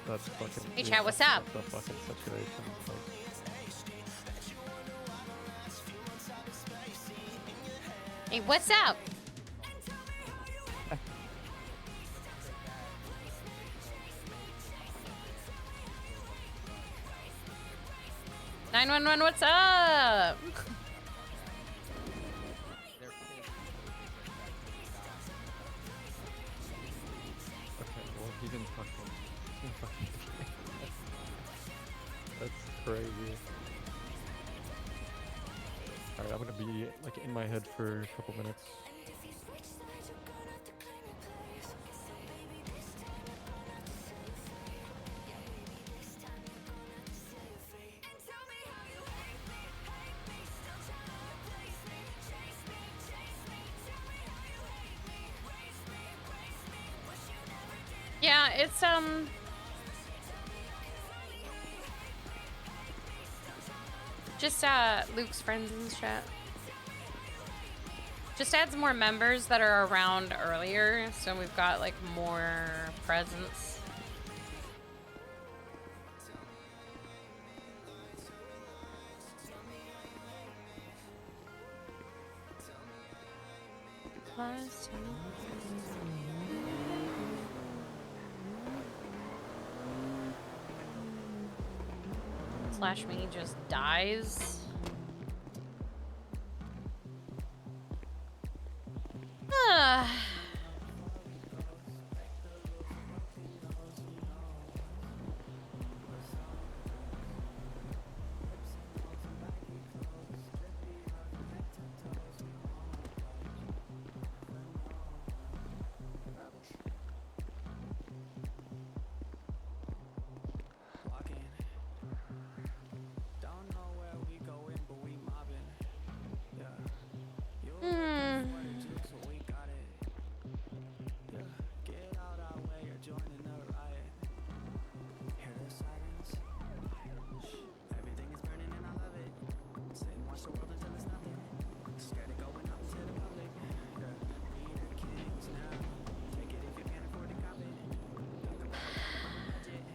That's fucking. Hey, chat, what's up? The fucking situation. Like, Hey, what's up? 911, what's up? okay, well, he didn't fucking. That's crazy. Alright, I'm gonna be like in my head for a couple minutes. Yeah, it's just Luke's friends in the chat. Just adds more members that are around earlier, so we've got like more presence. Slash me just dies.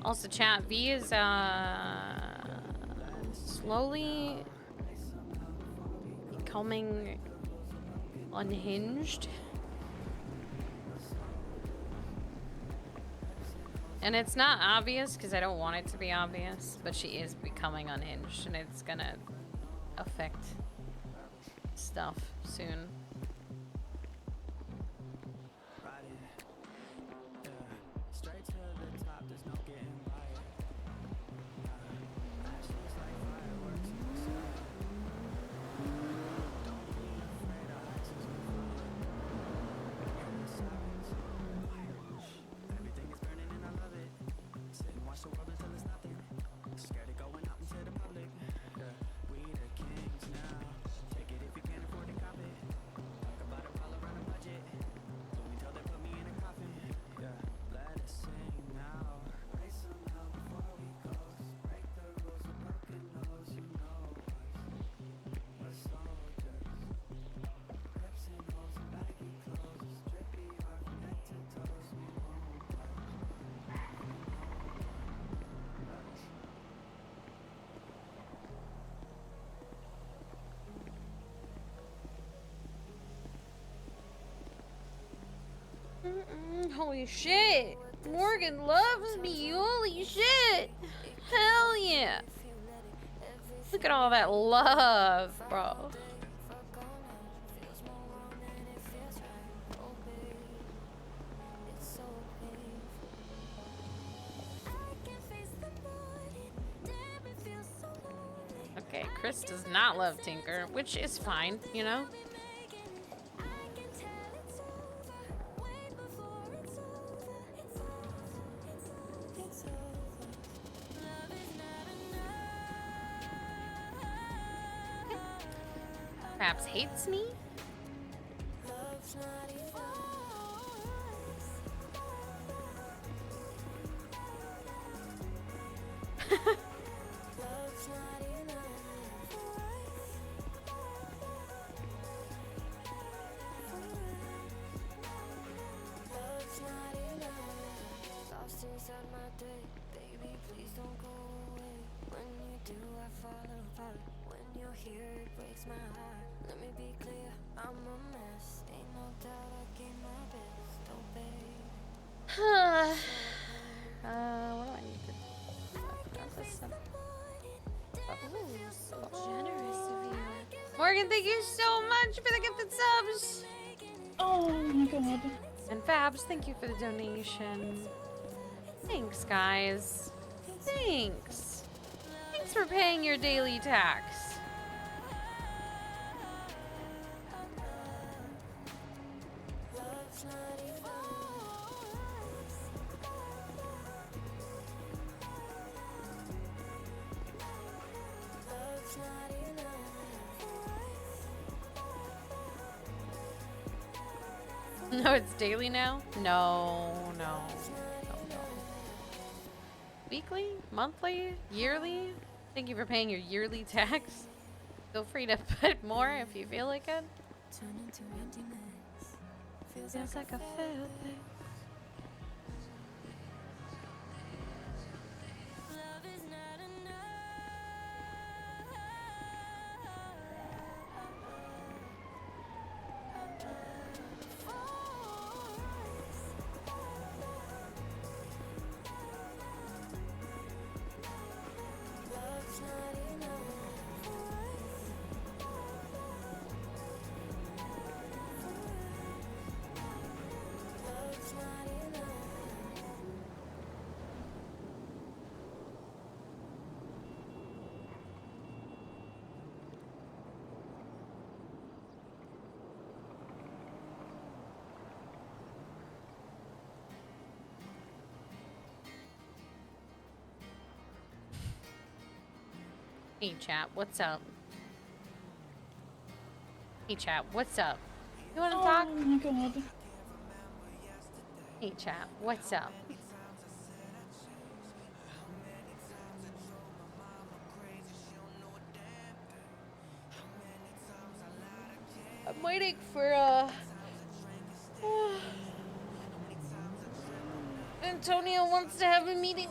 Also, chat, V is slowly becoming unhinged. And it's not obvious because I don't want it to be obvious, but she is becoming unhinged and it's gonna affect stuff soon. Holy shit! Morgan loves me, holy shit! Hell yeah! Look at all that love, bro. Okay, Chris does not love Tinker, which is fine, you know? Perhaps hates me? What do I need to do? Not this stuff. Ooh, so generous of you. Morgan, thank you so much for the gifted subs. Oh my god. And Fabs, thank you for the donation. Thanks, guys. Thanks. Thanks for paying your daily tax. No, it's daily now? No. Weekly? Monthly? Yearly? Thank you for paying your yearly tax. Feel free to put more if you feel like it. Feels like a failed thing. Hey chat, what's up? Hey chat, what's up? You wanna talk? Oh my god. Hey chat, what's up? I'm waiting for Antonio wants to have a meeting.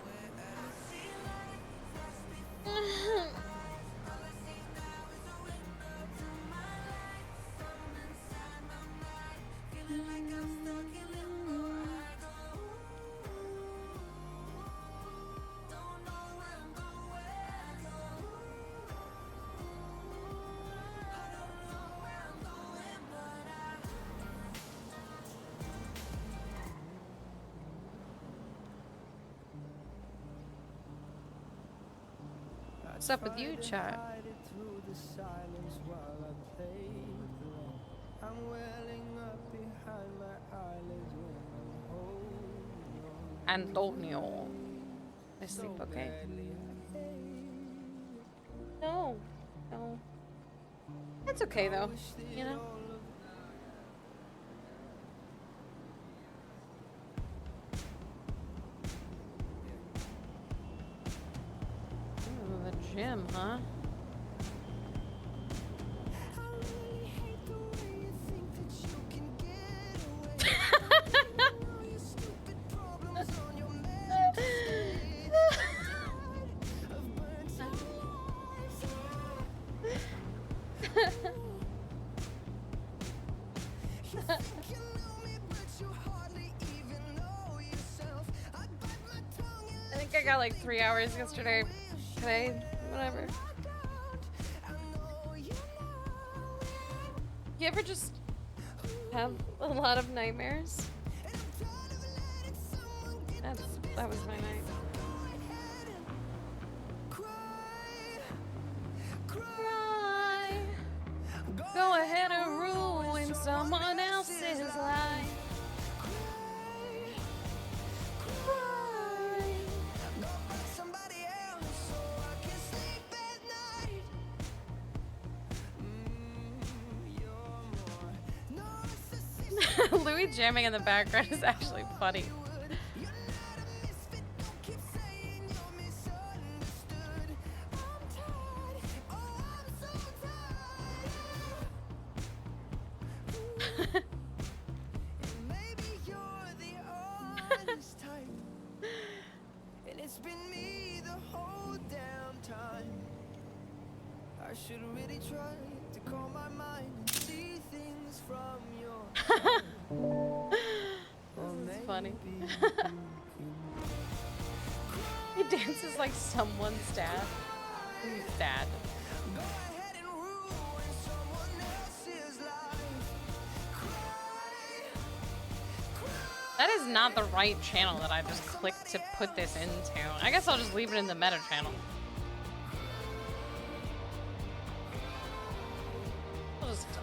What's up with you, chat? Antonio. I sleep okay? No. That's okay though, you know? Ooh, the gym, huh? I think I got like 3 hours yesterday. Today, whatever. You ever just have a lot of nightmares? That was my night. Cry. Go ahead and ruin someone else's life. Louis jamming in the background is actually funny. This is funny. He dances like someone's dad. Who's dad? That is not the right channel that I just clicked to put this into. I guess I'll just leave it in the meta channel.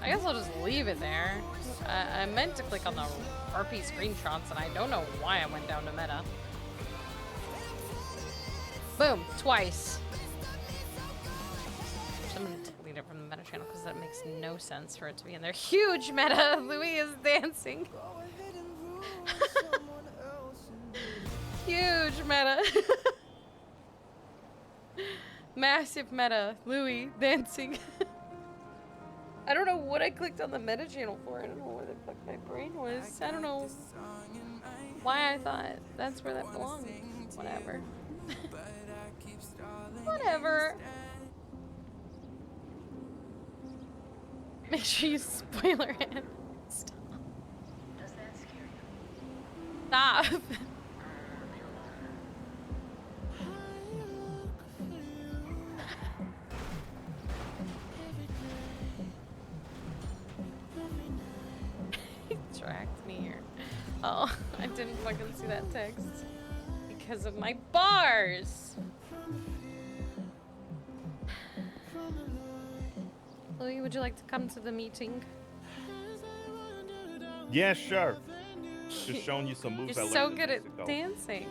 I guess I'll just leave it there. I meant to click on the RP screenshots, and I don't know why I went down to meta. Boom, twice. I'm gonna delete it from the meta channel because that makes no sense for it to be in there. Huge meta. Louis is dancing. Huge meta. Massive meta. Louis dancing. I don't know what I clicked on the meta channel for. I don't know where the fuck my brain was. I don't know why I thought that's where that belonged. Whatever. Whatever. Make sure you spoiler it. Stop. Does that scare you? Stop. He tracked me here. Oh, I didn't fucking see that text because of my bars. Louis, would you like to come to the meeting? Yeah, sure. Just showing you some moves. You're I so learned good years at ago. dancing.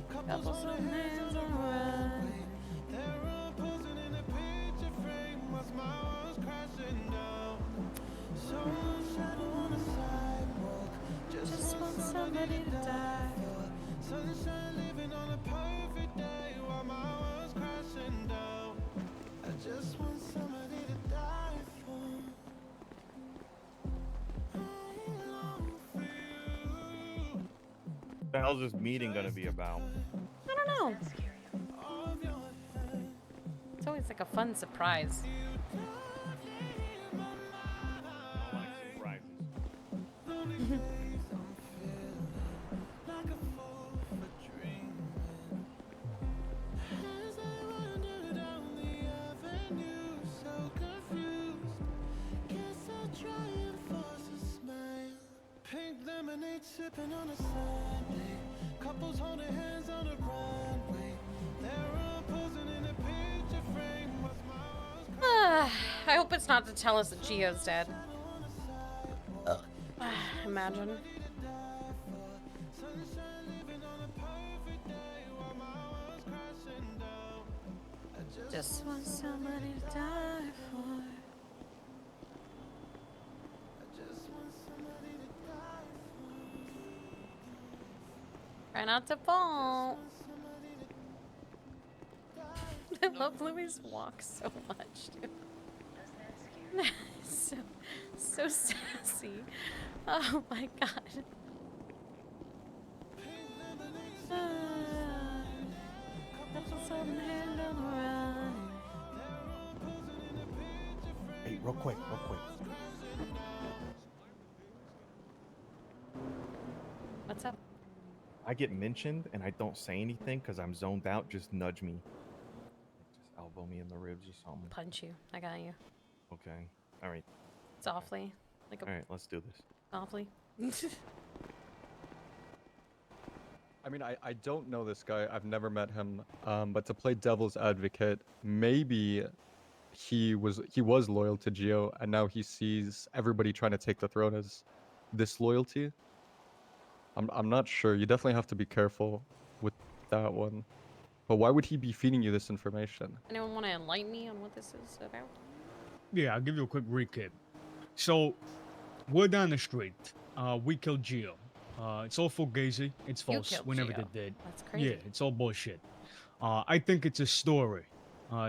Couples on hands on run. Just want somebody to die. Sunshine living on a perfect day while my world's crashing down. I just want somebody to die for. I long for you. What the hell's this meeting gonna be about? I don't know. It's always like a fun surprise. I like surprises. Sipping on a Sunday, couples holding hands on a runway. They're all posing in a picture frame. I hope it's not to tell us that Gio's dead. Imagine. Just want somebody to die for. Try not to fall. I love Louis' walk so much, dude. so sassy. Oh my god. Hey, real quick. What's up? I get mentioned and I don't say anything because I'm zoned out. Just nudge me. Just elbow me in the ribs or something. Punch you. I got you. Okay. All right. Softly. Like a All right. Let's do this. softly. I mean, I don't know this guy. I've never met him. But to play devil's advocate, maybe he was loyal to Gio, and now he sees everybody trying to take the throne as disloyalty. I'm not sure. You definitely have to be careful with that one. But why would he be feeding you this information? Anyone want to enlighten me on what this is about? Yeah, I'll give you a quick recap. So, we're down the street. We killed Gio. It's all fugazi. It's false. killed We never Gio. did that. That's crazy. Yeah, it's all bullshit. I think it's a story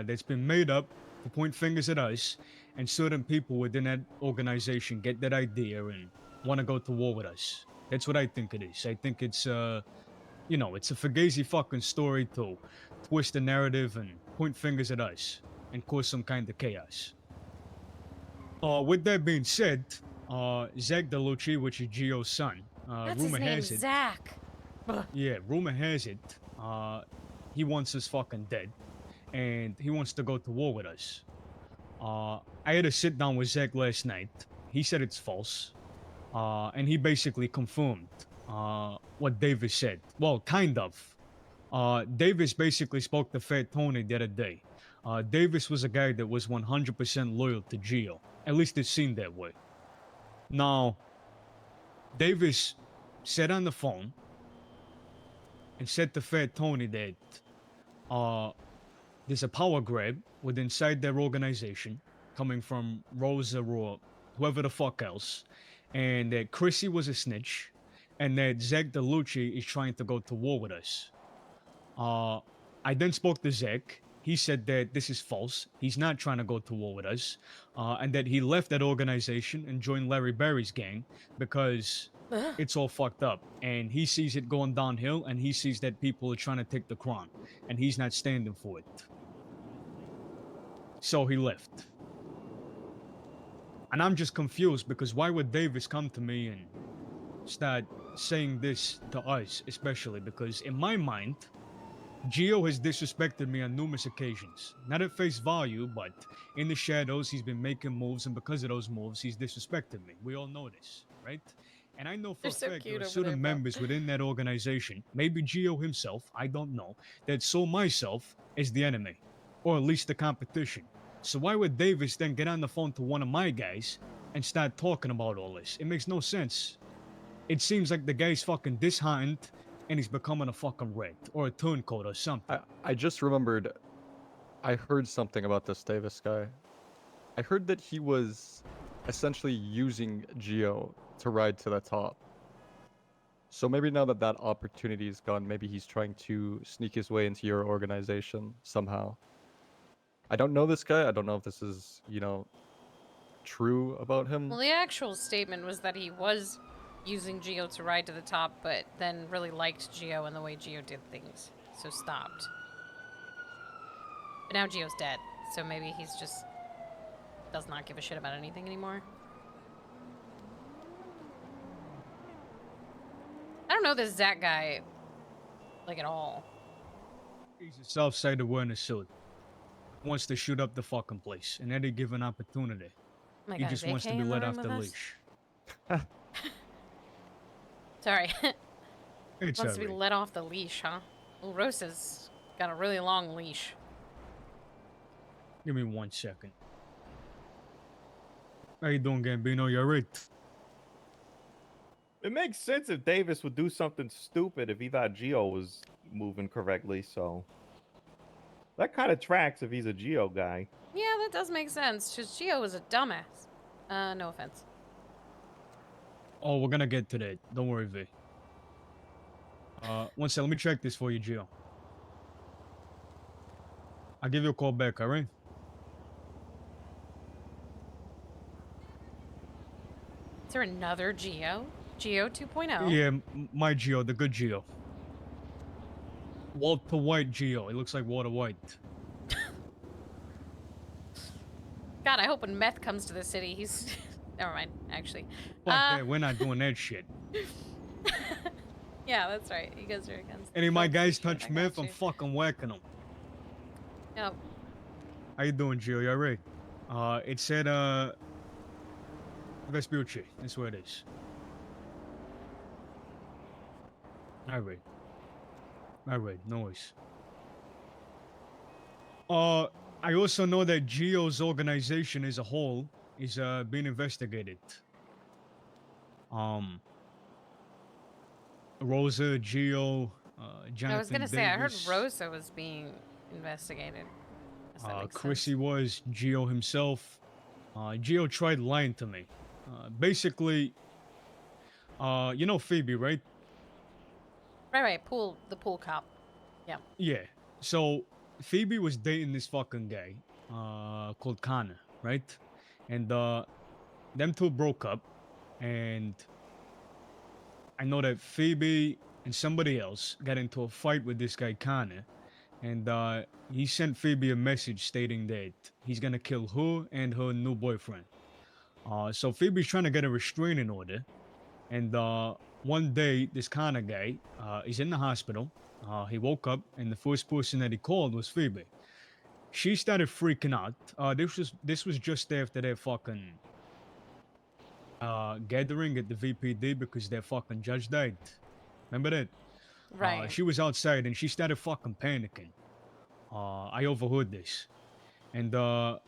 that's been made up to point fingers at us, and certain people within that organization get that idea and want to go to war with us. That's what I think it is. I think it's you know, it's a fugazi fucking story to twist the narrative and point fingers at us and cause some kind of chaos. With that being said, Zach DeLucci, which is Gio's son, That's his rumor name, has it, Zach. Ugh. yeah, rumor has it, he wants us fucking dead, and he wants to go to war with us. I had a sit down with Zach last night. He said it's false, and he basically confirmed what Davis said. Well, kind of. Davis basically spoke to Fat Tony the other day. Davis was a guy that was 100% loyal to Gio. At least it seemed that way. Now, Davis said on the phone and said to Fat Tony that there's a power grab with inside their organization coming from Rosa or whoever the fuck else, and that Chrissy was a snitch, and that Zach DeLucci is trying to go to war with us. I then spoke to Zach. He said that this is false. He's not trying to go to war with us, and that he left that organization and joined Larry Berry's gang because Ugh. it's all fucked up, and he sees it going downhill, and he sees that people are trying to take the crown, and he's not standing for it. So he left. And I'm just confused because why would Davis come to me and start saying this to us, especially because in my mind, Gio has disrespected me on numerous occasions. Not at face value, but in the shadows, he's been making moves, and because of those moves, he's disrespected me. We all know this, right? And I know for They're a so fact cute there are over certain there, bro. members within that organization, maybe Gio himself, I don't know, that saw myself as the enemy, or at least the competition. So why would Davis then get on the phone to one of my guys and start talking about all this? It makes no sense. It seems like the guy's fucking disheartened and he's becoming a fucking red or a turncoat or something. I just remembered. I heard something about this Davis guy. I heard that he was essentially using Geo to ride to the top. So maybe now that that opportunity is gone, maybe he's trying to sneak his way into your organization somehow. I don't know this guy. I don't know if this is, true about him. Well, the actual statement was that he was using Geo to ride to the top, but then really liked Geo and the way Geo did things, so stopped. But now Geo's dead, so maybe he's just does not give a shit about anything anymore. I don't know this Zach guy, like, at all. He's a self-sided wearing suit. Wants to shoot up the fucking place in any given opportunity. Oh my He God, just is wants to AK be in the let room off with the us? leash. Sorry. It's Wants to be alright. let off the leash, huh? Well, Rosa's got a really long leash. Give me 1 second. How you doing, Gambino? You alright? It makes sense if Davis would do something stupid if he thought Geo was moving correctly. So that kind of tracks if he's a Geo guy. Yeah, that does make sense, because Geo was a dumbass. No offense. Oh, we're gonna get to that. Don't worry, V. 1 second. Let me check this for you, Gio. I'll give you a call back, alright? Is there another Geo? Geo 2.0? Yeah, my Geo, the good Geo. Walter White Geo. It looks like Walter White. God, I hope when Meth comes to the city, he's... Never mind, actually. Fuck that, we're not doing that shit. Yeah, that's right. You guys are against... Any of my drugs and guys shit, touch I meth, got I'm you. fucking whacking them. Yep. How you doing, Gio? You alright? It's at, Vespucci. That's where it is. Alright. Alright, no worries. I also know that Gio's organization as a whole is, being investigated. Rosa, Gio, Jonathan I was gonna say, I heard Davis, Rosa was being investigated. Does that make Chrissy sense? was, Gio himself. Gio tried lying to me. Basically, you know Phoebe, right? Right, the pool cop. Yeah. Yeah. So Phoebe was dating this fucking guy, called Connor, right? And them two broke up, and I know that Phoebe and somebody else got into a fight with this guy Connor, and he sent Phoebe a message stating that he's gonna kill her and her new boyfriend. So Phoebe's trying to get a restraining order, and one day this Connor guy is in the hospital. He woke up, and the first person that he called was Phoebe. She started freaking out. This was just after their fucking gathering at the VPD because their fucking judge died. Remember that? Right. She was outside and she started fucking panicking. I overheard this. And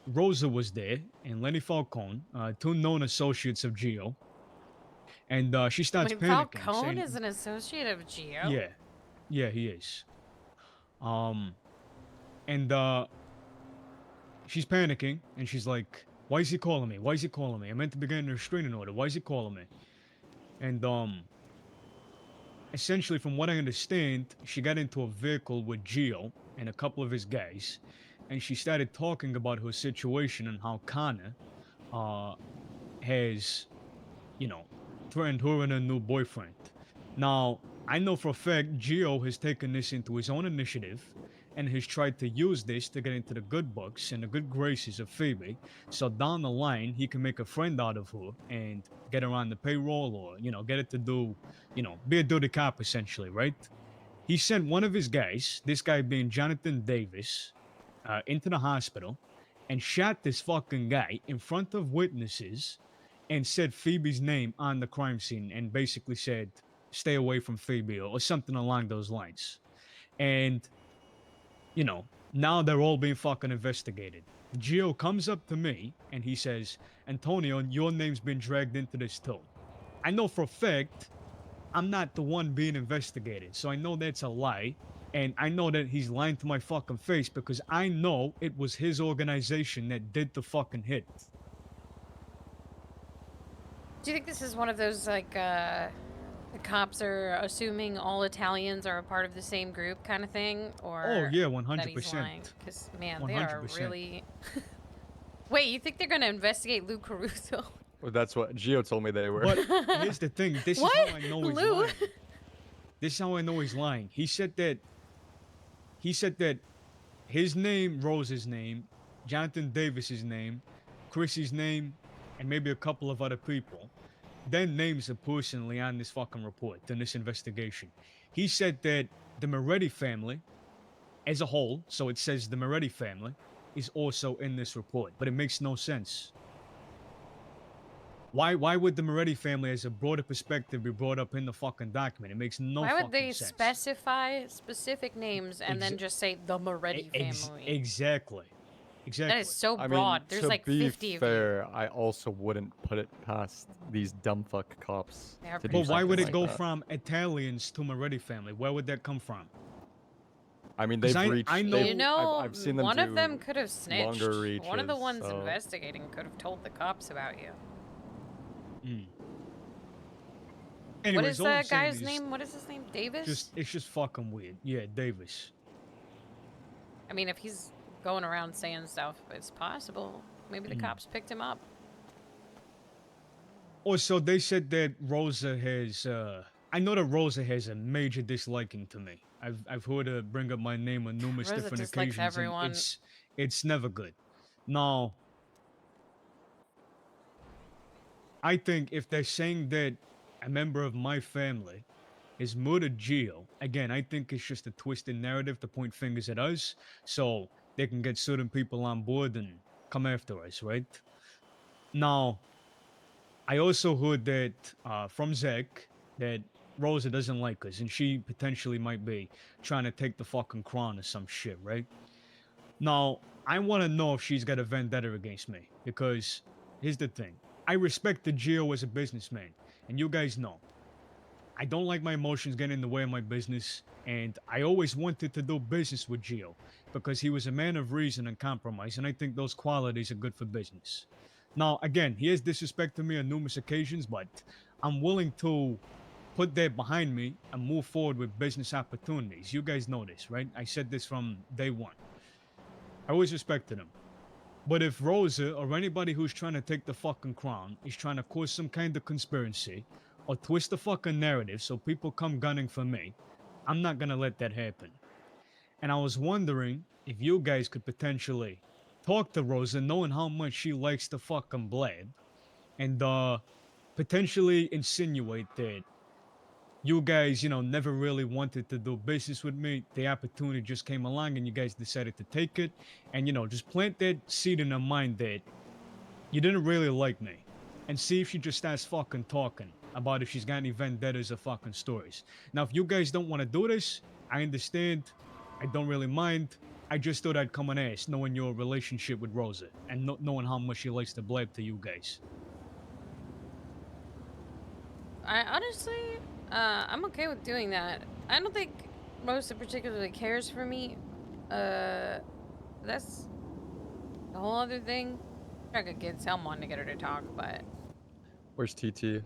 Rosa was there, and Lenny Falcone, two known associates of Geo. And she starts Wait, panicking. Falcone saying, is an associate of Geo? Yeah, he is. And she's panicking, and she's like, "Why is he calling me? Why is he calling me? I meant to be getting a restraining order. Why is he calling me?" And essentially, from what I understand, she got into a vehicle with Geo and a couple of his guys, and she started talking about her situation and how Connor has, threatened her and her new boyfriend. Now, I know for a fact Geo has taken this into his own initiative and has tried to use this to get into the good books and the good graces of Phoebe, so down the line he can make a friend out of her and get her on the payroll, or get it to do, be a dirty cop essentially, right? He sent one of his guys, this guy being Jonathan Davis, into the hospital and shot this fucking guy in front of witnesses and said Phoebe's name on the crime scene and basically said, "Stay away from Phoebe," or something along those lines. And, now they're all being fucking investigated. Gio comes up to me and he says, "Antonio, your name's been dragged into this too." I know for a fact I'm not the one being investigated, so I know that's a lie. And I know that he's lying to my fucking face because I know it was his organization that did the fucking hit. Do you think this is one of those, like, the cops are assuming all Italians are a part of the same group kind of thing? Or Oh, yeah, that he's lying? 100%. Because, man, they are 100%. really... Wait, you think they're going to investigate Lou Caruso? Well, that's what Gio told me they were. But here's the thing. This What? is how I know he's Lou? lying. This is how I know he's lying. He said that his name, Rose's name, Jonathan Davis's name, Chrissy's name, and maybe a couple of other people, their names are personally on this fucking report, in this investigation. He said that the Moretti family, as a whole, so it says the Moretti family, is also in this report, but it makes no sense. Why would the Moretti family, as a broader perspective, be brought up in the fucking document? It makes no Why fucking would they sense. specify specific names and then just say the Moretti family? Exactly. That is so I broad. mean, There's to like be 50 of you. fair, I also wouldn't put it past these dumb fuck cops. They are to pretty do But why would something it like go that. from Italians to Moretti family? Where would that come from? I mean, 'Cause they've I reached. know- they've- You know, I've seen them one of do them could have snitched. longer One of the reaches, ones so- investigating could have told the cops about you. Anyways, What is all I'm that saying guy's is name? What is his name? Davis? it's just fucking weird. Yeah, Davis. I mean, if he's going around saying stuff, it's possible. Maybe the cops picked him up. Also, they said that Rosa has. I know that Rosa has a major disliking to me. I've heard her bring up my name on numerous Rosa different dislikes occasions, everyone. and it's never good. Now, I think if they're saying that a member of my family is murdered Gio, again, I think it's just a twisted narrative to point fingers at us, so they can get certain people on board and come after us, right? Now, I also heard that from Zach that Rosa doesn't like us, and she potentially might be trying to take the fucking crown or some shit, right? Now, I want to know if she's got a vendetta against me, because here's the thing. I respect the Gio as a businessman, and you guys know. I don't like my emotions getting in the way of my business, and I always wanted to do business with Gio, because he was a man of reason and compromise, and I think those qualities are good for business. Now, again, he has disrespected me on numerous occasions, but I'm willing to put that behind me and move forward with business opportunities. You guys know this, right? I said this from day one. I always respected him. But if Rosa or anybody who's trying to take the fucking crown is trying to cause some kind of conspiracy or twist the fucking narrative so people come gunning for me, I'm not gonna let that happen. And I was wondering if you guys could potentially talk to Rosa, knowing how much she likes to fucking blab, and potentially insinuate that you guys, never really wanted to do business with me. The opportunity just came along and you guys decided to take it. And, just plant that seed in her mind that you didn't really like me. And see if she just starts fucking talking about if she's got any vendettas or fucking stories. Now, if you guys don't want to do this, I understand. I don't really mind. I just thought I'd come and ask, knowing your relationship with Rosa and knowing how much she likes to blab to you guys. I honestly, I'm okay with doing that. I don't think Rosa particularly cares for me. That's a whole other thing. I could get someone to get her to talk, but Where's TT?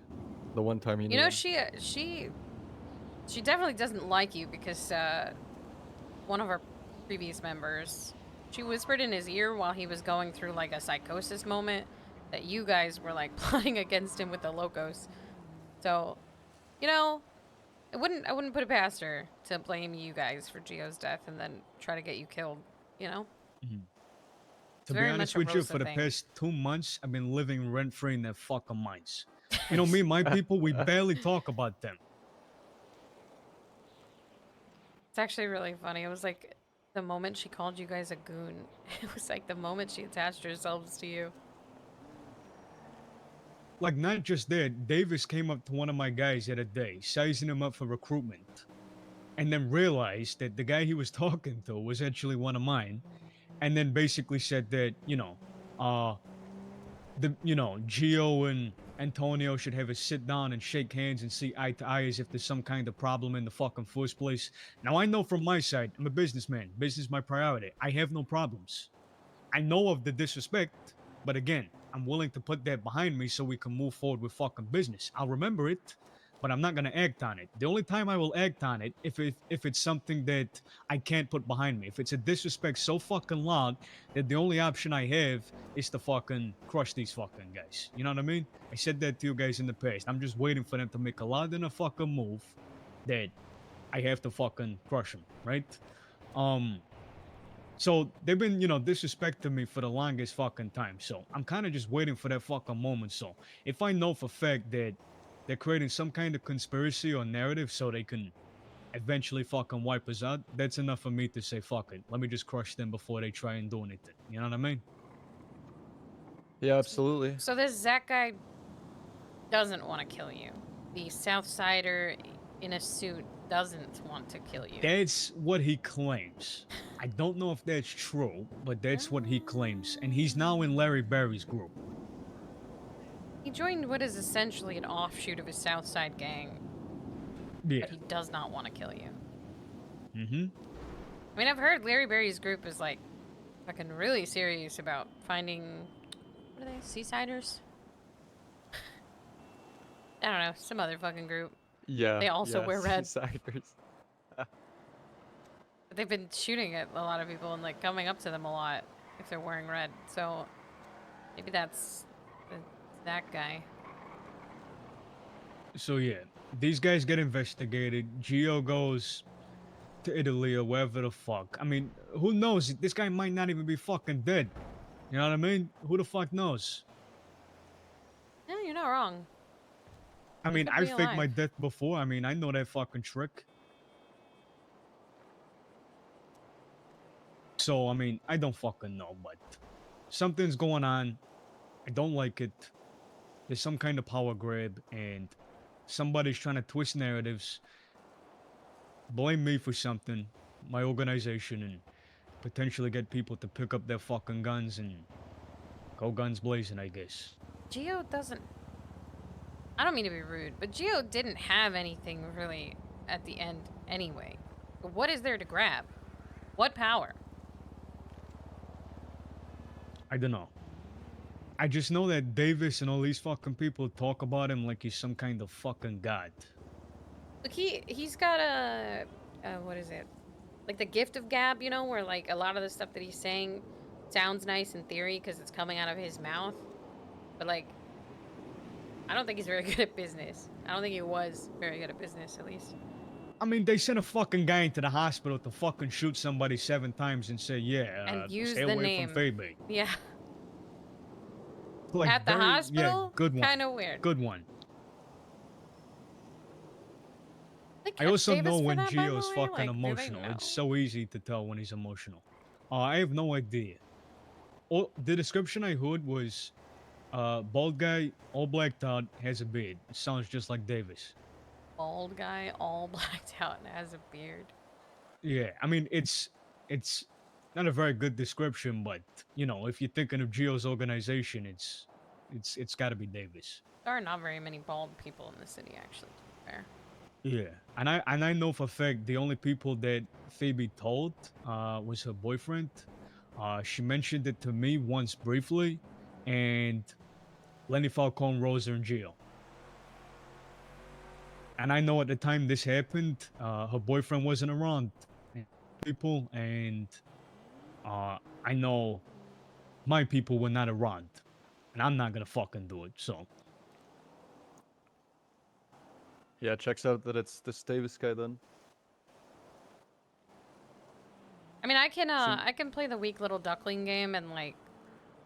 The one time you you know, need she definitely doesn't like you because one of our previous members, she whispered in his ear while he was going through like a psychosis moment that you guys were like plotting against him with the locos. So, I wouldn't put it past her to blame you guys for Gio's death and then try to get you killed, Mhm. It's To be very honest much a with you, Rosa for the thing. past 2 months, I've been living rent free in their fucking minds. Me and my people, we barely talk about them. It's actually really funny. It was like the moment she called you guys a goon. It was like the moment she attached herself to you. Like, not just that, Davis came up to one of my guys the other day, sizing him up for recruitment, and then realized that the guy he was talking to was actually one of mine, and then basically said that, Gio and Antonio should have a sit down and shake hands and see eye to eye as if there's some kind of problem in the fucking first place. Now, I know from my side, I'm a businessman. Business is my priority. I have no problems. I know of the disrespect, but again, I'm willing to put that behind me so we can move forward with fucking business. I'll remember it, but I'm not gonna act on it. The only time I will act on it if it's something that I can't put behind me. If it's a disrespect so fucking loud that the only option I have is to fucking crush these fucking guys. You know what I mean? I said that to you guys in the past. I'm just waiting for them to make a loud enough fucking move that I have to fucking crush them, right? So they've been, disrespecting me for the longest fucking time. So I'm kind of just waiting for that fucking moment. So if I know for fact that they're creating some kind of conspiracy or narrative so they can eventually fucking wipe us out, that's enough for me to say, fuck it. Let me just crush them before they try and do anything. You know what I mean? Yeah, absolutely. So this Zach guy doesn't want to kill you. The Southsider in a suit doesn't want to kill you. That's what he claims. I don't know if that's true, but that's what he claims. And he's now in Larry Barry's group. He joined what is essentially an offshoot of his Southside gang, Yeah. but he does not want to kill you. Mm-hmm. I mean, I've heard Larry Berry's group is like fucking really serious about finding, what are they, Seasiders? I don't know, some other fucking group. Yeah. They also wear red. Seasiders. But they've been shooting at a lot of people and like coming up to them a lot if they're wearing red. So maybe that's that guy. So yeah, these guys get investigated. Gio goes to Italy or wherever the fuck. I mean, who knows? This guy might not even be fucking dead. You know what I mean? Who the fuck knows? Yeah, you're not wrong. I He mean, could I be faked my alive. death before. I mean, I know that fucking trick. So, I mean, I don't fucking know, but something's going on. I don't like it. There's some kind of power grab, and somebody's trying to twist narratives, blame me for something, my organization, and potentially get people to pick up their fucking guns and go guns blazing, I guess. Gio doesn't. I don't mean to be rude, but Gio didn't have anything really at the end anyway. But what is there to grab? What power? I don't know. I just know that Davis and all these fucking people talk about him like he's some kind of fucking god. Look, he's got a what is it? Like the gift of gab, where like a lot of the stuff that he's saying sounds nice in theory because it's coming out of his mouth, but like I don't think he's very good at business. I don't think he was very good at business, at least. I mean, they sent a fucking guy into the hospital to fucking shoot somebody 7 times and say, yeah, And use stay the away name. from Phoebe. Yeah. Like, At the yeah, hospital? good one. Kind of weird. Good one. They I catch also Davis know for when that, by the Gio's way? fucking Like, do they emotional. know? It's so easy to tell when he's emotional. I have no idea. The description I heard was, bald guy, all blacked out, has a beard. It sounds just like Davis. Bald guy, all blacked out and has a beard. Yeah, I mean, it's not a very good description, but you know, if you're thinking of Gio's organization, it's got to be Davis. There are not very many bald people in the city, actually, to be fair. Yeah, and I know for a fact the only people that Phoebe told was her boyfriend. She mentioned it to me once briefly, and Lenny Falcone, Rosa, and Gio. And I know at the time this happened, her boyfriend wasn't around people, and I know my people were not around, and I'm not gonna fucking do it. So Yeah, checks out that it's this Davis guy then. I mean, I can play the weak little duckling game and, like,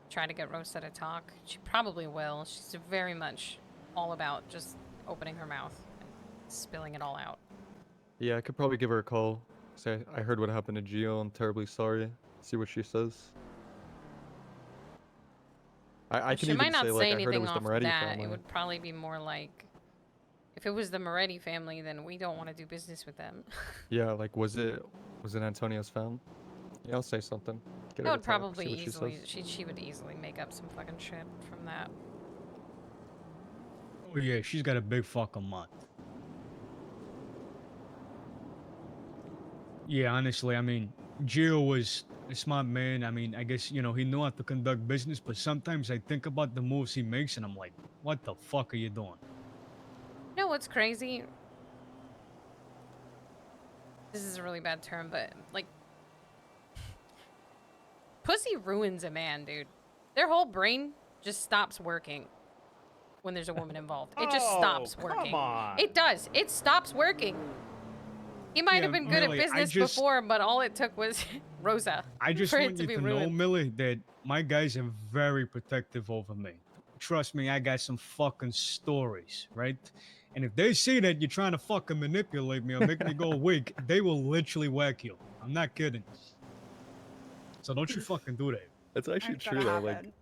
try to get Rosa to talk. She probably will. She's very much all about just opening her mouth and spilling it all out. Yeah, I could probably give her a call. Say I heard what happened to Gio. I'm terribly sorry. See what she says. I can She even might not say say like I heard it anything was the off Moretti that. family. It would probably be more like, if it was the Moretti family, then we don't want to do business with them. Yeah, like was it Antonio's family? Yeah, I'll say something. Get I her would to talk, probably see what she easily, says. she would easily make up some fucking shit from that. oh yeah, she's got a big fucking mouth. Yeah, honestly, I mean, Gio was a smart man. I mean, I guess, you know, he knew how to conduct business, but sometimes I think about the moves he makes and I'm like, what the fuck are you doing? You know what's crazy? This is a really bad term, but, like, pussy ruins a man, dude. Their whole brain just stops working when there's a woman involved. It just stops working. Come on. It does. It stops working. He might Yeah, have been good Millie, at I business just- before, but all it took was Rosa I just for it want to you be to know, ruined. Millie, that my guys are very protective over me. Trust me, I got some fucking stories, right? And if they see that you're trying to fucking manipulate me or make me go weak, they will literally whack you. I'm not kidding. So don't you fucking do that. It's actually Ain't gonna true though. Like happen.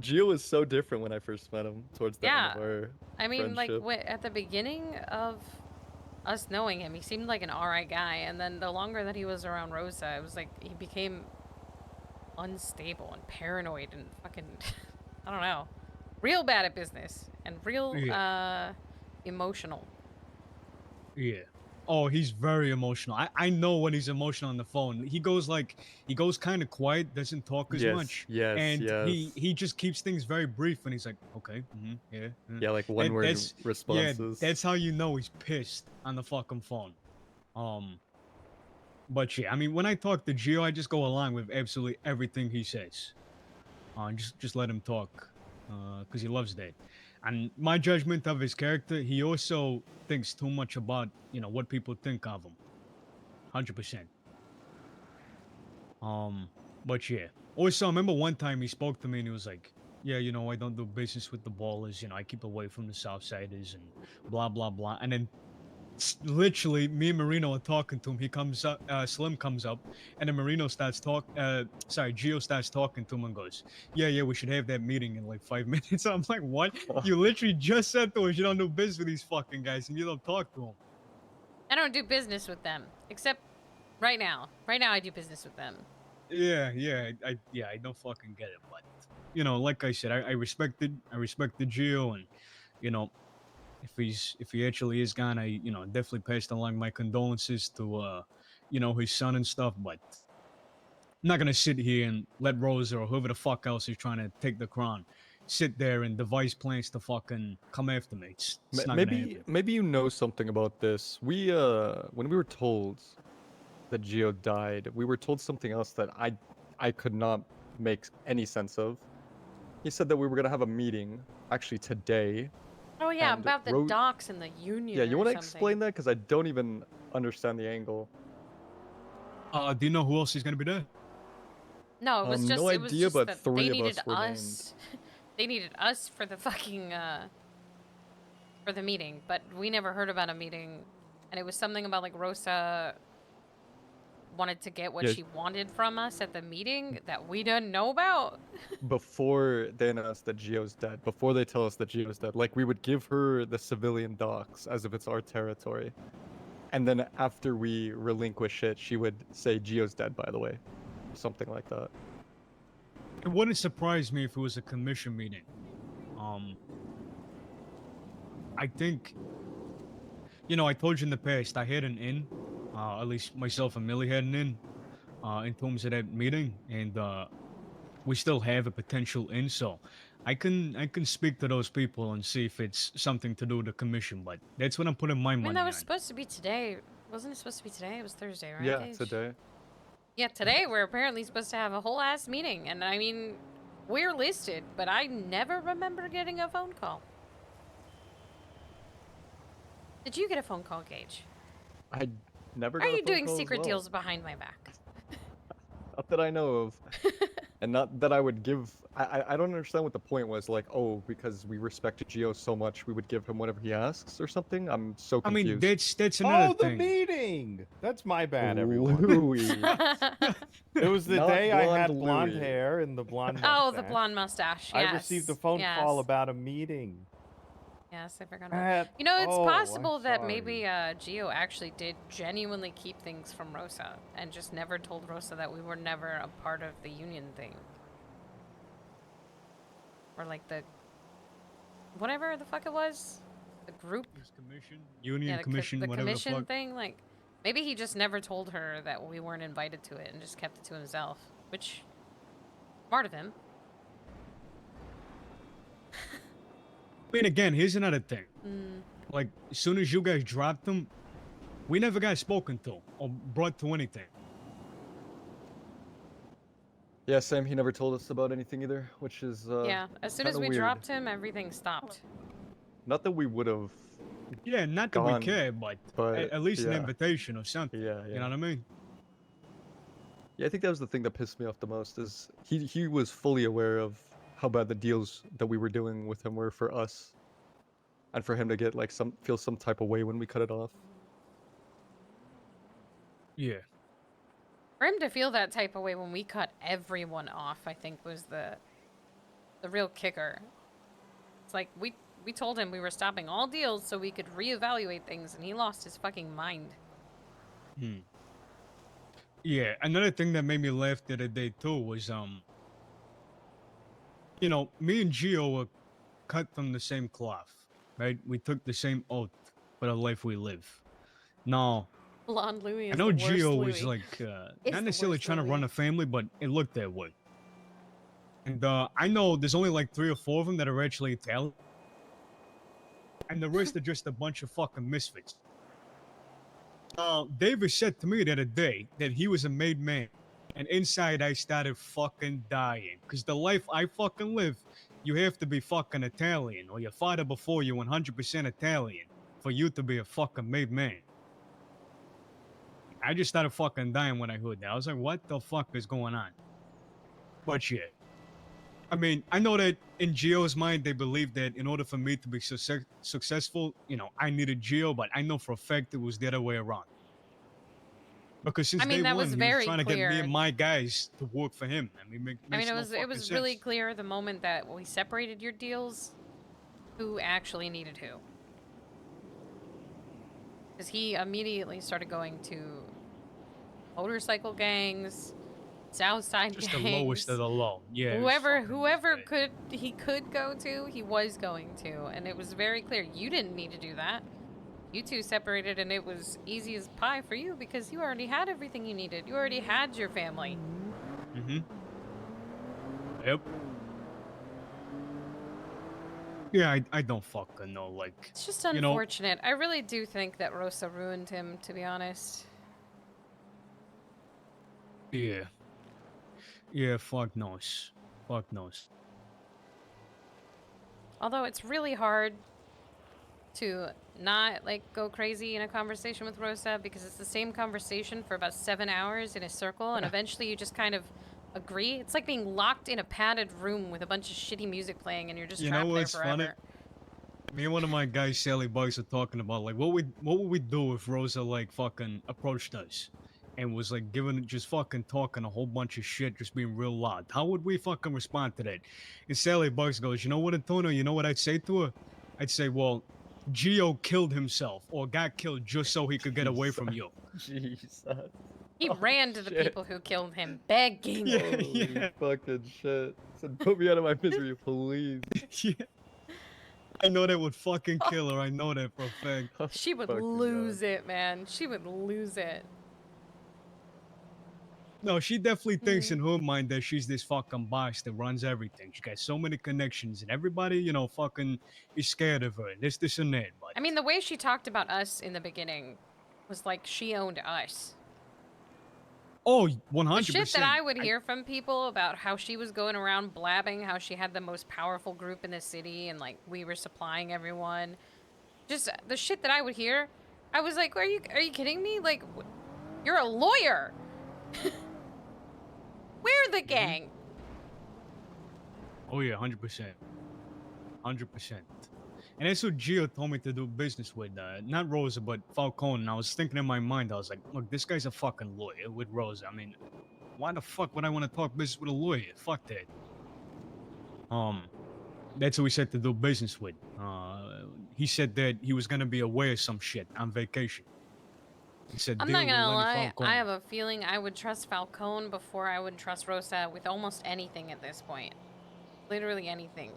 Gio was so different when I first met him towards the end of Yeah. our I mean, like, friendship. at the beginning of us knowing him, he seemed like an alright guy, and then the longer that he was around Rosa, it was like he became unstable and paranoid and fucking, I don't know, real bad at business and real, emotional. Yeah. Oh, he's very emotional. I know when he's emotional on the phone. He goes kind of quiet, doesn't talk as much. Yes, And yes. he just keeps things very brief and he's like, okay, yeah. Yeah, like one word that's- responses. Yeah, that's how you know he's pissed on the fucking phone. But yeah, I mean, when I talk to Gio, I just go along with absolutely everything he says. Just let him talk, because he loves that. And my judgment of his character, he also thinks too much about, you know, what people think of him. 100%. But yeah. Also, I remember one time he spoke to me and he was like, yeah, you know, I don't do business with the ballers, you know, I keep away from the Southsiders and blah, blah, blah. And then literally, me and Marino are talking to him. He comes up, Slim comes up, and then Marino starts Gio starts talking to him and goes, yeah, we should have that meeting in like 5 minutes. I'm like, what? You literally just said to us you don't do business with these fucking guys and you don't talk to them. I don't do business with them, except right now. Right now, I do business with them. Yeah, I don't fucking get it, but you know, like I said, I respected Gio, and you know, if he actually is gone, I definitely passed along my condolences to you know, his son and stuff, but I'm not gonna sit here and let Rosa or whoever the fuck else is trying to take the crown sit there and devise plans to fucking come after me. It's not gonna happen. Maybe you know something about this. We when we were told that Gio died, we were told something else that I could not make any sense of. He said that we were gonna have a meeting actually today Oh yeah, And about the Ro- docks and the union. Yeah, you want want to explain that? Because I don't even understand the angle. Do you know who else is gonna be there? No, No it was idea, just but that 3 they of needed us were named. us. They needed us for the fucking for the meeting, but we never heard about a meeting, and it was something about like Rosa wanted to get what Yeah. she wanted from us at the meeting that we didn't know about. Before they announce that Geo's dead, before they tell us that Geo's dead, like we would give her the civilian docks as if it's our territory. And then after we relinquish it, she would say Geo's dead, by the way. Something like that. It wouldn't surprise me if it was a commission meeting. I think, I told you in the past I had an in, at least myself and Millie had an in terms of that meeting, and we still have a potential in. So I can speak to those people and see if it's something to do with the commission. But that's what I'm putting my I mean, money that was on. supposed to be today. Wasn't it supposed to be today? It was Thursday, right? Yeah, Gage? today. Yeah, today we're apparently supposed to have a whole ass meeting, and I mean, we're listed, but I never remember getting a phone call. Did you get a phone call, Gage? I never Are got a you phone doing call as secret well. deals behind my back? Not that I know of. And not that I would give. I don't understand what the point was. Like, oh, because we respected Geo so much, we would give him whatever he asks or something. I'm so I confused. mean, that's another Oh, the thing. meeting! That's my bad, everyone. Louis. It was the Not day I had blonde blonde Louis. hair and the blonde mustache. Oh, the blonde mustache. Yes. I received a phone call about a meeting. Yes, I forgot about it. You know, it's possible that maybe Geo actually did genuinely keep things from Rosa and just never told Rosa that we were never a part of the union thing. Or like the... whatever the fuck it was? The group? Commission, union Yeah, the commission, whatever commission the fuck. thing? Like, maybe he just never told her that we weren't invited to it and just kept it to himself. Which... smart of him. I mean, again, here's another thing. Mm. Like, as soon as you guys dropped him, we never got spoken to or brought to anything. Yeah, Sam. He never told us about anything either, which is Yeah, as soon as kinda we weird. dropped him, everything stopped. Not that we would have. Yeah, not that Gone, we care, but, but at least an yeah. invitation or something. Yeah, yeah. You know what I mean? Yeah, I think that was the thing that pissed me off the most. Is he was fully aware of how bad the deals that we were doing with him were for us, and for him to get like feel some type of way when we cut it off. Yeah. For him to feel that type of way when we cut everyone off, I think was the real kicker. It's like we told him we were stopping all deals so we could reevaluate things, and he lost his fucking mind. Hmm. Yeah, another thing that made me laugh the other day too was me and Gio were cut from the same cloth, right? We took the same oath for the life we live. Now, Blonde Louis is I know the worst Gio was Louis. like It's not the necessarily worst trying to run Louis. a family, but it looked that way. And I know there's only like 3 or 4 of them that are actually Italian, and the rest are just a bunch of fucking misfits. David said to me the other day that he was a made man, and inside I started fucking dying. Because the life I fucking live, you have to be fucking Italian, or your father before you 100% Italian, for you to be a fucking made man. I just started fucking dying when I heard that. I was like, what the fuck is going on? But yeah. I mean, I know that in Gio's mind, they believe that in order for me to be successful, I needed Gio, but I know for a fact it was the other way around. Because since day that one, was he was very trying to get me clear. and my guys to work for him. I mean, It was really clear the moment that we separated your deals who actually needed who. Because he immediately started going to motorcycle gangs, Southside just gangs. the lowest of the low. Yeah. it was Whoever fucking he could go to, he was going to, and it was very clear you didn't need to do that. You two separated, and it was easy as pie for you because you already had everything you needed. You already had your family. Mm-hmm. Yep. Yeah, I don't fucking know. Like, It's just unfortunate. I really do think that Rosa ruined him, to be honest. Yeah. Yeah, fuck knows. Fuck knows. Although it's really hard to not like go crazy in a conversation with Rosa because it's the same conversation for about 7 hours in a circle, and eventually you just kind of agree. It's like being locked in a padded room with a bunch of shitty music playing, and you're just You know trapped there what's funny? forever. Me and one of my guys, Sally Bugs, are talking about like what would we do if Rosa like fucking approached us and was like just fucking talking a whole bunch of shit, just being real loud. How would we fucking respond to that? And Sally Bugs goes, you know what, Antonio? You know what I'd say to her? I'd say, well, Gio killed himself or got killed just so he could get away from you. Jesus. He Oh, ran to the shit. people who killed him, begging. Yeah, Holy yeah, fucking shit. Said, put me out of my misery, please. yeah. I know that would fucking kill her. I know that for a fact. Oh, She would fucking lose it, man. She would lose it. No, she definitely thinks Mm. in her mind that she's this fucking boss that runs everything. She got so many connections, and everybody, you know, fucking is scared of her. And this, and that. But I mean, the way she talked about us in the beginning was like she owned us. oh, The 100%. shit that I would hear from people about how she was going around blabbing how she had the most powerful group in the city and like we were supplying everyone. Just the shit that I would hear, I was like, are you kidding me? Like, you're a lawyer. We're the gang. Oh yeah, 100%, 100%. And that's what Gio told me to do business with. Not Rosa, but Falcone. And I was thinking in my mind, I was like, look, this guy's a fucking lawyer with Rosa. I mean, why the fuck would I want to talk business with a lawyer? Fuck that. That's who we said to do business with. He said that he was gonna be away or some shit on vacation. He said, I'm deal not with gonna Lenny lie, Falcone. I have a feeling I would trust Falcone before I would trust Rosa with almost anything at this point. Literally anything.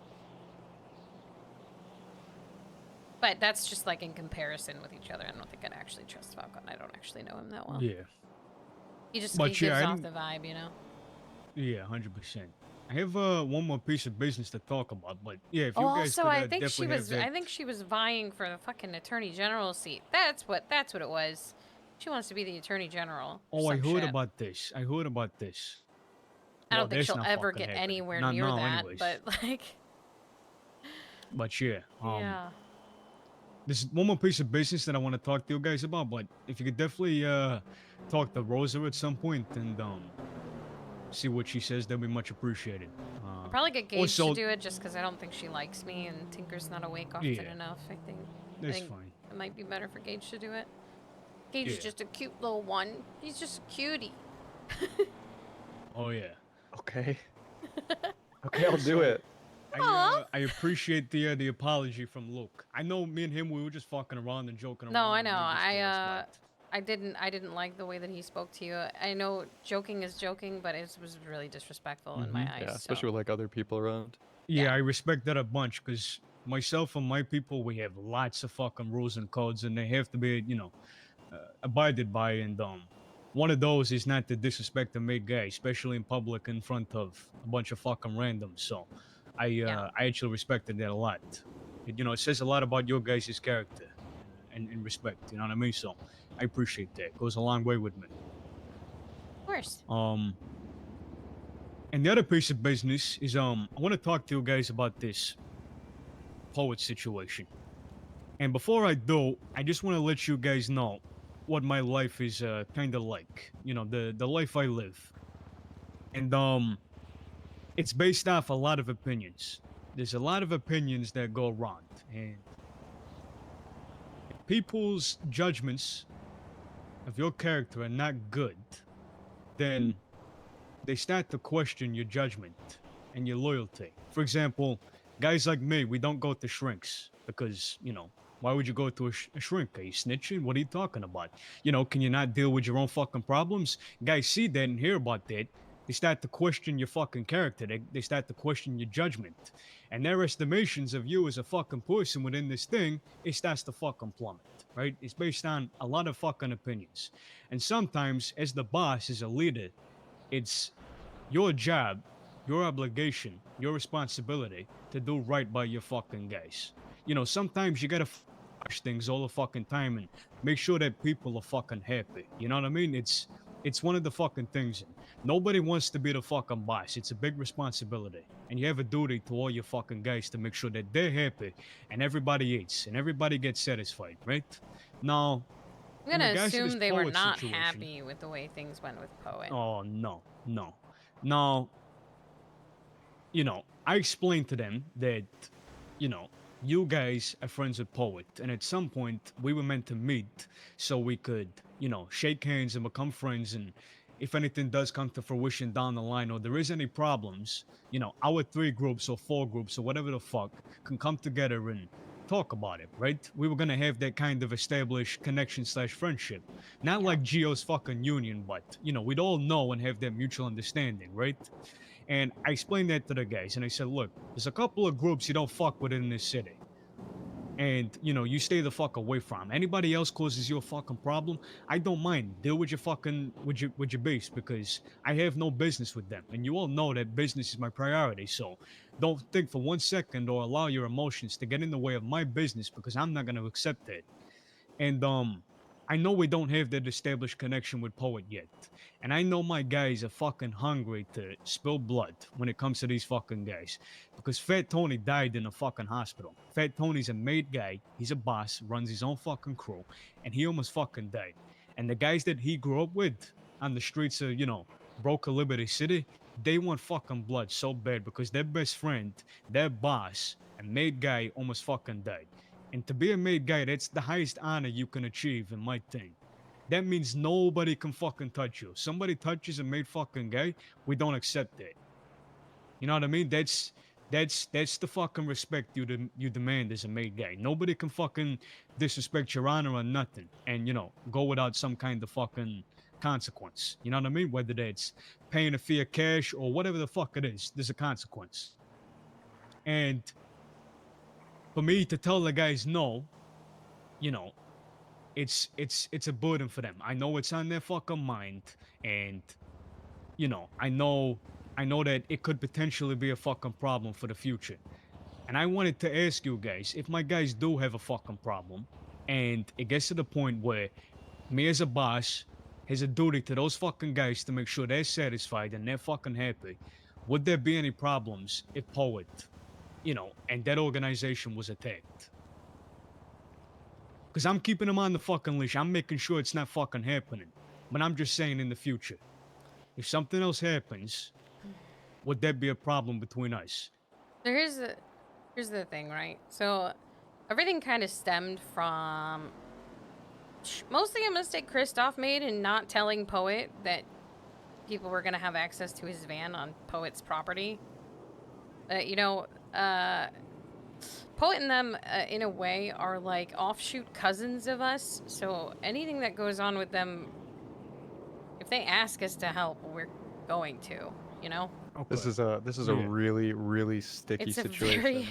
But that's just like in comparison with each other. I don't think I'd actually trust Falcone. I don't actually know him that well. Yeah, He just But he yeah, gives I off the didn't- vibe, you know? yeah, 100%. I have one more piece of business to talk about, but yeah, if you Oh, guys also, could I think she definitely was. have that. I think she was vying for the fucking attorney general seat. That's what it was. She wants to be the attorney general. or Oh, I some heard shit. about this. I heard about this. I Well, don't think that's she'll not ever fucking get happening. anywhere Not near now, that. anyways. But like, But yeah, yeah. there's one more piece of business that I want to talk to you guys about. But if you could definitely talk to Rosa at some point and see what she says, that'd be much appreciated. I'll probably get Gage also- to do it just because I don't think she likes me and Tinker's not awake often Yeah. enough. I think That's think fine. it might be better for Gage to do it. Gage is Yeah. just a cute little one. He's just a cutie. Oh yeah. Okay. Okay, I'll do it. I appreciate the apology from Luke. I know me and him we were just fucking around and joking around. No, I and know. ridiculous, but- I didn't like the way that he spoke to you. I know joking is joking, but it was really disrespectful in my eyes. Yeah, especially so. with like other people around. Yeah, I respect that a bunch because myself and my people, we have lots of fucking rules and codes, and they have to be, you know, abided by. And one of those is not to disrespect a mate guy, especially in public in front of a bunch of fucking randoms. So, I actually respected that a lot. It says a lot about your guys' character and respect. You know what I mean? So, I appreciate that. It goes a long way with me. Of course. And the other piece of business is I want to talk to you guys about this poet situation. And before I do, I just want to let you guys know what my life is kind of like. You know, the life I live. And it's based off a lot of opinions. There's a lot of opinions that go around, and if people's judgments of your character are not good, then they start to question your judgment and your loyalty. For example, guys like me, we don't go to shrinks because, why would you go to a shrink? Are you snitching? What are you talking about? Can you not deal with your own fucking problems? Guys see that and hear about that. They start to question your fucking character. They start to question your judgment. And their estimations of you as a fucking person within this thing, it starts to fucking plummet, right? It's based on a lot of fucking opinions. And sometimes, as the boss, as a leader, it's your job, your obligation, your responsibility to do right by your fucking guys. Sometimes you gotta watch things all the fucking time and make sure that people are fucking happy. You know what I mean? It's It's one of the fucking things. Nobody wants to be the fucking boss. It's a big responsibility. And you have a duty to all your fucking guys to make sure that they're happy and everybody eats and everybody gets satisfied, right? Now, I'm in gonna regards to this assume they were poet not situation, happy with the way things went with Poet. oh, no, no. Now, you know, I explained to them that, you know, you guys are friends with Poet, and at some point we were meant to meet so we could, you know, shake hands and become friends. And if anything does come to fruition down the line, or there is any problems, you know, our 3 groups or 4 groups or whatever the fuck can come together and talk about it, right? We were gonna have that kind of established connection slash friendship, not Yeah. like Geo's fucking union, but you know, we'd all know and have that mutual understanding, right? And I explained that to the guys, and I said, look, there's a couple of groups you don't fuck with in this city. And, you know, you stay the fuck away from. Anybody else causes you a fucking problem, I don't mind. Deal with your fucking, with your base, because I have no business with them. And you all know that business is my priority, so don't think for 1 second or allow your emotions to get in the way of my business, because I'm not gonna accept it. And I know we don't have that established connection with Poet yet. And I know my guys are fucking hungry to spill blood when it comes to these fucking guys. Because Fat Tony died in a fucking hospital. Fat Tony's a made guy, he's a boss, runs his own fucking crew, and he almost fucking died. And the guys that he grew up with on the streets of, you know, Broker Liberty City, they want fucking blood so bad because their best friend, their boss, a made guy almost fucking died. And to be a made guy, that's the highest honor you can achieve in my thing. That means nobody can fucking touch you. Somebody touches a made fucking guy, we don't accept it. You know what I mean? That's the fucking respect you demand as a made guy. Nobody can fucking disrespect your honor or nothing, and you know, go without some kind of fucking consequence. You know what I mean? Whether that's paying a fee of cash or whatever the fuck it is, there's a consequence. And for me to tell the guys no, you know, it's a burden for them. I know it's on their fucking mind, and you know, I know that it could potentially be a fucking problem for the future. And I wanted to ask you guys, if my guys do have a fucking problem, and it gets to the point where me as a boss has a duty to those fucking guys to make sure they're satisfied and they're fucking happy, would there be any problems if Poet, you know, and that organization was attacked? Because I'm keeping them on the fucking leash. I'm making sure it's not fucking happening. But I'm just saying in the future, if something else happens, would there be a problem between us? So here's the thing, right? So everything kind of stemmed from mostly a mistake Christoph made in not telling Poet that people were gonna have access to his van on Poet's property. You know, Poet and them, in a way, are like offshoot cousins of us. So anything that goes on with them, if they ask us to help, we're going to. You know. Okay. This is a Yeah. really, really sticky It's a situation. very-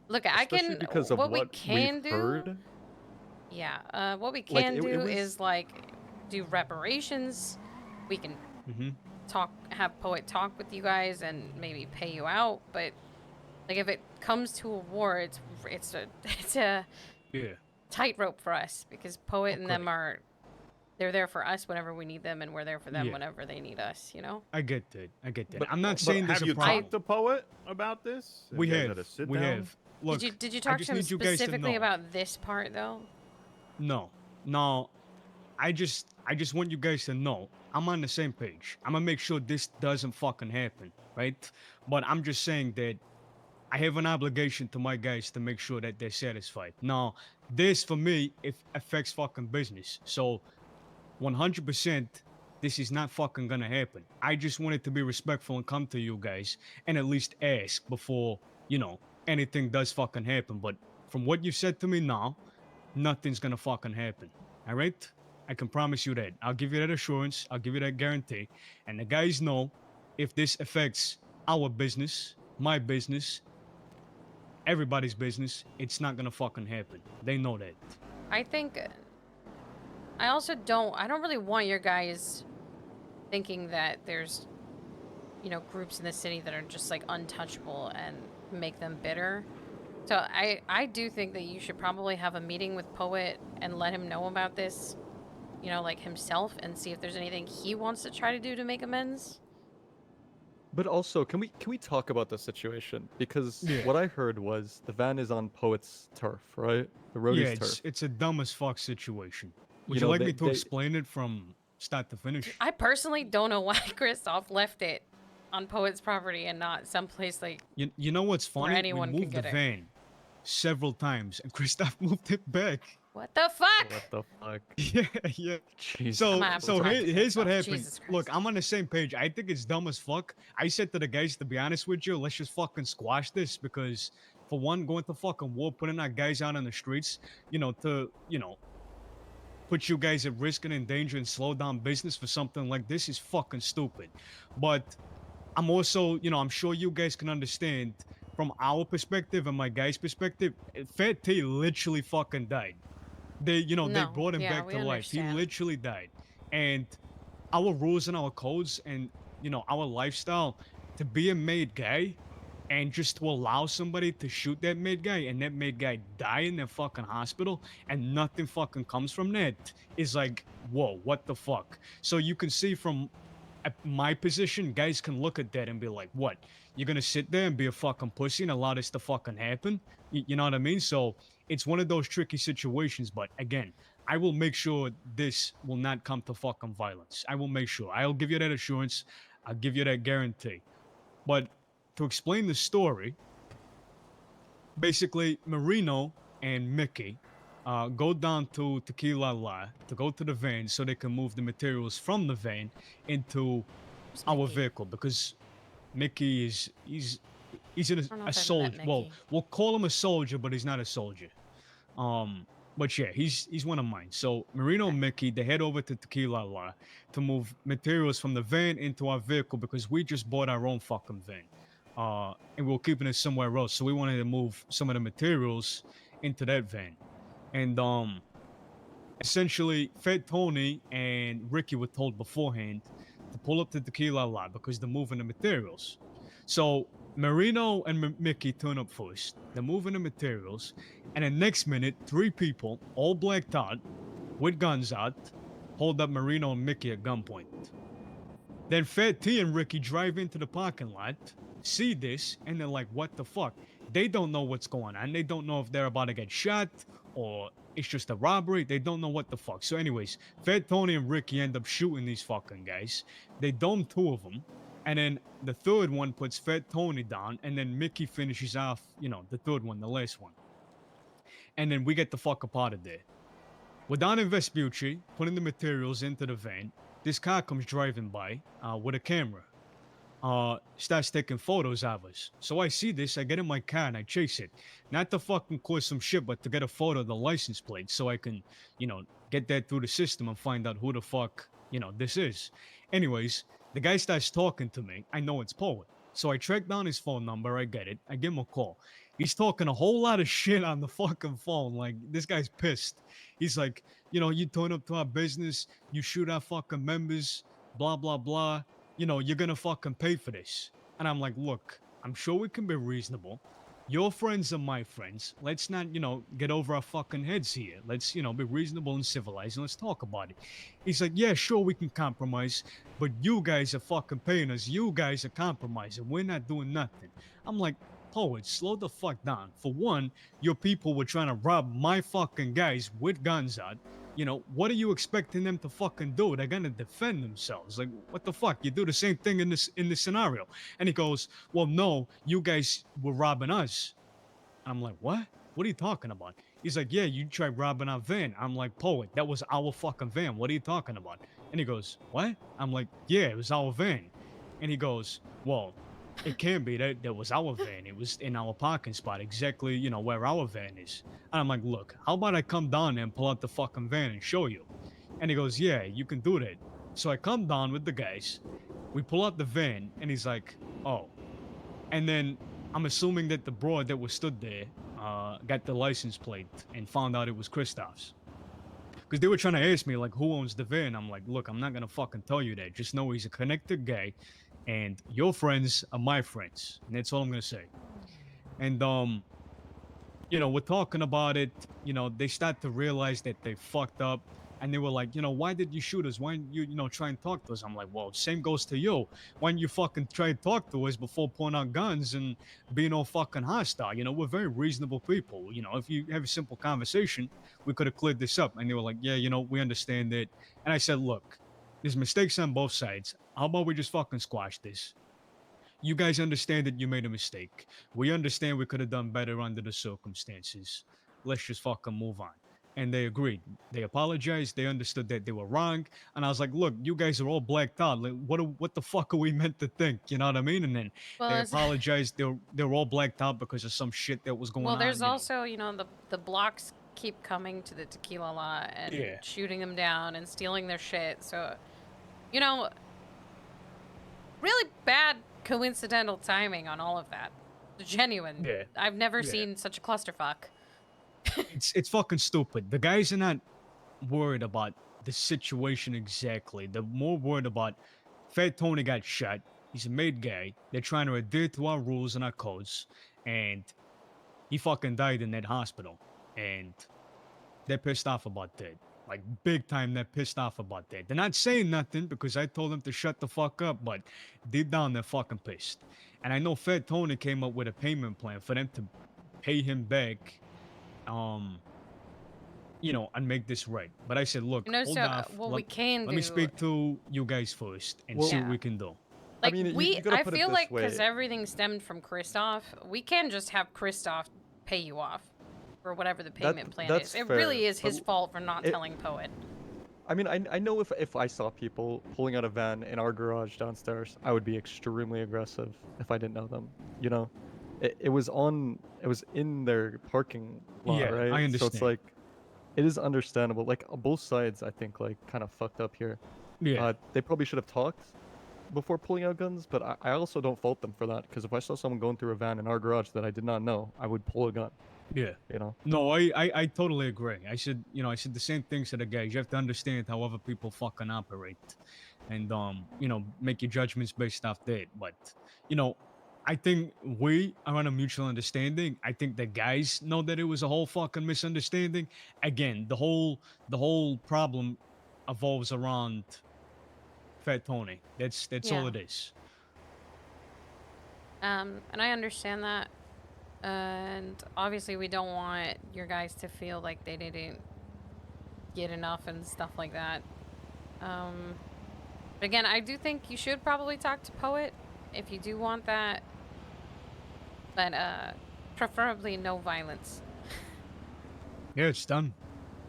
Look, I Especially can. because of what we what can we've do. heard. Yeah. What we Like, can it do was- is like do reparations. We can Mm-hmm. have Poet talk with you guys and maybe pay you out. But like, if it comes to a war, it's a Yeah. tightrope for us because Poet and them Okay. they're there for us whenever we need them, and we're there for them Yeah. whenever they need us. You know. I get that. But, I'm not but saying there's have a you problem. talked to Poet about this? We you guys have. had a sit We down? have. Look, did you I talk just to him need you guys to specifically know. about this part though? No. I just want you guys to know I'm on the same page. I'm gonna make sure this doesn't fucking happen, right? But I'm just saying that I have an obligation to my guys to make sure that they're satisfied. Now, this for me, it affects fucking business. So 100%, this is not fucking gonna happen. I just wanted to be respectful and come to you guys and at least ask before, you know, anything does fucking happen. But from what you said to me now, nothing's gonna fucking happen. All right? I can promise you that. I'll give you that assurance. I'll give you that guarantee. And the guys know if this affects our business, my business, everybody's business, it's not gonna fucking happen. They know that. I think. I also I don't really want your guys thinking that there's, you know, groups in the city that are just like untouchable and make them bitter. So I do think that you should probably have a meeting with Poet and let him know about this. you know, like himself and see if there's anything he wants to try to do to make amends. But also, can we talk about the situation? Because Yeah. what I heard was the van is on Poet's turf, right? The Yeah, roadie's turf. it's a dumb as fuck situation. Would You you know, like they me to they explain it from start to finish? I personally don't know why Kristoff left it on Poet's property and not someplace like You know what's where funny? We anyone can moved the get it. van several times, and Kristoff moved it back. What the fuck? what the fuck? Yeah, yeah. Jesus. So, I'm gonna have to so talk here, to here's what Kristoff. happened. Jesus Look, Christ. I'm on the same page. I think it's dumb as fuck. I said to the guys, to be honest with you, let's just fucking squash this because, for one, going to fucking war, putting our guys out on the streets, put you guys at risk and in danger and slow down business for something like this is fucking stupid. But I'm also, I'm sure you guys can understand from our perspective and my guy's perspective, Fat T literally fucking died. They No, brought him yeah, back we to life. He understand. literally died. And our rules and our codes and our lifestyle to be a made guy and just to allow somebody to shoot that made guy and that made guy die in that fucking hospital and nothing fucking comes from that is like, whoa, what the fuck? So you can see from my position, guys can look at that and be like, what? You're gonna sit there and be a fucking pussy and allow this to fucking happen? You know what I mean? So it's one of those tricky situations, but again, I will make sure this will not come to fucking violence. I will make sure. I'll give you that assurance. I'll give you that guarantee. But to explain the story, basically, Marino and Mickey go down to Tequila La to go to the van so they can move the materials from the van into Who's our Mickey? vehicle because Mickey he's don't know if a I've met soldier. Well, Mickey. we'll call him a soldier, but he's not a soldier. But yeah, he's one of mine. So Marino and Mickey, they head over to Tequila La to move materials from the van into our vehicle because we just bought our own fucking van. And we we're keeping it somewhere else. So we wanted to move some of the materials into that van. And essentially, Fat Tony and Ricky were told beforehand to pull up to Tequila Lot because they're moving the materials. So Marino and Mickey turn up first. They're moving the materials, and the next minute, 3 people, all blacked out, with guns out, hold up Marino and Mickey at gunpoint. Then Fat T and Ricky drive into the parking lot, see this, and they're like, what the fuck? They don't know what's going on. They don't know if they're about to get shot or it's just a robbery. They don't know what the fuck. So anyways, Fat Tony and Ricky end up shooting these fucking guys. They dome 2 of them. And then the third one puts Fat Tony down. And then Mickey finishes off, the third one, the last one. And then we get the fuck up out of there. We're down in Vespucci, putting the materials into the van. This car comes driving by with a camera. Starts taking photos of us. So I see this, I get in my car and I chase it. Not to fucking cause some shit, but to get a photo of the license plate so I can, get that through the system and find out who the fuck, this is. Anyways, the guy starts talking to me. I know it's Poet. So I track down his phone number, I get it, I give him a call. He's talking a whole lot of shit on the fucking phone. Like, this guy's pissed. He's like, you turn up to our business, you shoot our fucking members, blah, blah, blah. You're gonna fucking pay for this. And I'm like, look, I'm sure we can be reasonable. Your friends are my friends. Let's not, get over our fucking heads here. Let's, be reasonable and civilized and let's talk about it. He's like, yeah, sure, we can compromise, but you guys are fucking paying us. You guys are compromising. We're not doing nothing. I'm like, Poet, slow the fuck down. For one, your people were trying to rob my fucking guys with guns out. What are you expecting them to fucking do? They're gonna defend themselves. Like, what the fuck? You do the same thing in this scenario. And he goes, well, no, you guys were robbing us. And I'm like, what? What are you talking about? He's like, yeah, you tried robbing our van. I'm like, Poet, that was our fucking van. What are you talking about? And he goes, what? I'm like, yeah, it was our van. And he goes, well, it can't be. That was our van. It was in our parking spot, exactly, where our van is. And I'm like, look, how about I come down there and pull out the fucking van and show you? And he goes, yeah, you can do that. So I come down with the guys. We pull out the van, and he's like, oh. And then I'm assuming that the broad that was stood there got the license plate and found out it was Kristoff's. Because they were trying to ask me, like, who owns the van? I'm like, look, I'm not going to fucking tell you that. Just know he's a connected guy. And your friends are my friends. And that's all I'm going to say. And, we're talking about it. They start to realize that they fucked up. And they were like, why did you shoot us? Why didn't you, try and talk to us? I'm like, well, same goes to you. Why didn't you fucking try and talk to us before pulling out guns and being all fucking hostile? We're very reasonable people. If you have a simple conversation, we could have cleared this up. And they were like, yeah, we understand it. And I said, look, there's mistakes on both sides. How about we just fucking squash this? You guys understand that you made a mistake. We understand we could have done better under the circumstances. Let's just fucking move on. And they agreed. They apologized. They understood that they were wrong. And I was like, look, you guys are all blacked out. Like, what the fuck are we meant to think? You know what I mean? And then Well, they it's- apologized. They were all blacked out because of some shit that was going on. Well, there's you know. also, the blocks keep coming to the tequila lot and Yeah. shooting them down and stealing their shit. So, really bad coincidental timing on all of that. Genuine. Yeah. I've never Yeah. seen such a clusterfuck. It's fucking stupid. The guys are not worried about the situation exactly. They're more worried about Fat Tony got shot. He's a made guy. They're trying to adhere to our rules and our codes, and he fucking died in that hospital. And they're pissed off about that. Like big time, they're pissed off about that. They're not saying nothing because I told them to shut the fuck up, but deep down they're fucking pissed. And I know Fat Tony came up with a payment plan for them to pay him back, and make this right. But I said, look, hold so off. what let, we can let do. me speak to you guys first and Well- see what Yeah. we can do. Like I mean, you gotta I put it feel this like because way. everything stemmed from Christoph, we can just have Christoph pay you off for whatever the payment plan that's is. It fair, really is but his fault for not it- telling Poet. I mean, I know if I saw people pulling out a van in our garage downstairs, I would be extremely aggressive if I didn't know them. It was in their parking lot, Yeah, right? I So it's understand. like, it is understandable. Like both sides, I think, like kind of fucked up here. Yeah. They probably should have talked before pulling out guns, but I also don't fault them for that because if I saw someone going through a van in our garage that I did not know, I would pull a gun. Yeah. You know. No, I totally agree. I said the same things to the guys. You have to understand how other people fucking operate, and make your judgments based off that. But I think we are on a mutual understanding. I think the guys know that it was a whole fucking misunderstanding. Again, the whole problem evolves around Fat Tony. That's all Yeah. it is. And I understand that. And obviously, we don't want your guys to feel like they didn't get enough and stuff like that. But again, I do think you should probably talk to Poet if you do want that. But preferably no violence. Yeah, it's done.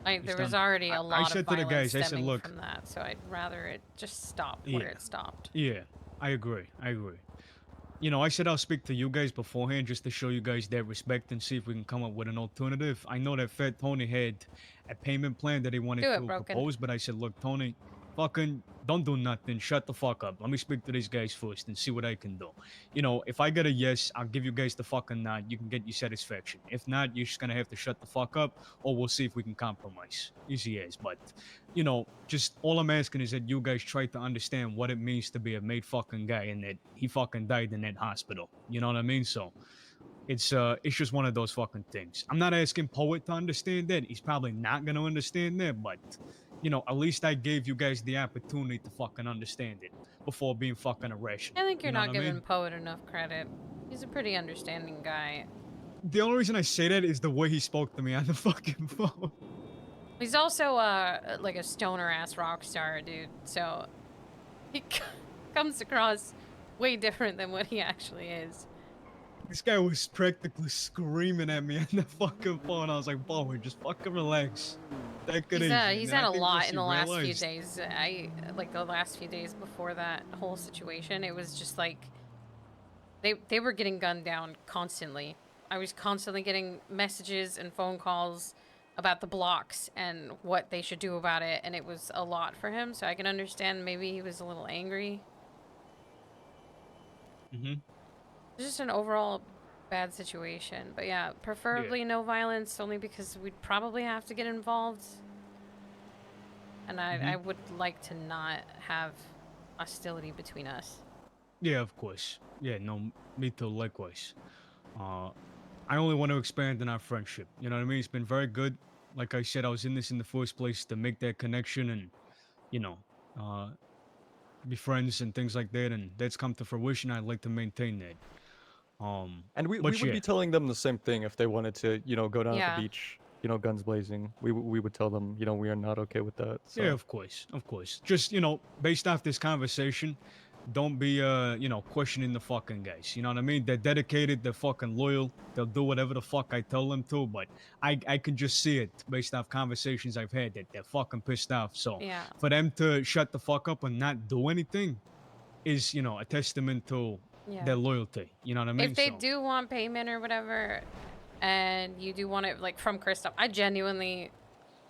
Like It's there was done. already I a lot said of to the violence guys, I said, stemming "Look." from that, so I'd rather it just stop where Yeah. it stopped. Yeah, I agree. I said I'll speak to you guys beforehand just to show you guys that respect and see if we can come up with an alternative. I know that Fat Tony had a payment plan that he wanted Do it, to Broken. propose, but I said, look, Tony, fucking don't do nothing. Shut the fuck up. Let me speak to these guys first and see what I can do. If I get a yes, I'll give you guys the fucking nod. You can get your satisfaction. If not, you're just gonna have to shut the fuck up, or we'll see if we can compromise. Easy as. But, just all I'm asking is that you guys try to understand what it means to be a made fucking guy and that he fucking died in that hospital. You know what I mean? So it's just one of those fucking things. I'm not asking Poet to understand that. He's probably not gonna understand that, but at least I gave you guys the opportunity to fucking understand it before being fucking irrational. I think you're You know not what I giving mean? Poet enough credit. He's a pretty understanding guy. The only reason I say that is the way he spoke to me on the fucking phone. He's also like a stoner ass rock star, dude. So he comes across way different than what he actually is. This guy was practically screaming at me on the fucking phone. I was like, boy, just fucking relax. Take it easy. He's And had I a think lot once in he the last few realized- days. The last few days before that whole situation, it was just like they were getting gunned down constantly. I was constantly getting messages and phone calls about the blocks and what they should do about it, and it was a lot for him. So I can understand maybe he was a little angry. Mhm. It's just an overall bad situation. But yeah, preferably no violence, only because we'd probably have to get involved. And I would like to not have hostility between us. Yeah, of course. Yeah, no, me too, likewise. I only want to expand on our friendship. You know what I mean? It's been very good, like I said, I was in this in the first place to make that connection and, you know, uh, be friends and things like that, and that's come to fruition. I'd like to maintain that. And we But would yeah, be telling them the same thing if they wanted to, go down at the Yeah. beach, guns blazing. We would tell them, we are not okay with that. yeah, So of course, of course. Just based off this conversation, don't be questioning the fucking guys. You know what I mean? They're dedicated, they're fucking loyal. They'll do whatever the fuck I tell them to. But I can just see it based off conversations I've had that they're fucking pissed off. So Yeah. for them to shut the fuck up and not do anything is a testament to Yeah. their loyalty. You know what I mean? If they So, do want payment or whatever, and you do want it like from Kristoff, I genuinely,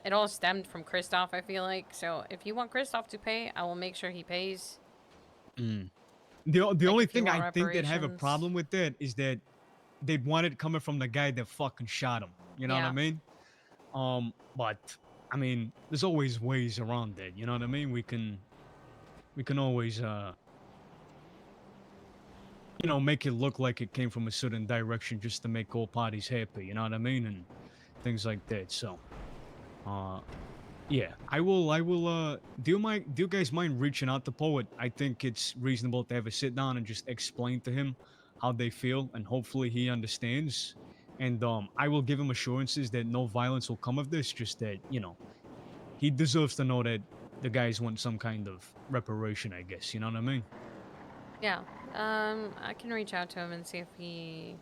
it all stemmed from Kristoff. I feel like so. If you want Kristoff to pay, I will make sure he pays. mm. the Like, only if you thing I want think that have a reparations. problem with that is that they want it coming from the guy that fucking shot him. You know what I Yeah. mean? But I mean, there's always ways around that. You know what I mean? We can always make it look like it came from a certain direction just to make all parties happy. You know what I mean? And things like that. So, yeah, I will. Do you guys mind reaching out to Poet? I think it's reasonable to have a sit down and just explain to him how they feel, and hopefully he understands. And I will give him assurances that no violence will come of this. Just that he deserves to know that the guys want some kind of reparation. I guess you know what I mean. Yeah. I can reach out to him and see if he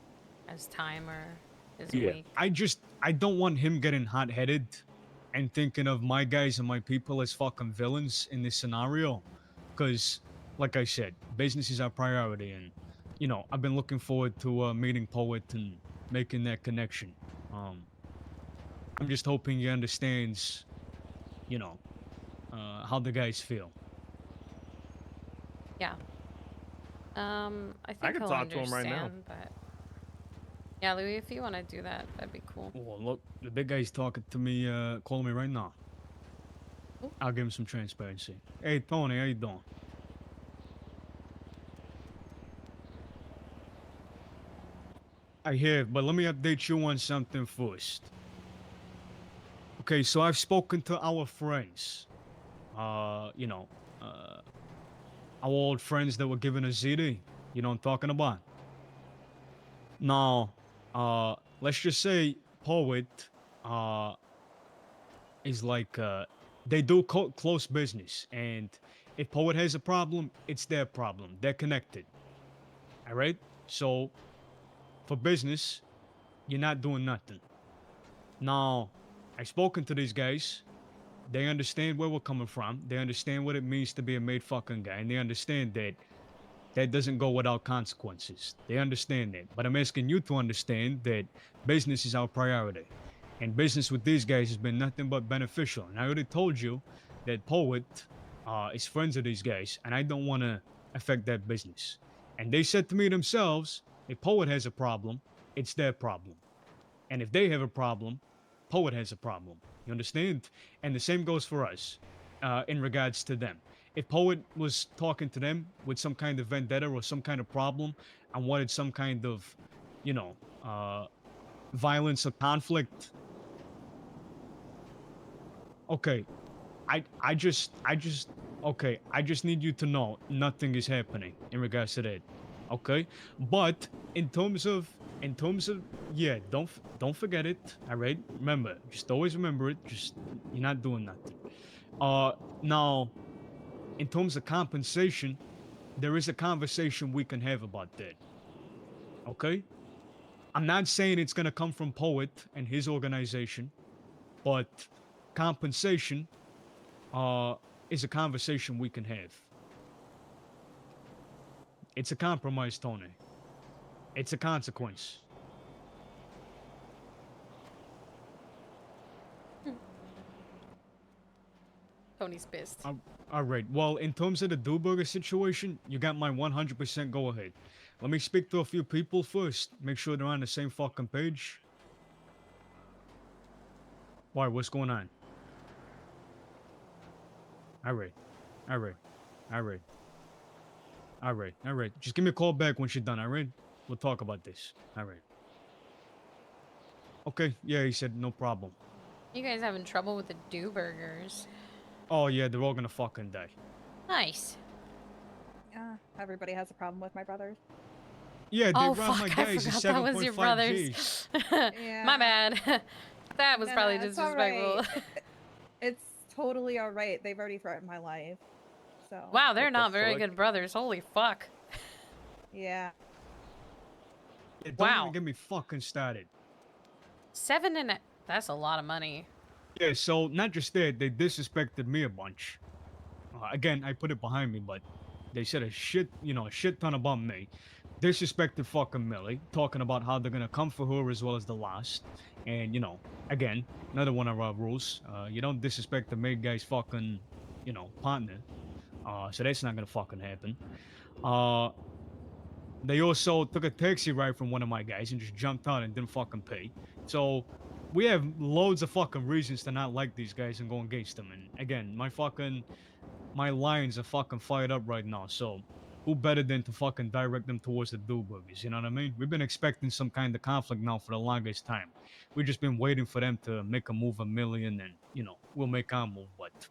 has time or is Yeah, awake. I don't want him getting hot-headed and thinking of my guys and my people as fucking villains in this scenario, because, like I said, business is our priority, and I've been looking forward to meeting Poet and making that connection. I'm just hoping he understands, how the guys feel. Yeah. I think can he'll talk to him right now. understand, but yeah, Louis, if you want to do that, that'd be cool. Well, look, the big guy's talking to me, calling me right now. Ooh. I'll give him some transparency. Hey, Tony, how you doing? I hear, but let me update you on something first. Okay, so I've spoken to our friends. Our old friends that were given a ZD. You know what I'm talking about? Now, let's just say Poet, is like, they do close business. And if Poet has a problem, it's their problem. They're connected. All right? So, for business, you're not doing nothing. Now, I've spoken to these guys. They understand where we're coming from. They understand what it means to be a made fucking guy. And they understand that that doesn't go without consequences. They understand that. But I'm asking you to understand that business is our priority. And business with these guys has been nothing but beneficial. And I already told you that Poet is friends with these guys. And I don't want to affect that business. And they said to me themselves, if Poet has a problem, it's their problem. And if they have a problem, Poet has a problem. You understand? And the same goes for us in regards to them. If Poet was talking to them with some kind of vendetta or some kind of problem and wanted some kind of, violence or conflict, okay, I just need you to know nothing is happening in regards to that. Okay? But in terms of yeah, don't forget it. All right? Remember, just always remember it. Just you're not doing nothing. Now in terms of compensation, there is a conversation we can have about that. Okay? I'm not saying it's gonna come from Poet and his organization, but compensation is a conversation we can have. It's a compromise, Tony. It's a consequence. Tony's pissed. All right. Well, in terms of the Dewberger situation, you got my 100% go ahead. Let me speak to a few people first. Make sure they're on the same fucking page. Why? What's going on? All right. All right. All right. All right. All right. Just give me a call back once you're done. All right. We'll talk about this. All right. Okay. Yeah, he said no problem. You guys having trouble with the do burgers? Oh yeah, they're all gonna fucking die. Nice. Yeah, everybody has a problem with my brothers. Yeah, they Oh robbed my fuck! I guys at forgot that was your 7.5 brothers. Gs. My Yeah. bad. That was No, probably no, it's disrespectful. alright. It's totally alright. They've already threatened my life. So. Wow, they're What the not very fuck? good brothers. Holy fuck. Yeah. Yeah, don't Wow. even get me fucking started. 7 and that's a lot of money. Yeah, so not just that, they disrespected me a bunch. Again, I put it behind me, but they said a shit ton about me. Disrespected fucking Millie, talking about how they're gonna come for her as well as the last. And, again, another one of our rules. You don't disrespect the main guy's fucking, partner. So that's not gonna fucking happen. They also took a taxi ride from one of my guys and just jumped out and didn't fucking pay. So we have loads of fucking reasons to not like these guys and go against them. And again, my lions are fucking fired up right now. So who better than to fucking direct them towards the do-boogers? You know what I mean? We've been expecting some kind of conflict now for the longest time. We've just been waiting for them to make a move 1,000,000 and, we'll make our move. But it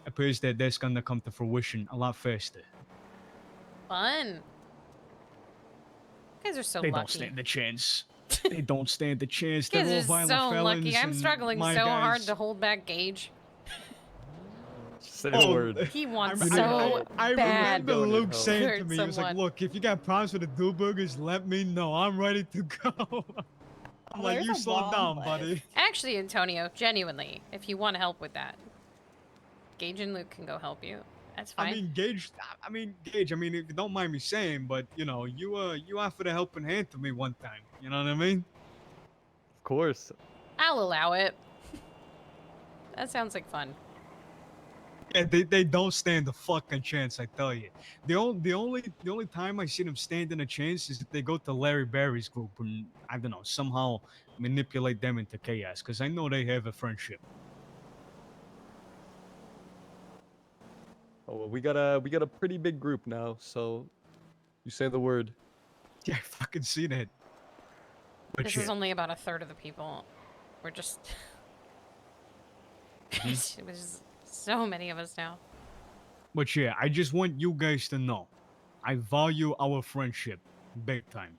appears that that's gonna come to fruition a lot faster. Fun. You guys are so They lucky. don't stand the chance. They don't stand the chance. You They're all guys are violent so felons. lucky. I'm and struggling my so hard guys- to hold back Gage. Say the word. He wants I- so I bad. remember Luke to saying to hurt me, he was like, someone. look, if you got problems with the do burgers, let me know. I'm ready to go. I'm like, There's you a slow long down, list. buddy. Actually, Antonio, genuinely, if you want to help with that, Gage and Luke can go help you. That's fine. I mean, Gage, if you don't mind me saying, but, you offered a helping hand to me one time. You know what I mean? Of course. I'll allow it. That sounds like fun. Yeah, they don't stand a fucking chance, I tell you. The only time I see them standing a chance is if they go to Larry Barry's group and, I don't know, somehow manipulate them into chaos, because I know they have a friendship. Oh, well, we got a pretty big group now, so you say the word. Yeah, I fucking see that. But This yeah, is only about a third of the people. We're just... There's so many of us now. but yeah, I just want you guys to know, I value our friendship big time.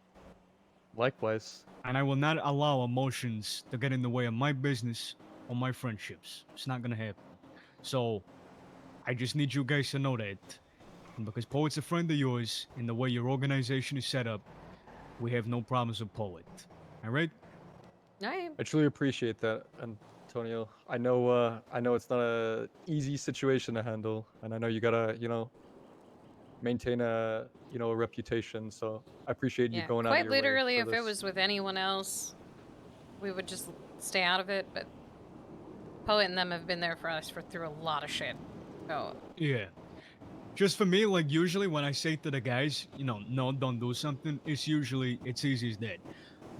Likewise. And I will not allow emotions to get in the way of my business or my friendships. It's not gonna happen. So, I just need you guys to know that. And because Poet's a friend of yours, and the way your organization is set up, we have no problems with Poet. Alright? Alright. I truly appreciate that, Antonio. I know it's not a easy situation to handle, and I know you gotta, maintain a reputation. So I appreciate you Yeah, going out of quite your way literally, for if it this. was with anyone else, we would just stay out of it, but Poet and them have been there for us through a lot of shit. So, Yeah. Just for me, like usually when I say to the guys, no, don't do something, it's easy as that.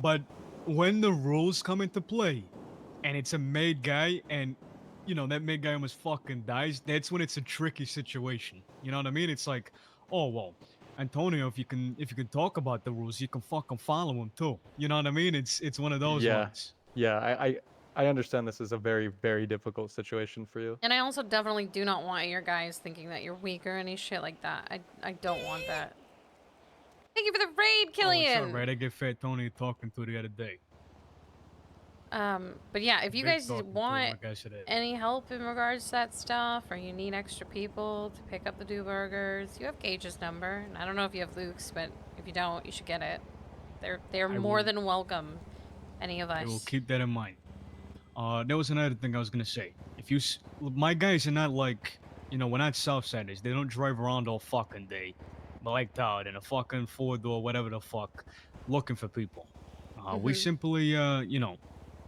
But when the rules come into play, and it's a made guy, and that made guy almost fucking dies, that's when it's a tricky situation. You know what I mean? It's like, oh well, Antonio, if you can talk about the rules, you can fucking follow them too. You know what I mean? It's one of those Yeah. ones. Yeah, I understand this is a very, very difficult situation for you. and I also definitely do not want your guys thinking that you're weak or any shit like that. I don't want that. Thank you for the raid, Oh, Killian! it's alright. I get Fat Tony talking to the other day. But yeah, if you Big guys talking to him, want like I said. any help in regards to that stuff, or you need extra people to pick up the do burgers, you have Gage's number. And I don't know if you have Luke's, but if you don't, you should get it. They're I more will- than welcome. Any of I will us. keep that in mind. There was another thing I was gonna say. My guys are not like, we're not Southsiders. They don't drive around all fucking day, blacked out in a fucking 4-door, whatever the fuck, looking for people. We Mhm. simply,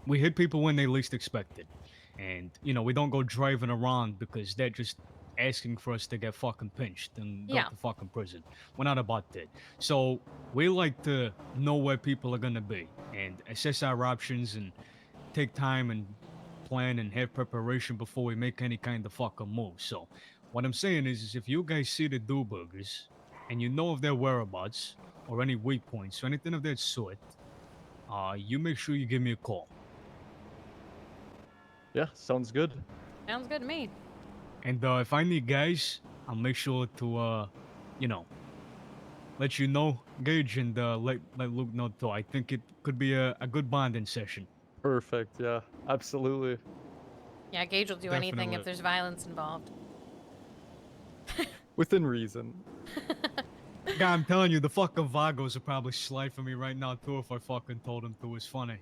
we hit people when they least expect it, and we don't go driving around because they're just asking for us to get fucking pinched and go Yeah. to fucking prison. We're not about that. So we like to know where people are gonna be and assess our options and take time and plan and have preparation before we make any kind of fucking move. So what I'm saying is if you guys see the do burgers and you know of their whereabouts or any weak points or anything of that sort, you make sure you give me a call. Yeah, sounds good. Sounds good to me. And if I need guys, I'll make sure to you know, let you know, Gage, and let Luke know too. I think it could be a good bonding session. Perfect. Yeah, absolutely. Yeah, Gage will do anything if Definitely. there's violence involved. Within reason. Guy, I'm telling you, the fucking Vagos are probably slide for me right now too if I fucking told them to. It's funny.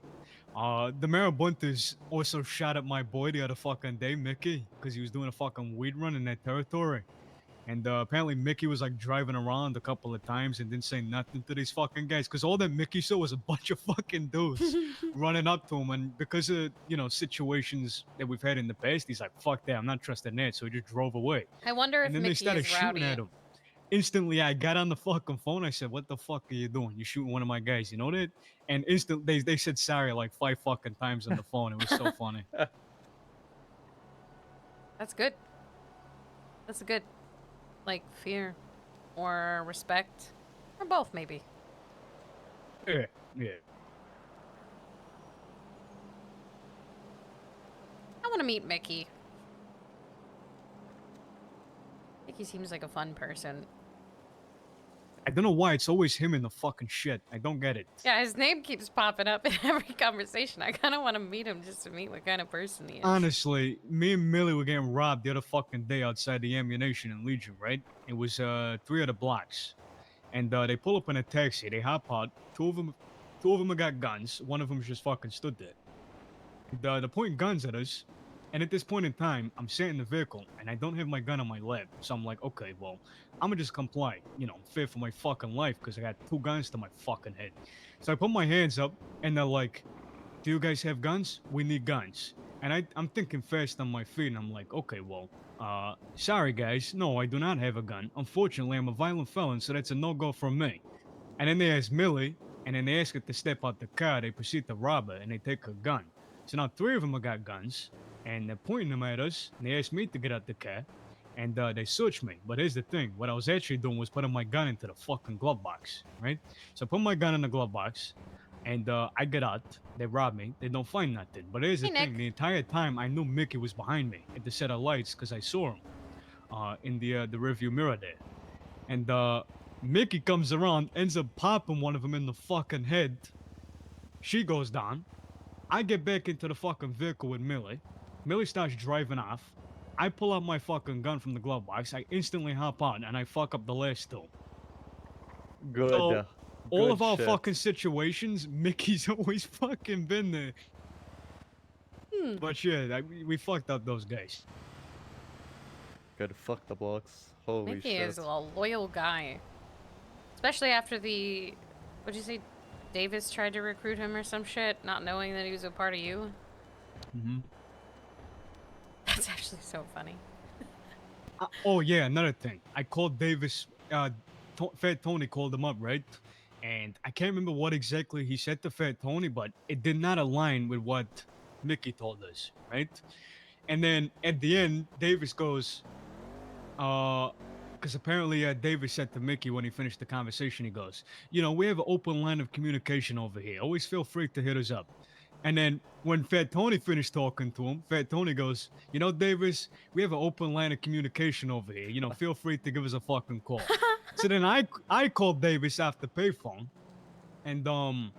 The Marabuntas also shot at my boy the other fucking day, Mickey, because he was doing a fucking weed run in that territory. And apparently Mickey was like driving around a couple of times and didn't say nothing to these fucking guys, because all that Mickey saw was a bunch of fucking dudes running up to him, and because of situations that we've had in the past, he's like, "Fuck that, I'm not trusting that," so he just drove away. I wonder if And then they Mickey started is shooting rowdy. at him. Instantly, I got on the fucking phone. I said, "What the fuck are you doing? You're shooting one of my guys. You know that?" And instantly, they said sorry like 5 fucking times on the phone. It was so funny. That's good. That's a good, like, fear or respect, or both maybe. Yeah, yeah. I want to meet Mickey. Mickey seems like a fun person. I don't know why it's always him in the fucking shit. I don't get it. Yeah, his name keeps popping up in every conversation. I kind of want to meet him just to meet what kind of person he is. Honestly, me and Millie were getting robbed the other fucking day outside the ammunition in Legion, right? It was 3 other blocks, and they pull up in a taxi. They hop out. Two of them have got guns. One of them just fucking stood there. They're pointing guns at us, and at this point in time, I'm sitting in the vehicle, and I don't have my gun on my lap. So I'm like, okay, well, I'm gonna just comply. You know, I'm fear for my fucking life because I got 2 guns to my fucking head. So I put my hands up, and they're like, "Do you guys have guns? We need guns." And I'm thinking fast on my feet, and I'm like, okay, well, sorry guys, no, I do not have a gun. Unfortunately, I'm a violent felon, so that's a no-go from me. And then they ask Millie, and then they ask her to step out the car. They proceed to rob her, and they take her gun. So now 3 of them have got guns, and they're pointing them at us, and they ask me to get out the car, and they search me. But here's the thing, what I was actually doing was putting my gun into the fucking glove box, right? So I put my gun in the glove box, and I get out, they rob me, they don't find nothing. But here's the Hey, thing, Nick. the entire time I knew Mickey was behind me at the set of lights because I saw him in the rearview mirror there. And Mickey comes around, ends up popping one of them in the fucking head. She goes down. I get back into the fucking vehicle with Millie. Millie starts driving off. I pull out my fucking gun from the glove box. I instantly hop on and I fuck up the last 2. Good. So, all good of our shit. fucking situations, Mickey's always fucking been there. But yeah, we fucked up those guys. Good. Fuck the blocks. Holy Mickey shit. is a loyal guy. Especially after the, what'd you say, Davis tried to recruit him or some shit, not knowing that he was a part of you? Mm-hmm. That's actually so funny. Oh yeah, another thing. I called Davis. Fat Tony called him up, right? And I can't remember what exactly he said to Fat Tony, but it did not align with what Mickey told us, right? And then at the end, Davis goes, because apparently Davis said to Mickey when he finished the conversation, he goes, "You know, we have an open line of communication over here. Always feel free to hit us up." And then when Fat Tony finished talking to him, Fat Tony goes, "You know, Davis, we have an open line of communication over here. You know, feel free to give us a fucking call." So then I called Davis off the payphone, and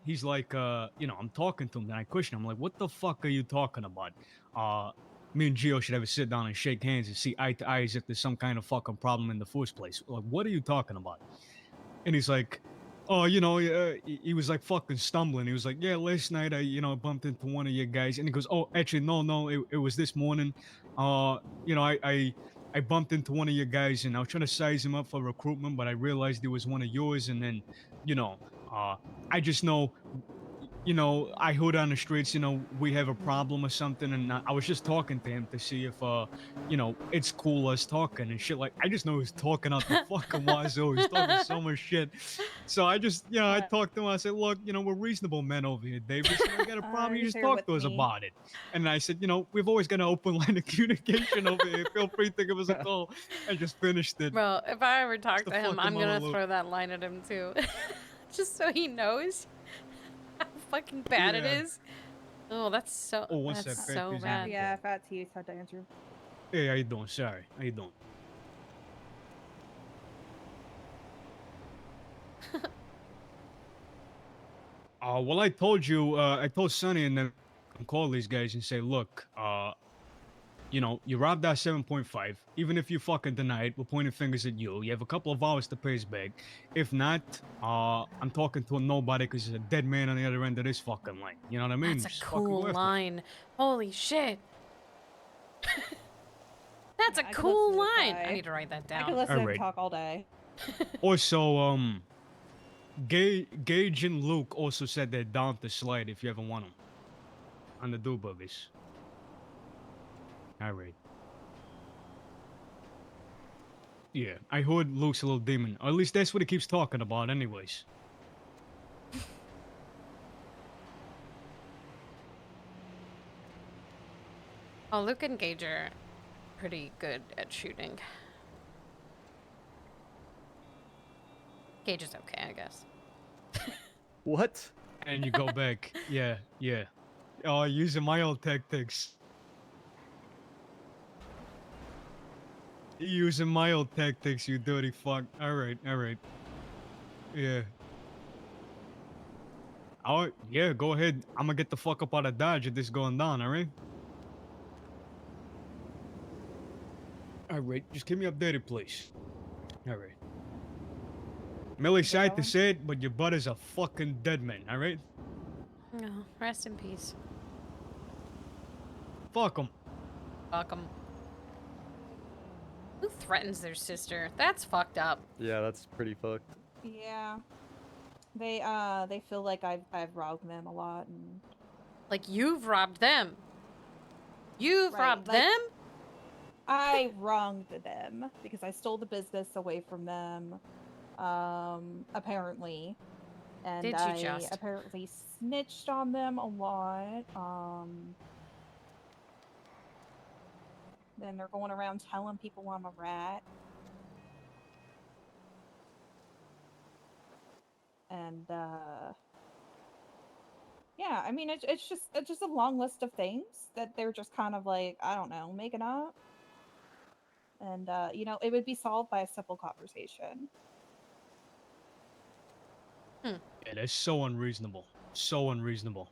he's like, I'm talking to him, and I question him, I'm like, "What the fuck are you talking about? Me and Gio should have a sit down and shake hands and see eye to eye as if there's some kind of fucking problem in the first place. Like, what are you talking about?" And he's like, "Oh, he was like fucking stumbling. He was like, "Yeah, last night I bumped into one of your guys." And he goes, "Oh, actually, no, it was this morning. I bumped into one of your guys and I was trying to size him up for recruitment, but I realized he was one of yours. And then, I just know, I heard on the streets, we have a problem or something. And I was just talking to him to see if, it's cool us talking and shit. Like, I just know he's talking out the fucking wazoo. He's talking so much shit. So I just, I talked to him. I said, "Look, we're reasonable men over here, Davis. If we got a problem, you just Share talk with to us me. about it." And I said, "We've always got an open line of communication over here. Feel free to give us a call." I just finished it. Bro, if I ever talk the to him, fucking I'm gonna monologue. throw that line at him too. Just so he knows how fucking bad it Yeah. is. Oh, that's so. Oh, one sec, That's Fat so T's on bad. the Yeah, Fat T's had to answer. Hey, how you doing? Sorry. How you doing? Well, I told you, I told Sonny and then call these guys and say, look, you know, you robbed that 7.5. Even if you fucking deny it, we're pointing fingers at you. You have a couple of hours to pay us back. If not, I'm talking to a nobody because there's a dead man on the other end of this fucking line. You know what I mean? That's a Just fucking go cool after it. line. Holy shit. That's Yeah, a I could listen cool to this line. I guy. need to write that I could down. listen to him Alright. talk all day. Also, Gage and Luke also said they're down to slide if you ever want them. On the do buggies. Alright. Yeah, I heard Luke's a little demon. Or at least that's what he keeps talking about, anyways. Oh, Luke and Gage are pretty good at shooting. Gage is okay, I guess. What? And you go back. Yeah, yeah. Oh, using my old tactics. Using my old tactics, you dirty fuck. Alright, alright. Yeah. Alright, yeah, go ahead. I'm gonna get the fuck up out of Dodge if this going down, alright? Alright, just keep me updated, please. Alright. Millie sad to going? say it, but your butt is a fucking dead man, alright? No, rest in peace. Fuck him. Fuck 'em. Who threatens their sister? That's fucked up. Yeah, that's pretty fucked. Yeah. They feel like I've robbed them a lot and Like, you've robbed them. You've Right, robbed like- them? I wronged them because I stole the business away from them. Apparently. And Did you I just? apparently snitched on them a lot. Then they're going around telling people I'm a rat. And yeah, I mean it's just a long list of things that they're just kind of like, I don't know, making up. And you know, it would be solved by a simple conversation. Yeah, that's so unreasonable. So unreasonable.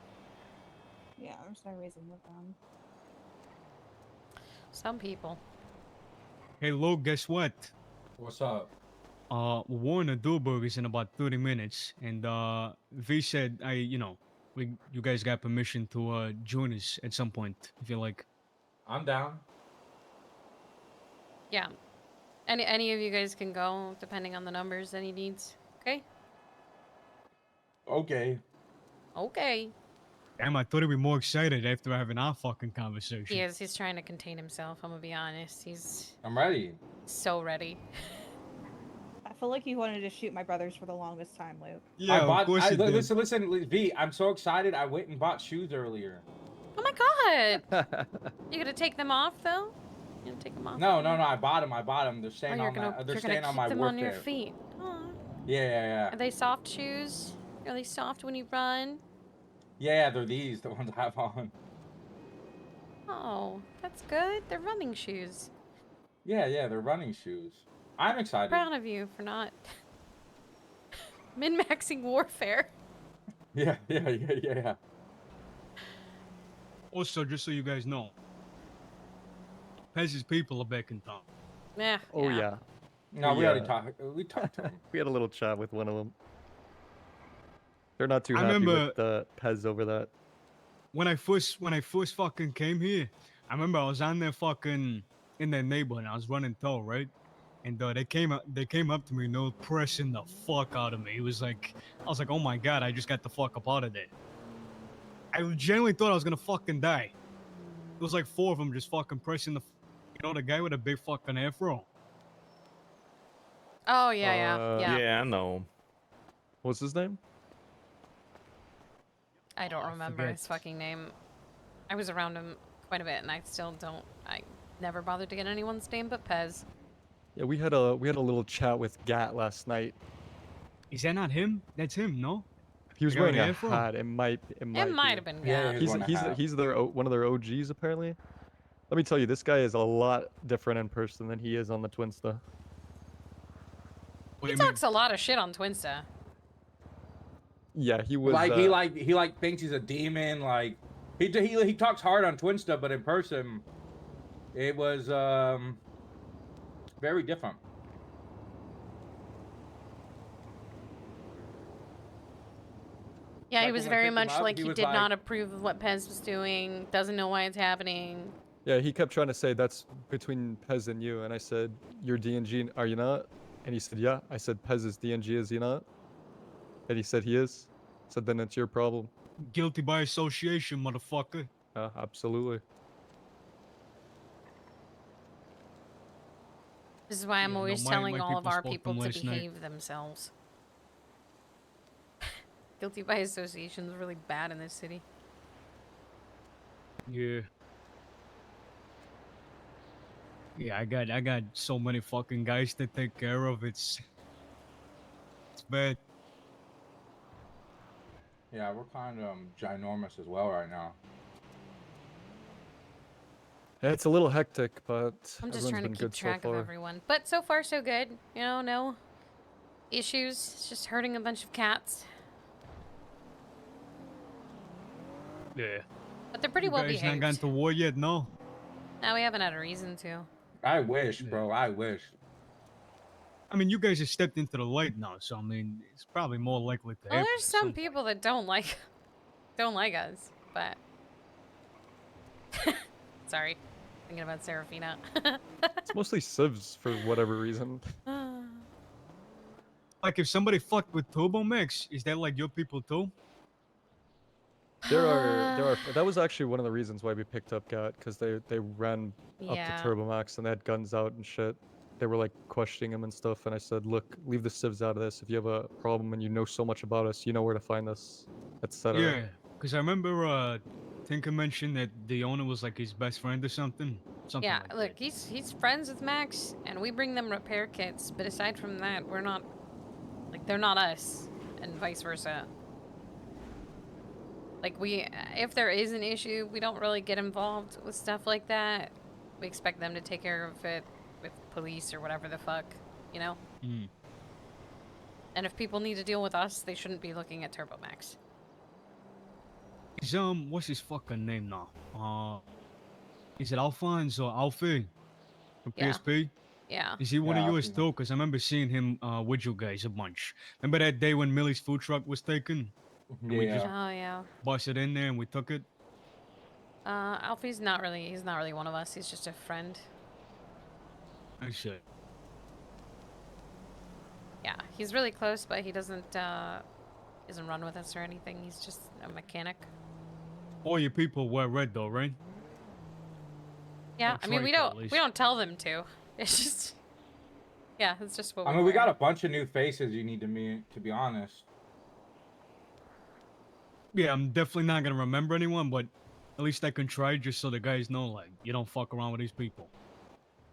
Yeah, there's no reason with them. Some people. Hey, Luke, guess what? What's up? We're going to do burgers in about 30 minutes, and V said you guys got permission to join us at some point if you like. I'm down. Yeah. Any of you guys can go, depending on the numbers that he needs. Okay? Okay. Okay. Damn, I thought he'd be more excited after having our fucking conversation. He is. He's trying to contain himself, I'm gonna be honest. He's I'm ready. so ready. I feel like you wanted to shoot my brothers for the longest time, Luke. Yeah, of course he did. Listen, V. I'm so excited. I went and bought shoes earlier. Oh my god! You gonna take them off, though? You gonna take them off? No. I bought them. They're Oh, staying you're on gonna, my. They're you're staying gonna on keep my them work on your there. feet. Aw. Yeah. Are they soft shoes? Are they soft when you run? Yeah, they're these. The ones I have on. Oh, that's good. They're running shoes. Yeah. They're running shoes. I'm excited. Proud of you for not min-maxing warfare. Yeah. Also, just so you guys know, Pez's people are back in town. Yeah. Oh yeah. No, we Yeah. already talked. We talked to them. We had a little chat with one of them. They're not too I happy remember- with Pez over that. When I first fucking came here, I remember I was on there fucking in their neighborhood and I was running tow, right? And they came up to me and they were pressing the fuck out of me. It was like, I was like, oh my god, I just got the fuck up out of there. I genuinely thought I was gonna fucking die. It was like 4 of them just fucking pressing the guy with a big fucking afro. Oh, yeah. Yeah, I know. What's his name? I don't Oh, I remember forget. his fucking name. I was around him quite a bit, and I still don't. I never bothered to get anyone's name but Pez. Yeah, we had a little chat with Gat last night. Is that not him? That's him, no? If he was You got wearing any a info? hat, it might It might be. have been Yeah, Gab. he's one and a half. He's their one of their OGs apparently. Let me tell you, this guy is a lot different in person than he is on the Twinsta. What He do you mean? talks a lot of shit on Twinsta. Yeah, he was he thinks he's a demon. Like he talks hard on Twinsta, but in person, it was very different. Yeah, he Like, was when I very picked him much up, like he he was did like- not approve of what Pez was doing, doesn't know why it's happening. Yeah, he kept trying to say that's between Pez and you, and I said, "You're DNG, are you not?" And he said, "Yeah." I said, "Pez is DNG, is he not?" And he said, "He is." I said, "Then it's your problem." Guilty by association, motherfucker. Absolutely. This is why I'm Yeah, no, always my telling all people of our spoke people them to last night. behave themselves. Guilty by association is really bad in this city. Yeah. Yeah, I got so many fucking guys to take care of. It's bad. Yeah, we're kind of ginormous as well right now. Yeah, it's a little hectic, but I'm just everyone's trying to been keep good so track of far. everyone. But so far, so good. You know, no issues. It's just hurting a bunch of cats. Yeah. But they're pretty You well guys not gone behaved. to war yet, no? Now we haven't had a reason to. I wish, Yeah. bro. I wish. I mean, you guys have stepped into the light now, so I mean, it's probably more likely to Well, happen. there's at some point. people that don't like us, but sorry, thinking about Serafina. It's mostly civs for whatever reason. Like, if somebody fucked with Turbo Mix, is that like your people too? There are. That was actually one of the reasons why we picked up Gat, because they ran up Yeah. to Turbo Max and they had guns out and shit. They were like questioning him and stuff, and I said, "Look, leave the civs out of this. If you have a problem and you know so much about us, you know where to find us, etc." Yeah, because I remember Tinker mentioned that the owner was like his best friend or something. Something Yeah, like look, that. he's friends with Max, and we bring them repair kits. But aside from that, we're not like they're not us, and vice versa. Like if there is an issue, we don't really get involved with stuff like that. We expect them to take care of it with police or whatever the fuck, you know. Mm. And if people need to deal with us, they shouldn't be looking at Turbo Max. Is what's his fucking name now? Is it Alphonse or Alfie from Yeah. PSP? Yeah. Is he one Yeah, of yours Alfie. too? Because I remember seeing him with you guys a bunch. Remember that day when Millie's food truck was taken? we just- Yeah. Oh yeah. Busted in there and we took it. Alfie's not really. He's not really one of us. He's just a friend. I said, Yeah, he's really close, but he doesn't run with us or anything. He's just a mechanic. all your people wear red though, right? Yeah, I'll I mean try we to, at don't least. tell them to. It's just yeah, it's just what I we mean, we wear. got a bunch of new faces you need to meet, to be honest. Yeah, I'm definitely not gonna remember anyone, but at least I can try just so the guys know, like, you don't fuck around with these people.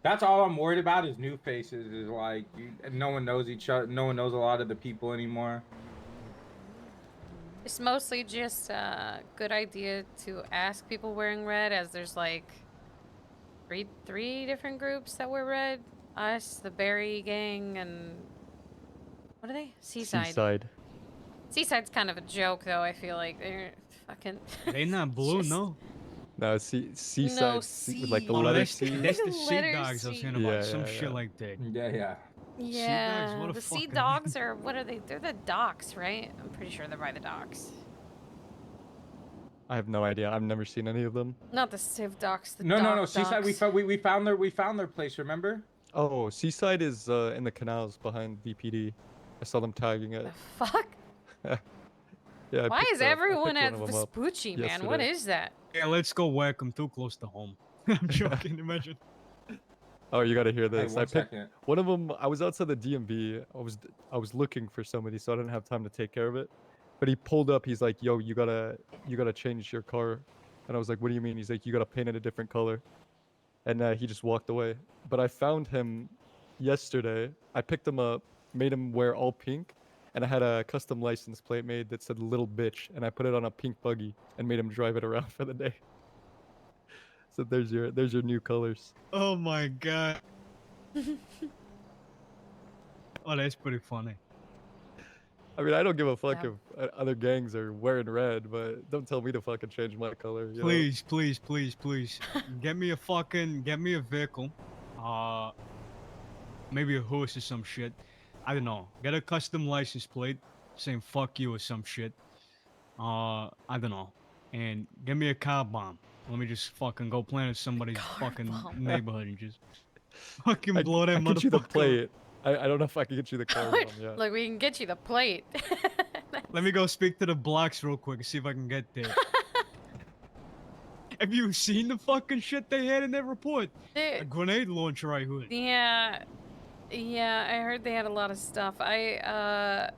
That's all I'm worried about is new faces. Is like no one knows each other. No one knows a lot of the people anymore. It's mostly just a good idea to ask people wearing red, as there's like three different groups that wear red. Us, the Berry Gang, and what are they? Seaside. Seaside's kind of a joke, though. I feel like they're fucking. They not blue, just- no. No, Seaside No, with like the C. Oh, letter that's, C. that's the sea Letter dogs I was C. hearing about. Yeah, Some yeah, shit yeah. like that. Yeah, yeah. Yeah, what a the sea fucking- dogs are what are they? They're the docks, right? I'm pretty sure they're by the docks. I have no idea. I've never seen any of them. Not the civ docks. The No, dock no, no. Seaside. docks. We found their place. Remember? Oh, Seaside is in the canals behind VPD. I saw them tagging it. The fuck? Yeah. I Why picked is I everyone picked at one of 'em up Vespucci, man? What yesterday. is that? Yeah, let's go whack them too close to home. I'm joking, imagine. Oh, you gotta hear Hey, this. I one picked second. one of them. I was outside the DMV. I was looking for somebody, so I didn't have time to take care of it. But he pulled up. He's like, "Yo, you gotta change your car." And I was like, "What do you mean?" He's like, "You gotta paint it a different color." And he just walked away. But I found him yesterday. I picked him up, made him wear all pink, and I had a custom license plate made that said "Little Bitch," and I put it on a pink buggy and made him drive it around for the day. So there's your new colors. Oh my god. Oh, that's pretty funny. I mean, I don't give a fuck Yeah. if other gangs are wearing red, but don't tell me to fucking change my color. You know? Please, please, please, please. Get me a vehicle. Maybe a horse or some shit. I don't know. Get a custom license plate saying fuck you or some shit. I don't know. And get me a car bomb. Let me just fucking go plant in somebody's Car fucking bomb. neighborhood and just fucking blow that I get you the motherfucker. plate. I don't know if I can get you the car bomb yet. Look, we can get you the plate. Let me go speak to the blocks real quick and see if I can get there. Have you seen the fucking shit they had in that report? A Dude, grenade launcher, I heard. yeah. Yeah, I heard they had a lot of stuff. Where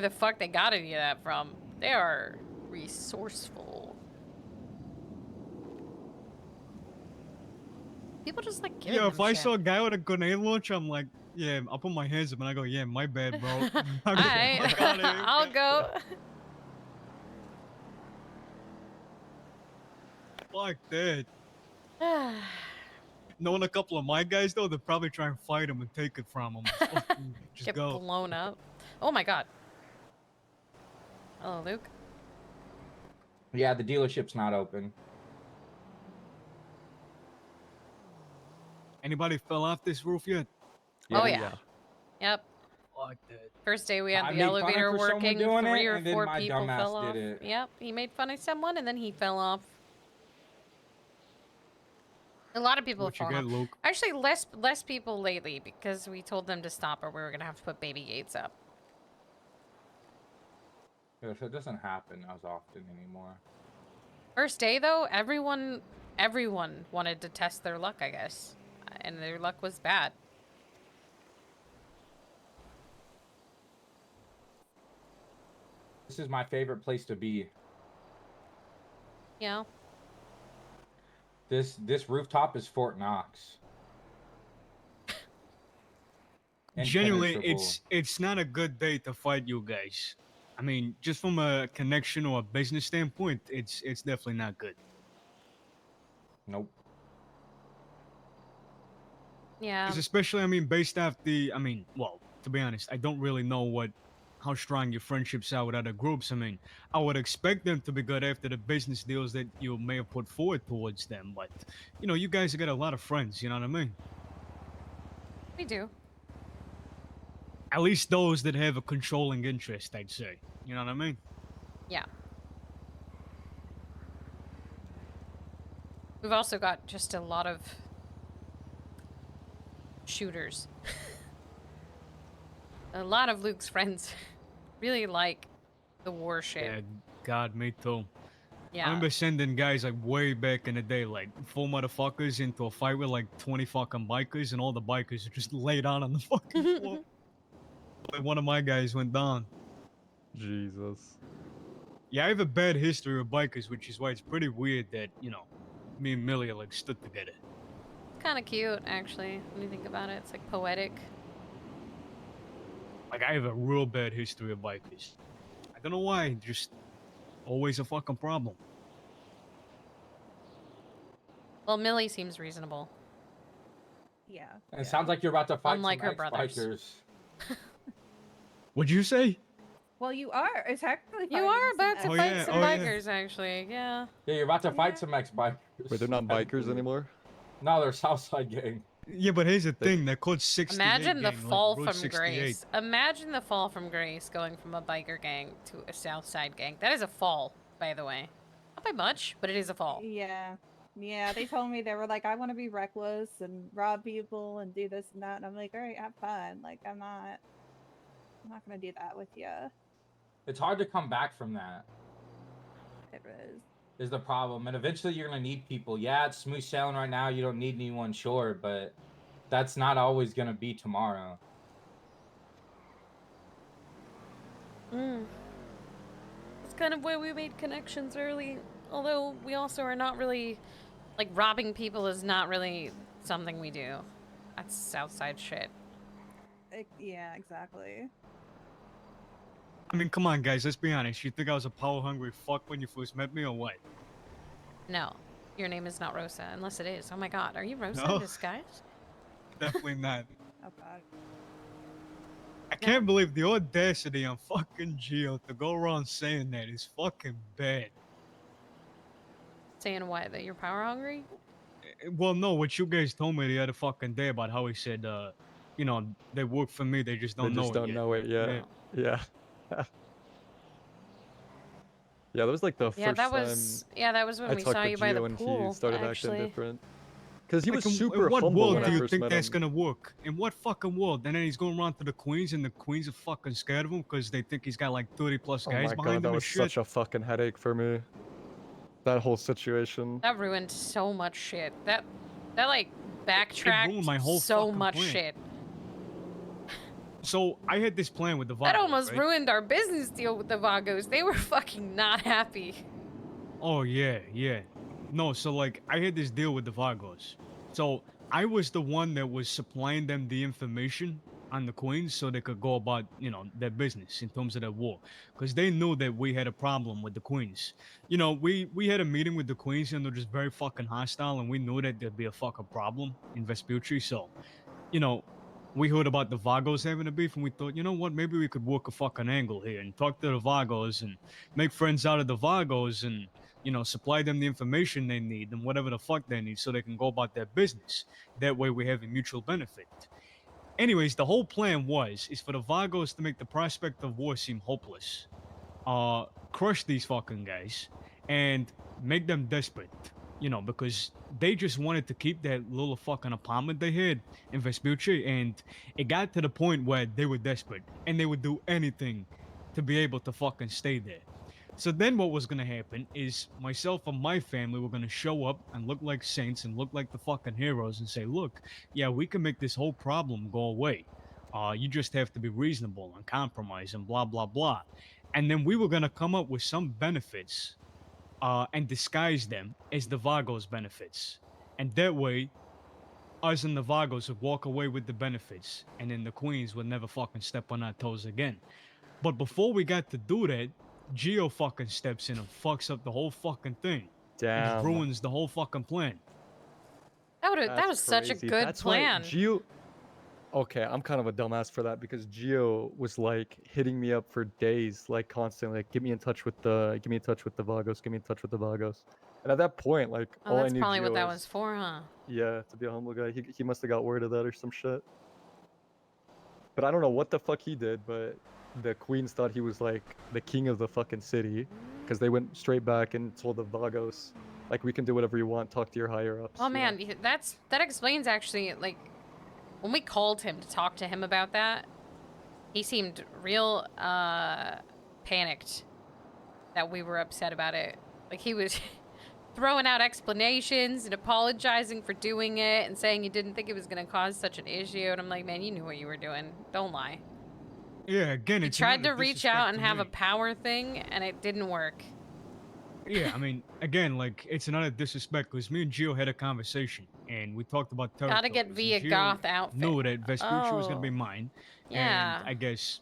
the fuck they got any of that from? They are resourceful. People just like giving Yeah, them if I shit. saw a guy with a grenade launcher, I'm like, yeah, I'll put my hands up and I go, yeah, my bad, bro. Alright, I'll go. Fuck that. Knowing a couple of my guys, though, they'll probably try and fight him and take it from him. Just Get go. blown up. Oh my god. Hello, Luke. Yeah, the dealership's not open. Anybody fell off this roof yet? Oh yeah. Yep. Fuck that. First day we had I the made fun of elevator her for someone working, doing 3 it, or and then 4 my people dumbass fell off. did it. Yep, he made fun of someone and then he fell off. A lot of people have What you fallen got, off. Luke? Actually, less people lately because we told them to stop or we were gonna have to put baby gates up. Yeah, so it doesn't happen as often anymore. First day though, everyone wanted to test their luck, I guess, and their luck was bad. This is my favorite place to be. You know. This rooftop is Fort Knox. Genuinely, Impenetrable. it's not a good day to fight you guys. I mean, just from a connection or a business standpoint, it's definitely not good. Nope. Yeah. 'Cause especially, I mean, based off well, to be honest, I don't really know how strong your friendships are with other groups. I mean, I would expect them to be good after the business deals that you may have put forward towards them, but you know, you guys have got a lot of friends. You know what I mean? We do. At least those that have a controlling interest, I'd say. You know what I mean? Yeah. We've also got just a lot of shooters. A lot of Luke's friends really like the war shit. Yeah, God, me too. I Yeah. remember sending guys like way back in the day, like 4 motherfuckers into a fight with like 20 fucking bikers, and all the bikers are just laid out on the fucking floor. Like one of my guys went down. Jesus. Yeah, I have a bad history with bikers, which is why it's pretty weird that, you know, me and Millie are like stood together. It's kind of cute, actually, when you think about it. It's like poetic. Like, I have a real bad history of bikers. I don't know why, just always a fucking problem. Well, Millie seems reasonable. Yeah. It sounds like you're about to fight Unlike some her brothers. ex-bikers. What'd you say? Well, you are. It's actually You are about to Oh, fight yeah, some oh, yeah. bikers, actually. Yeah. Yeah, you're about to fight Yeah. some ex-bikers. Wait, they're not bikers anymore? No, they're Southside gang. Yeah, but here's the thing, they're called 68 Imagine the gang, like fall Route from 68. grace. Imagine the fall from grace going from a biker gang to a Southside gang. That is a fall, by the way. Not by much, but it is a fall. Yeah. Yeah, they told me, they were like, I want to be reckless and rob people and do this and that. And I'm like, all right, have fun. Like, I'm not going to do that with you. It's hard to come back from that, It is the problem. And eventually you're going to need people. Yeah, it's smooth sailing right now. You don't need anyone, sure, but that's not always going to be tomorrow. It's kind of why we made connections early. Although we also are not really... Like, robbing people is not really something we do. That's Southside shit. Yeah, exactly. I mean, come on, guys. Let's be honest. You think I was a power-hungry fuck when you first met me, or what? No, your name is not Rosa, unless it is. Oh my god, are you Rosa No. in disguise? Definitely not. Oh god. I can't believe the audacity on fucking Gio to go around saying that is fucking bad. Saying what? That you're power hungry? Well, no, what you guys told me the other fucking day about how he said, you know, they work for me, they just They don't just know it don't yet. know it yet. Yeah. Yeah. Yeah, that was like the Yeah, first that was when I we talked saw to you by the Gio and pool. he started acting Actually, different. Because he was Like, super in what humble world when do I you first think met that's him. gonna work? In what fucking world? And then he's going around to the queens, and the queens are fucking scared of him because they think he's got like 30 plus Oh guys my god, behind that him and was shit. such a fucking headache for me. That whole situation. that ruined so much shit. That like ruined backtracked my whole so fucking much plan. shit. So I had this plan with the That Vagos, almost right? ruined our business deal with the Vagos. They were fucking not happy. Oh yeah, yeah. No, so like I had this deal with the Vagos. So I was the one that was supplying them the information on the queens so they could go about, you know, their business in terms of their war. Because they knew that we had a problem with the queens. You know, we had a meeting with the queens and they're just very fucking hostile and we knew that there'd be a fucking problem in Vespucci. So, you know, we heard about the Vagos having a beef and we thought, you know what, maybe we could work a fucking angle here and talk to the Vagos and make friends out of the Vagos and, you know, supply them the information they need and whatever the fuck they need so they can go about their business. That way we have a mutual benefit. Anyways, the whole plan is for the Vagos to make the prospect of war seem hopeless. Crush these fucking guys and make them desperate. You know, because they just wanted to keep that little fucking apartment they had in Vespucci, and it got to the point where they were desperate and they would do anything to be able to fucking stay there. So then what was gonna happen is myself and my family were gonna show up and look like saints and look like the fucking heroes and say, look, yeah, we can make this whole problem go away. You just have to be reasonable and compromise and blah blah blah. And then we were gonna come up with some benefits and disguise them as the Vagos benefits. And that way, us and the Vagos would walk away with the benefits, and then the Queens would never fucking step on our toes again. But before we got to do that, Geo fucking steps in and fucks up the whole fucking thing. And just Damn. ruins the whole fucking plan. That was such a crazy. good That's plan. why Gio. Okay, I'm kind of a dumbass for that because Gio was like hitting me up for days, like constantly, like get me in touch with the Vagos, get me in touch with the Vagos. And at that point, like Oh, all I that's knew probably Gio what that was, was for, huh? yeah, to be a humble guy. He must have got word of that or some shit. But I don't know what the fuck he did, but the queens thought he was like the king of the fucking city because they went straight back and told the Vagos, like, we can do whatever you want, talk to your higher ups. Oh you know? man, that explains actually, like, when we called him to talk to him about that, he seemed real panicked that we were upset about it. Like, he was throwing out explanations and apologizing for doing it and saying he didn't think it was going to cause such an issue. And I'm like, man, you knew what you were doing. Don't lie. Yeah, again, He it's tried not to a reach out disrespect and to have a me. power thing, and it didn't work. Yeah, I mean, again, like, it's not a disrespect because me and Gio had a conversation and we talked about territories. Gotta get and via Gio goth outfit. knew that Vespucci was going to be Oh. mine. Yeah. And I guess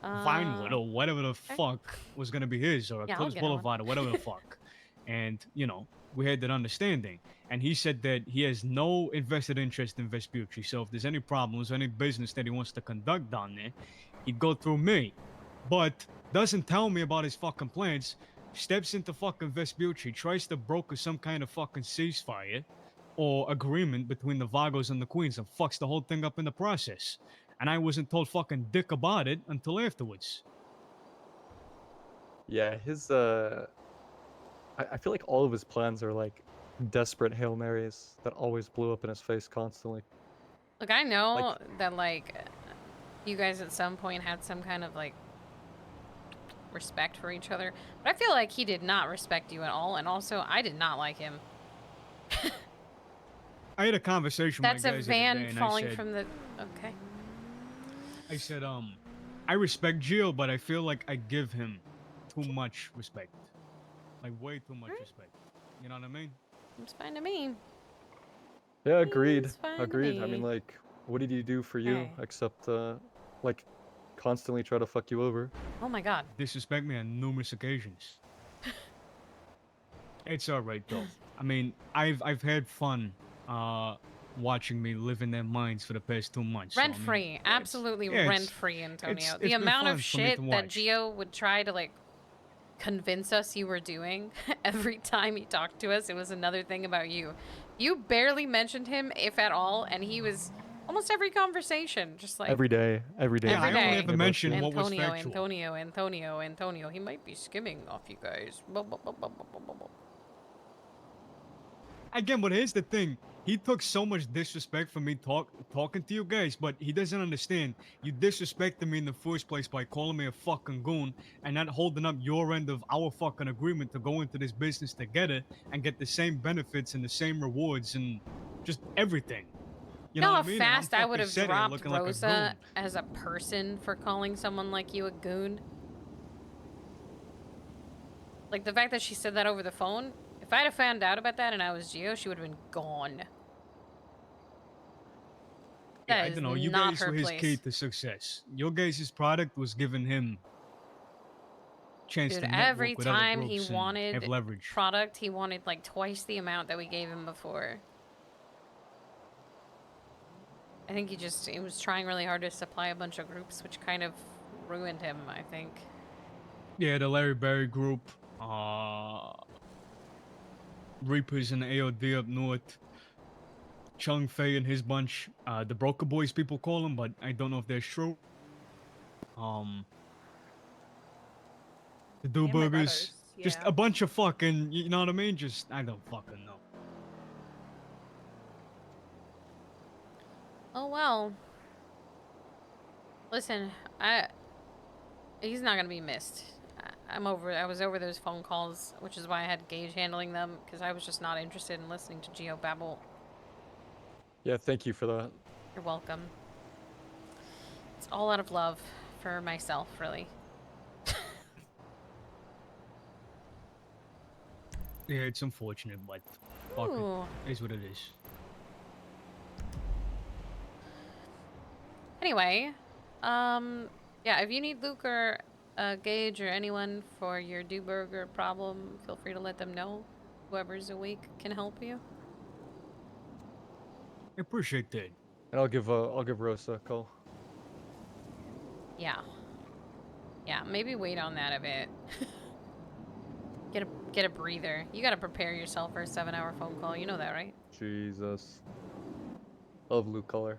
Vinewood or whatever the fuck was going to be his, or Yeah, I'll Eclipse get on. Boulevard or whatever the fuck. And, you know, we had that understanding. And he said that he has no invested interest in Vespucci. So if there's any problems, any business that he wants to conduct down there, he'd go through me. But doesn't tell me about his fucking plans, steps into fucking Vespucci, tries to broker some kind of fucking ceasefire or agreement between the Vagos and the Queens and fucks the whole thing up in the process. And I wasn't told fucking dick about it until afterwards. Yeah, his I feel like all of his plans are like desperate Hail Marys that always blew up in his face constantly. Look, I know Like- that, like, you guys at some point had some kind of, like, respect for each other. But I feel like he did not respect you at all. And also, I did not like him. I had a conversation That's with my a guys the other day, van and falling I said, from the... Okay. I said, I respect Gio, but I feel like I give him too much respect. Like, way too much respect. You know what I mean? It's fine to me. Yeah, agreed. It's fine to Agreed. I me. mean, like, what did he do for you Okay. except like constantly try to fuck you over. Oh my god. Disrespect me on numerous occasions. It's alright though. I mean, I've had fun watching me live in their minds for the past 2 months. Rent so, I mean, free, it's- absolutely yeah, rent free, Antonio. it's The been amount fun of for me shit to that watch. Gio would try to like convince us you were doing every time he talked to us, it was another thing about you. You barely mentioned him, if at all, and he was almost every conversation, just like Every day. Every Yeah, I only day. ever mentioned what was Antonio, factual. Antonio. He might be skimming off you guys. Blah, blah, blah, blah, blah, blah, blah. Again, but here's the thing. He took so much disrespect from me talking to you guys, but he doesn't understand. You disrespected me in the first place by calling me a fucking goon and not holding up your end of our fucking agreement to go into this business together and get the same benefits and the same rewards and just everything. You know how what I mean? And I'm fast I fucking would have sitting here dropped looking like a Rosa goon. as a person for calling someone like you a goon? Like, the fact that she said that over the phone, if I'd have found out about that and I was Gio, she would have been gone. Yeah, That I is don't know. You not guys her were his place. key to success. Your guys' product was giving him chance Dude, to network every with other time he groups and wanted have leverage. product, he wanted like twice the amount that we gave him before. I think he was trying really hard to supply a bunch of groups, which kind of ruined him, I think. Yeah, the Larry Berry group, Reapers and AOD up north, Chung Fei and his bunch, the Broker Boys people call them, but I don't know if they're true. The Do Me and my Burgers, brothers, just yeah. a bunch of fucking, you know what I mean? Just, I don't fucking know. Oh well. Listen, he's not gonna be missed. I was over those phone calls, which is why I had Gage handling them, because I was just not interested in listening to Geo babble. Yeah, thank you for that. You're welcome. It's all out of love for myself, really. Yeah, it's unfortunate, but fuck Ooh. it. Is what it is. Anyway, yeah, if you need Luke or Gage or anyone for your do burger problem, feel free to let them know. Whoever's awake can help you. I appreciate that. And I'll give Rosa a call. Yeah. Yeah, maybe wait on that a bit. Get a breather. You gotta prepare yourself for a 7-hour phone call. You know that, right? Jesus. Love blue color.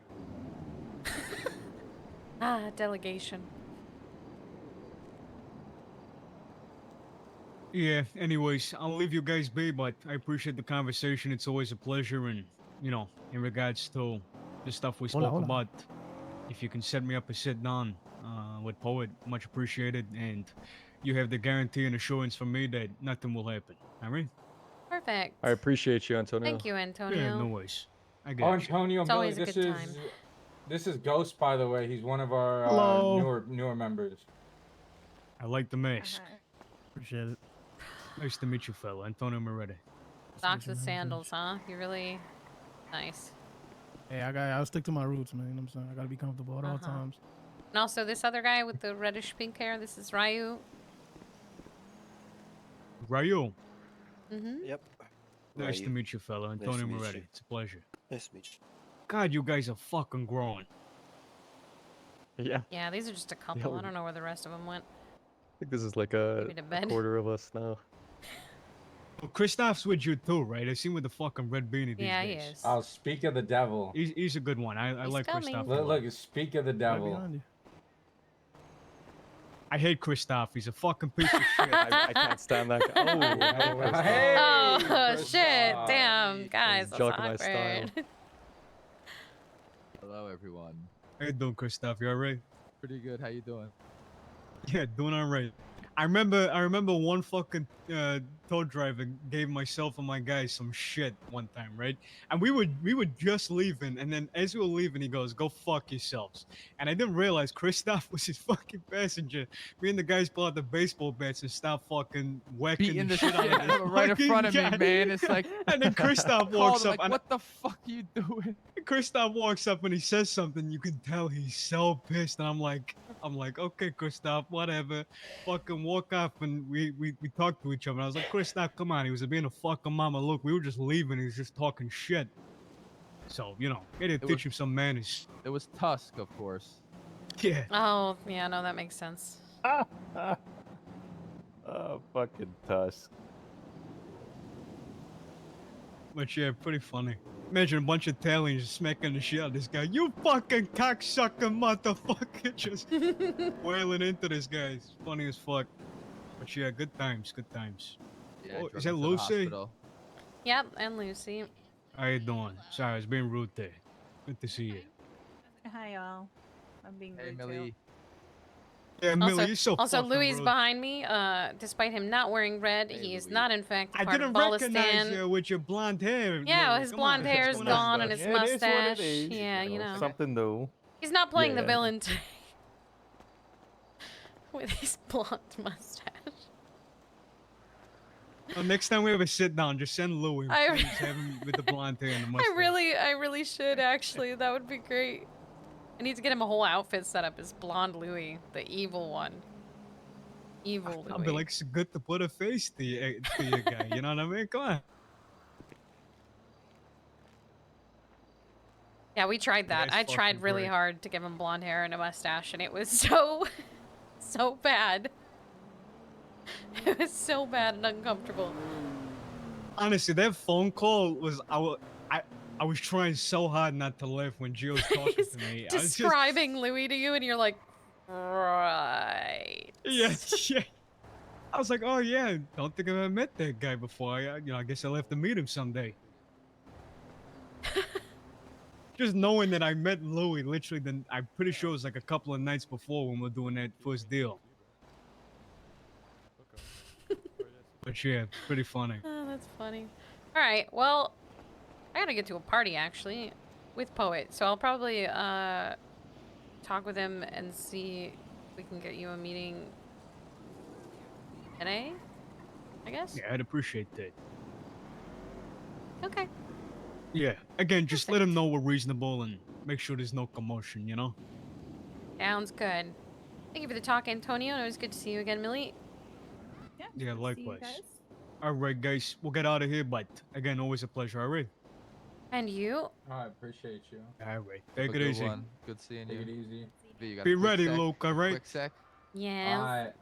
Ah, delegation. Yeah, anyways, I'll leave you guys be, but I appreciate the conversation. It's always a pleasure, and, you know, in regards to the stuff we spoke about, if you can set me up a sit-down with Poet, much appreciated, and you have the guarantee and assurance from me that nothing will happen. Alright? Perfect. I appreciate you, Antonio. Thank you, Antonio. Yeah, no worries. I Oh, got you. Antonio, It's Billy, always a good time. This is Ghost, by the way. He's one of our newer members. I like the mask. Appreciate it. Nice to meet you, fella. Antonio Moretti. Socks with sandals, huh? You really nice. Hey, I'll stick to my roots, man. You know what I'm saying? I gotta be comfortable at all times. And also this other guy with the reddish pink hair, this is Ryu. Ryu. Mm-hmm. Yep. Nice to meet you, fella. Nice to Antonio meet Moretti. you. It's a pleasure. Nice to meet you. God, you guys are fucking growing. Yeah. Yeah, these are just a couple. Yeah, I don't know where the rest of them went. I think this is like a Maybe to bed. quarter of us now. Well, Kristoff's with you too, right? I see him with the fucking red beanie these Yeah, he days. is. Oh, speak of the devil. He's a good one. I He's like coming. Kristoff. a Look, lot. look, speak of the Right devil. behind you. I hate Kristoff. He's a fucking piece of shit. I can't stand that guy. Hey, Oh Kristoff. shit! Damn, guys, that's Jock my style. awkward. Hello, everyone. How you doing, Kristoff? You alright? Pretty good. How you doing? Yeah, doing alright. I remember one fucking tow driver gave myself and my guys some shit one time, right? And we were just leaving, and then as we were leaving, he goes, "Go fuck yourselves." And I didn't realize Kristoff was his fucking passenger. Me and the guys pull out the baseball bats and stop fucking whacking Beating the shit shit out of right in front of me, yeah. man. It's like, And then Kristoff called walks him, up, like, and what the fuck are you doing? Kristoff walks up and he says something. You can tell he's so pissed, and I'm like, okay, Kristoff, whatever. Fucking walk off, and we talked to each other. And I was like, Kristoff, come on. He was being a fucking mama. Look, we were just leaving. He was just talking shit. So gotta teach him some manners. It was Tusk, of course. Yeah. Oh, yeah, no, that makes sense. Oh, fucking Tusk. But yeah, pretty funny. Imagine a bunch of Italians smacking the shit out of this guy. You fucking cocksucker motherfucker, just wailing into this guy. It's funny as fuck. But yeah, good times, good times. Yeah, Oh, drug is that him to the Lucy? hospital. Yep, and Lucy. How you doing? Sorry, I was being rude there. Good to see you. Hi, y'all. I'm being Hey, rude too. Millie. Yeah, Millie, you're so Also, fucking Louis rude. behind me. Despite him not wearing red, Hey, he is Louis. not in fact I part didn't of recognize Ballistan. you with your blonde hair. Yeah, Millie. his Come blonde on. hair What's is going on? gone and his Yeah, it is what it mustache. is, Yeah, you know. Something new. He's not playing the Yeah. villain today. With his blonde mustache. Well, next time we have a sit down, just send Louis. I- Please have him with the blonde hair and the mustache. I really should actually. That would be great. I need to get him a whole outfit set up as blonde Louis, the evil one. Evil Louis. I'll be like, it's good to put a face to you guy. You know what I mean? Come on. Yeah, we tried that. That's I tried fucking really great. hard to give him blonde hair and a mustache, and it was so, so bad. It was so bad and uncomfortable. Honestly, that phone call was I was trying so hard not to laugh when Gio was talking He's to me. I was just, describing Louis to you, and you're like, right. yeah. I was like, oh yeah, don't think I've ever met that guy before. I guess I'll have to meet him someday. Just knowing that I met Louis, literally, then I'm pretty sure it was like a couple of nights before when we were doing that first deal. But yeah, pretty funny. Oh, that's funny. All right, well, I gotta get to a party actually with Poet, so I'll probably talk with him and see if we can get you a meeting today, I guess. Yeah, I'd appreciate that. Okay. Yeah, again, just let him know we're reasonable and make sure there's no commotion, you know? Sounds good. Thank you for the talk, Antonio, and it was good to see you again, Millie. Yeah, good to see you likewise. guys. Alright, guys, we'll get out of here, but again, always a pleasure, alright? And you? I appreciate you. Alright, Have take a it good easy. one. Good seeing Take it you. easy. V, you got a Be quick ready, sec? Luke, alright? Quick sec. Yes. Alright.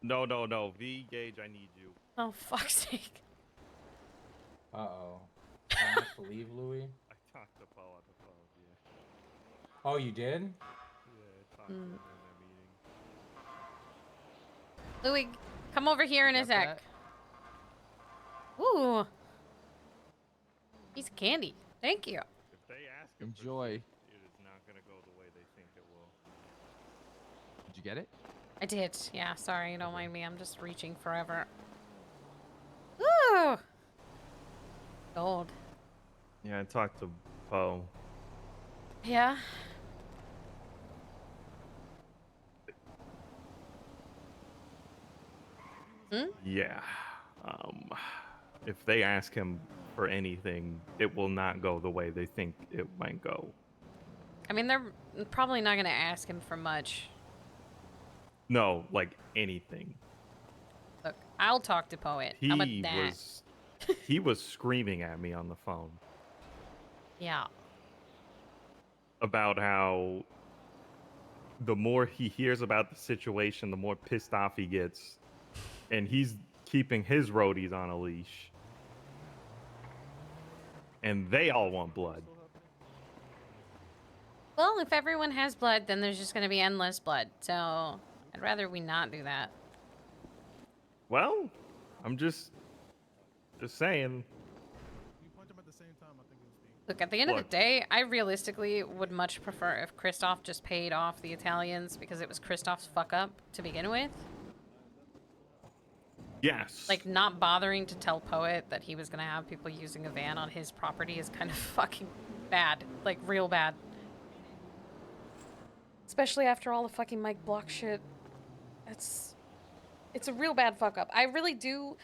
No. V Gage, I need you. Oh, fuck's sake. Uh-oh. I have to leave, Louis? I talked to Paul on the phone, yeah. Oh, you did? Yeah, I talked to him in that meeting. Louis, come over here in a Got sec. that? Ooh. Piece of candy. Thank you. If they ask him for Enjoy. shit, it is not gonna go the way they think it will. Did you get it? I did. Yeah, sorry. Don't mind me. I'm just reaching forever. Ooh. Gold. Yeah, I talked to Poe. Yeah. Yeah. If they ask him for anything, it will not go the way they think it might go. I mean, they're probably not going to ask him for much. No, like anything. Look, I'll talk to Poet. How about that? He was screaming at me on the phone Yeah. about how the more he hears about the situation, the more pissed off he gets. And he's keeping his roadies on a leash. And they all want blood. Well, if everyone has blood, then there's just going to be endless blood. So I'd rather we not do that. Well, I'm just saying. You punch him at the same time, I think it'll speak. Look, at the end of Look. the day, I realistically would much prefer if Kristoff just paid off the Italians because it was Kristoff's fuck up to begin with. Yes. Like, not bothering to tell Poet that he was going to have people using a van on his property is kind of fucking bad. Like, real bad. Especially after all the fucking Mike Block shit. It's a real bad fuck up. I really do...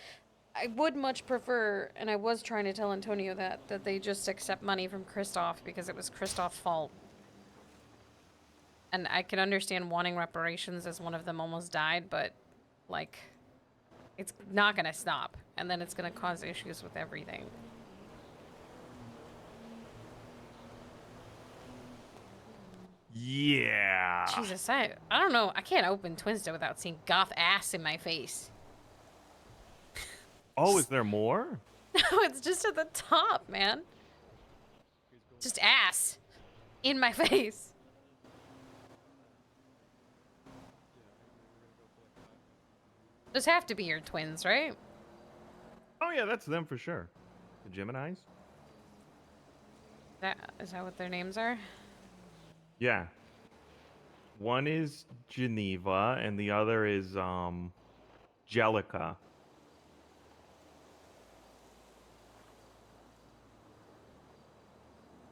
I would much prefer, and I was trying to tell Antonio that they just accept money from Kristoff because it was Kristoff's fault. And I can understand wanting reparations as one of them almost died, but, like, it's not gonna stop. And then it's gonna cause issues with everything. Yeah. Jesus, I don't know. I can't open Twinsta without seeing goth ass in my face. Oh, is there more? No, it's just at the top, man. Just ass in my face. Those have to be your twins, right? Oh yeah, that's them for sure. The Geminis? Is that what their names are? Yeah. One is Geneva and the other is Jellica.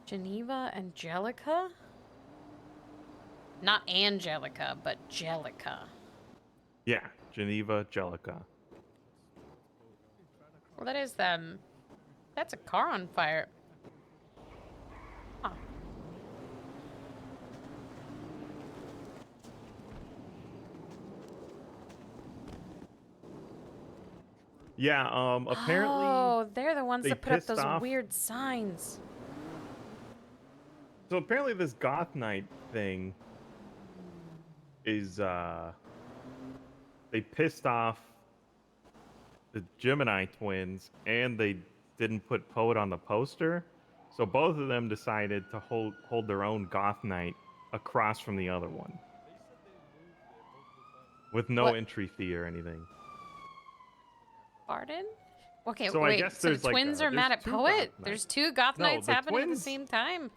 Geneva Angelica? Not Angelica, but Jellica. Yeah, Geneva, Jellica. Well, that is them. That's a car on fire. Huh. Yeah, apparently Oh, they're the ones they that put up pissed those off- weird signs. So apparently this Goth Night thing is they pissed off the Gemini twins and they didn't put Poet on the poster. So both of them decided to hold their own Goth Night across from the other one. With no What? entry fee or anything. Pardon? Okay, So I wait. guess So the there's like twins are there's mad at two Poet? Goth Nights. There's two goth No, nights the happening at the twins- same time?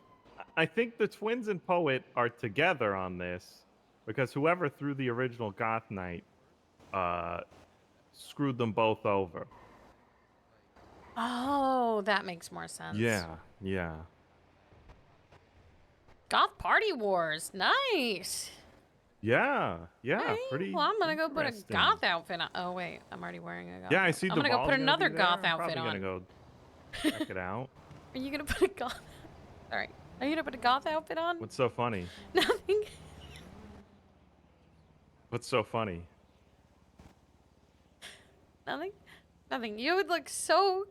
I think the twins and Poet are together on this because whoever threw the original Goth Night screwed them both over. Oh, that makes more sense. Yeah. Goth Party Wars. Nice. Yeah, Alright, pretty. well, I'm gonna go put a interesting. goth outfit on. Oh, wait. I'm already wearing a goth Yeah, I outfit. see. I'm gonna go Duval's put gonna another be there. goth I'm outfit probably on. gonna go check it out. Are you gonna put a goth... Alright. Are you gonna put a goth outfit on? What's so funny? Nothing. What's so funny? Nothing? Nothing. You would look so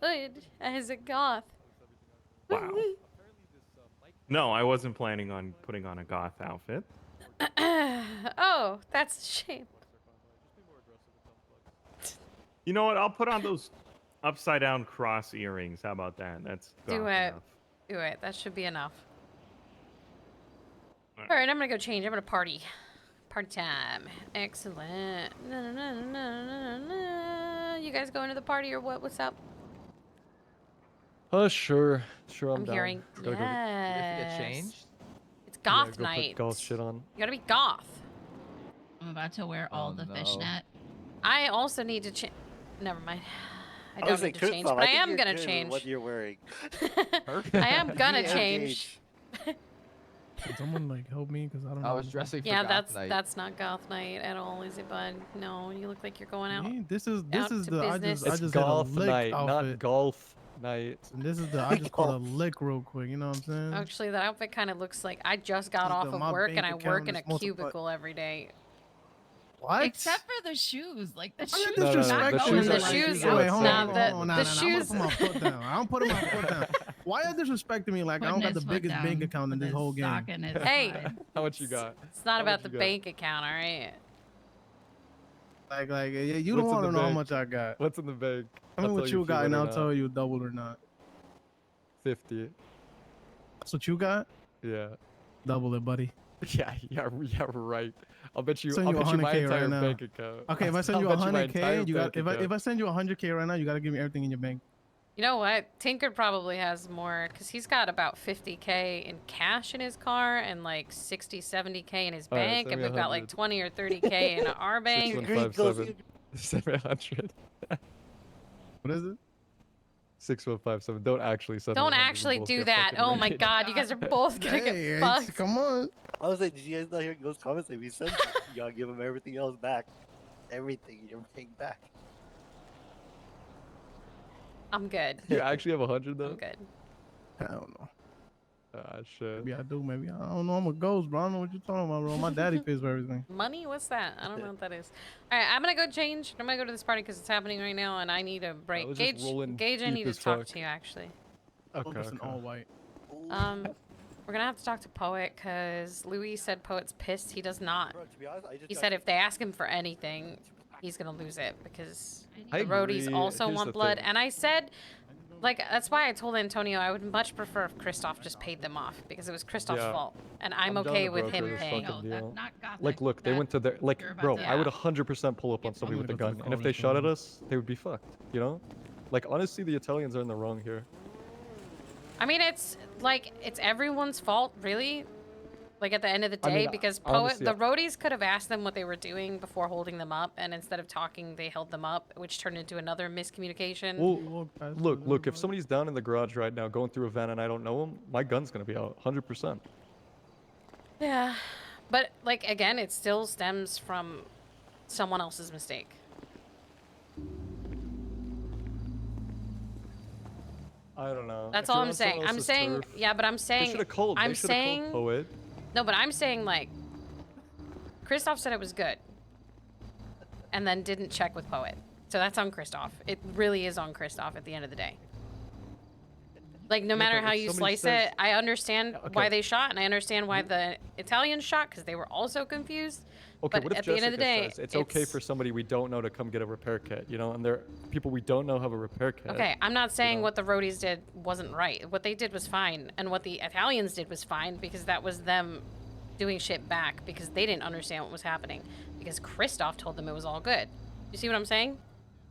good as a goth. Wow. No, I wasn't planning on putting on a goth outfit. Oh, that's a shame. You know what? I'll put on those upside down cross earrings. How about that? That's Do goth it. enough. Do it. That should be enough. Alright. Alright, I'm gonna go change. I'm gonna party. Party time. Excellent. Na, na, na, na, na, na. You guys going to the party or what? What's up? Sure. I'm I'm down. hearing Gotta go get- Do we have to yes. get changed? It's yeah, goth go night. Put goth shit on. You gotta be goth. I'm about to wear all Oh, the no. fishnet. I also need to change. Never mind. I was don't saying, need to change, Kristoff, but I think am you're gonna good with change. what you're wearing. Perfect. I am gonna You change. Can someone like help me? Because I don't know. I was dressing for Yeah, goth night. that's not goth night at all, is it, bud? No, you look like you're going out. Me? This is out the to I business. just It's had a golf lick night, outfit. not golf night. And this is the I just called a lick real quick. You know what I'm saying? Actually, that outfit kind of looks like I just got Look off at of my work and bank I work account in a is multiplied. cubicle every day. What? Except for the shoes. Like, the Why you shoes No, no, are no, not the going shoes to are- The like shoes the are- Wait, hold Nah, on, the- hold on, the nah, nah, nah, I'm shoes- gonna put my foot down. I'm putting my foot down. Why are disrespecting me like I don't Putting got the his foot biggest bank down account in with this his whole game? sock in his Hey. side. How much you got? It's not How about much the you got? bank account, all right? Like, yeah, you What's don't in want the to know how bank? much I got. What's in the bank? Tell me I'll what tell you if got, win and or I'll not. tell you double or not. 50. That's what you got? Yeah. Double it, buddy. Yeah, right. I'll bet you. Send I'll you bet you my 100K entire right now. bank account. Okay, if I send I'll you bet my 100K, entire you got. bank account. If I send you 100K right now, you got to give me everything in your bank. You know what? Tinker probably has more because he's got about 50K in cash in his car and like 60, 70K in his All right, bank, send and me we've got like 100. 20 or 30K in our bank. 6157. 700. What is it? 6157. Don't actually send. me Don't 100, we'll actually both do get that. fucking Oh my raided. god, you guys are both gonna Hey, get it's- fucked. come on. I was like, did you guys not hear those comments? If you send you gotta give them everything else back. Everything in your bank back. I'm good. You actually have 100 I'm though? good. I don't know. Ah, shit. Maybe I do. Maybe I don't know. I'm a ghost, bro. I don't know what you're talking about, bro. My daddy pays for everything. Money? What's that? I don't know what that is. All right, I'm gonna go change. I'm gonna go to this party because it's happening right now, and I need a break. was just rolling Gage, I deep need to as talk fuck. to you actually. Okay, Focus in okay. all white. We're gonna have to talk to Poet because Louis said Poet's pissed. He does not. Bro, to be honest, I just He got said if they ask him for anything, he's gonna lose it because I the roadies agree. also Here's want the blood. thing. And I said, like, that's why I told Antonio I would much prefer if Christoph just paid them off because it was Christoph's Yeah. fault, and I'm I'm down okay to with broker him this paying. fucking No, deal. not Gothic. Like, look, they That went to their like, you're about bro. to- I would Yeah. 100% pull up on I'm somebody with gonna a go to gun, the and if corner they shot at store. us, they would be fucked. You know? Like, honestly, the Italians are in the wrong here. I mean, it's like it's everyone's fault, really. Like at the end of the I day, mean, because honestly, the roadies could have asked them what they were doing before holding them up, and instead of talking, they held them up, which turned into another miscommunication. Well, You walk past look, them, look. If bro. somebody's down in the garage right now, going through a van, and I don't know him, my gun's gonna be out, 100%. Yeah, but like again, it still stems from someone else's mistake. I don't know. That's If all you're I'm on saying. someone I'm else's saying, turf, yeah, but I'm they saying, should have called. I'm They should have saying, called Poet. no, but I'm saying like, Christoph said it was good, and then didn't check with Poet. So that's on Christoph. It really is on Christoph at the end of the day. Like, no matter but how if you somebody slice says- it, I understand why Okay. they shot, and I understand why the Italians shot, because they were also confused. Okay, but what if at the end of the day, says it's okay for somebody we don't know to come get a repair kit, you know, and there people we don't know have a repair kit. Okay, I'm not saying know? what the roadies did wasn't right. What they did was fine, and what the Italians did was fine because that was them doing shit back because they didn't understand what was happening because Christoph told them it was all good. You see what I'm saying?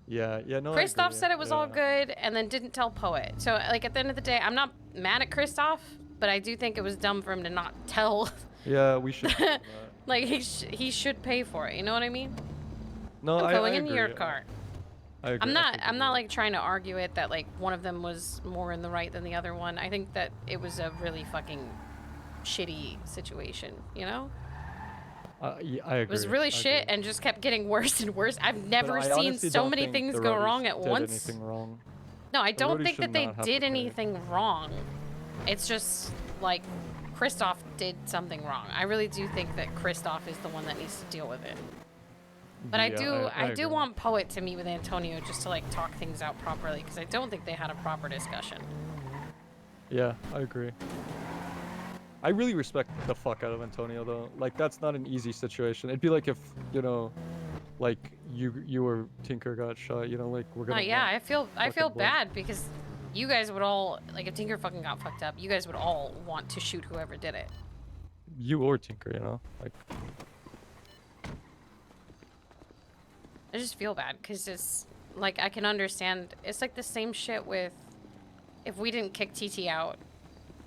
Yeah, yeah, no. Christoph I agree. said it was all Yeah. good and then didn't tell Poet. So, like, at the end of the day, I'm not mad at Christoph, but I do think it was dumb for him to not tell. Yeah, we should. do that. Like, he should pay for it. You know what I mean? No, I'm I going I in agree. your car. I agree. I'm I not. think I'm you're not right. like trying to argue it that like one of them was more in the right than the other one. I think that it was a really fucking shitty situation. You know, Yeah, I agree. it was really I shit agree. and just kept getting worse and worse. I've But never I seen honestly so don't many think things the go roadies wrong at did once. Anything wrong. No, I The don't roadies think that should they not have did to pay. anything wrong. It's just like Christoph did something wrong. I really do think that Christoph is the one that needs to deal with it. But I Yeah, do I do agree. want Poet to meet with Antonio just to like talk things out properly because I don't think they had a proper discussion. Yeah, I agree. I really respect the fuck out of Antonio though. Like that's not an easy situation. It'd be like if you know, like you or Tinker got shot. You know, like we're gonna. Yeah, want I feel fucking blood. bad because you guys would all like if Tinker fucking got fucked up, you guys would all want to shoot whoever did it. You or Tinker, you know, like. I just feel bad because it's like I can understand. It's like the same shit with if we didn't kick TT out,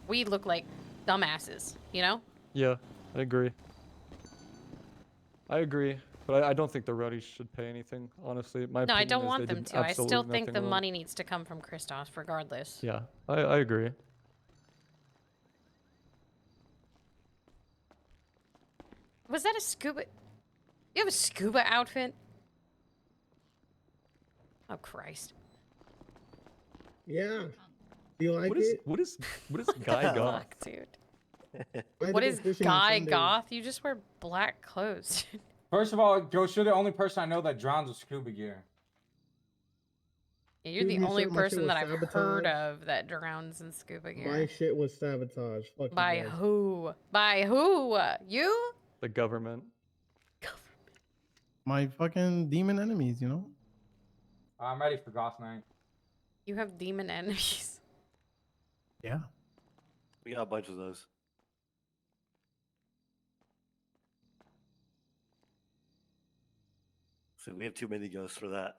we'd look like dumbasses, you know? Yeah, I agree. I agree, but I don't think the roadies should pay anything. Honestly, my No, I opinion don't is want they them did to. I still absolutely think the nothing wrong. money needs to come from Christos, regardless. Yeah, I agree. Was that a scuba? You have a scuba outfit? Oh Christ! Yeah. Do you like What is it? what is Guy Goth? Fuck, dude. I What think is I'm fishing on Guy Sundays. Goth? You just wear black clothes. First of all, Ghost, you're the only person I know that drowns with scuba gear. Yeah, you're Dude, the you only said my shit person was that I've heard sabotage. of that drowns in scuba gear. My shit was sabotage. Fuck you By guys. who? By who? You? The government. My fucking demon enemies, you know? I'm ready for Goth Night. You have demon enemies. Yeah. We got a bunch of those. So we have too many ghosts for that.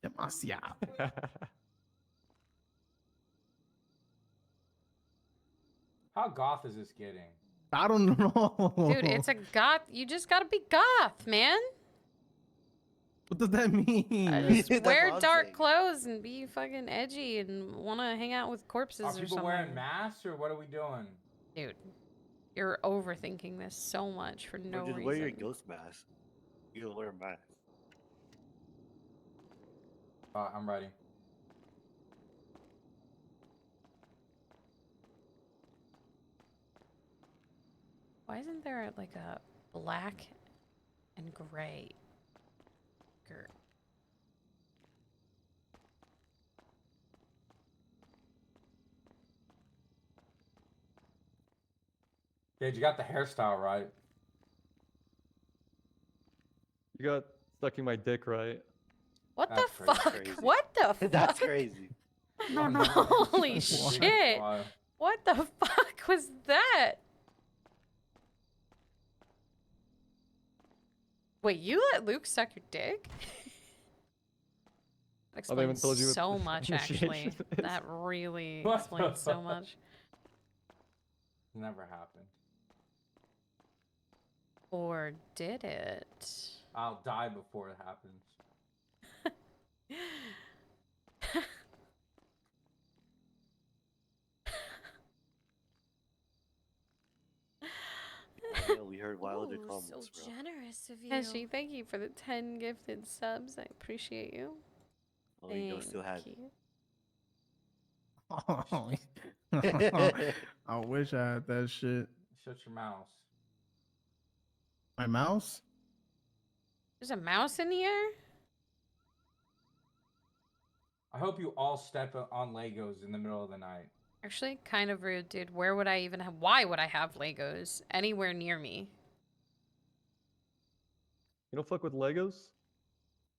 Demasiado. How goth is this getting? I don't know. Dude, it's a goth. You just gotta be goth, man. What does that mean? Just That's wear what I'm dark saying. clothes and be fucking edgy and wanna hang out with corpses Are or people something. wearing masks or what are we doing? Dude, you're overthinking this so much for no Or just reason. wear your ghost mask. You can wear a mask. I'm ready. Why isn't there like a black and gray? Gage, you got the hairstyle right. You got sucking my dick, right? What That's the crazy. fuck? Crazy. What the fuck? That's crazy. No, no. Holy Big shit! fly. What the fuck was that? Wait, you let Luke suck your dick? That Oh, they haven't explains told you what so the much, actually. initiation is. That really What explains the so much. Never happened. Or did it? I'll die before it happens. Oh, yeah, we heard wilder Ooh, comments, so bro. generous of you. Heshi, thank you for the 10 gifted subs. I appreciate you. Oh, you don't still have you. I wish I had that shit. Shut your mouse. My mouse? There's a mouse in here? I hope you all step on Legos in the middle of the night. Actually, kind of rude, dude. Where would I even have... Why would I have Legos anywhere near me? You don't fuck with Legos?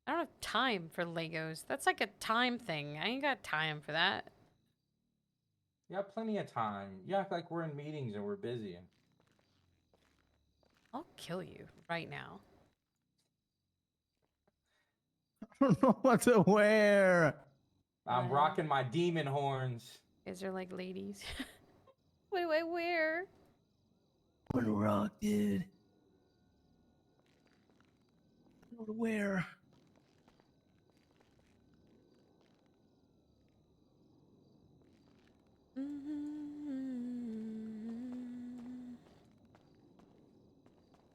I don't have time for Legos. That's like a time thing. I ain't got time for that. You have plenty of time. You act like we're in meetings and we're busy. I'll kill you right now. I don't know what to wear. I'm What? rocking my demon horns. Is there like ladies? What do I wear? What a rock, dude. I don't know what to wear.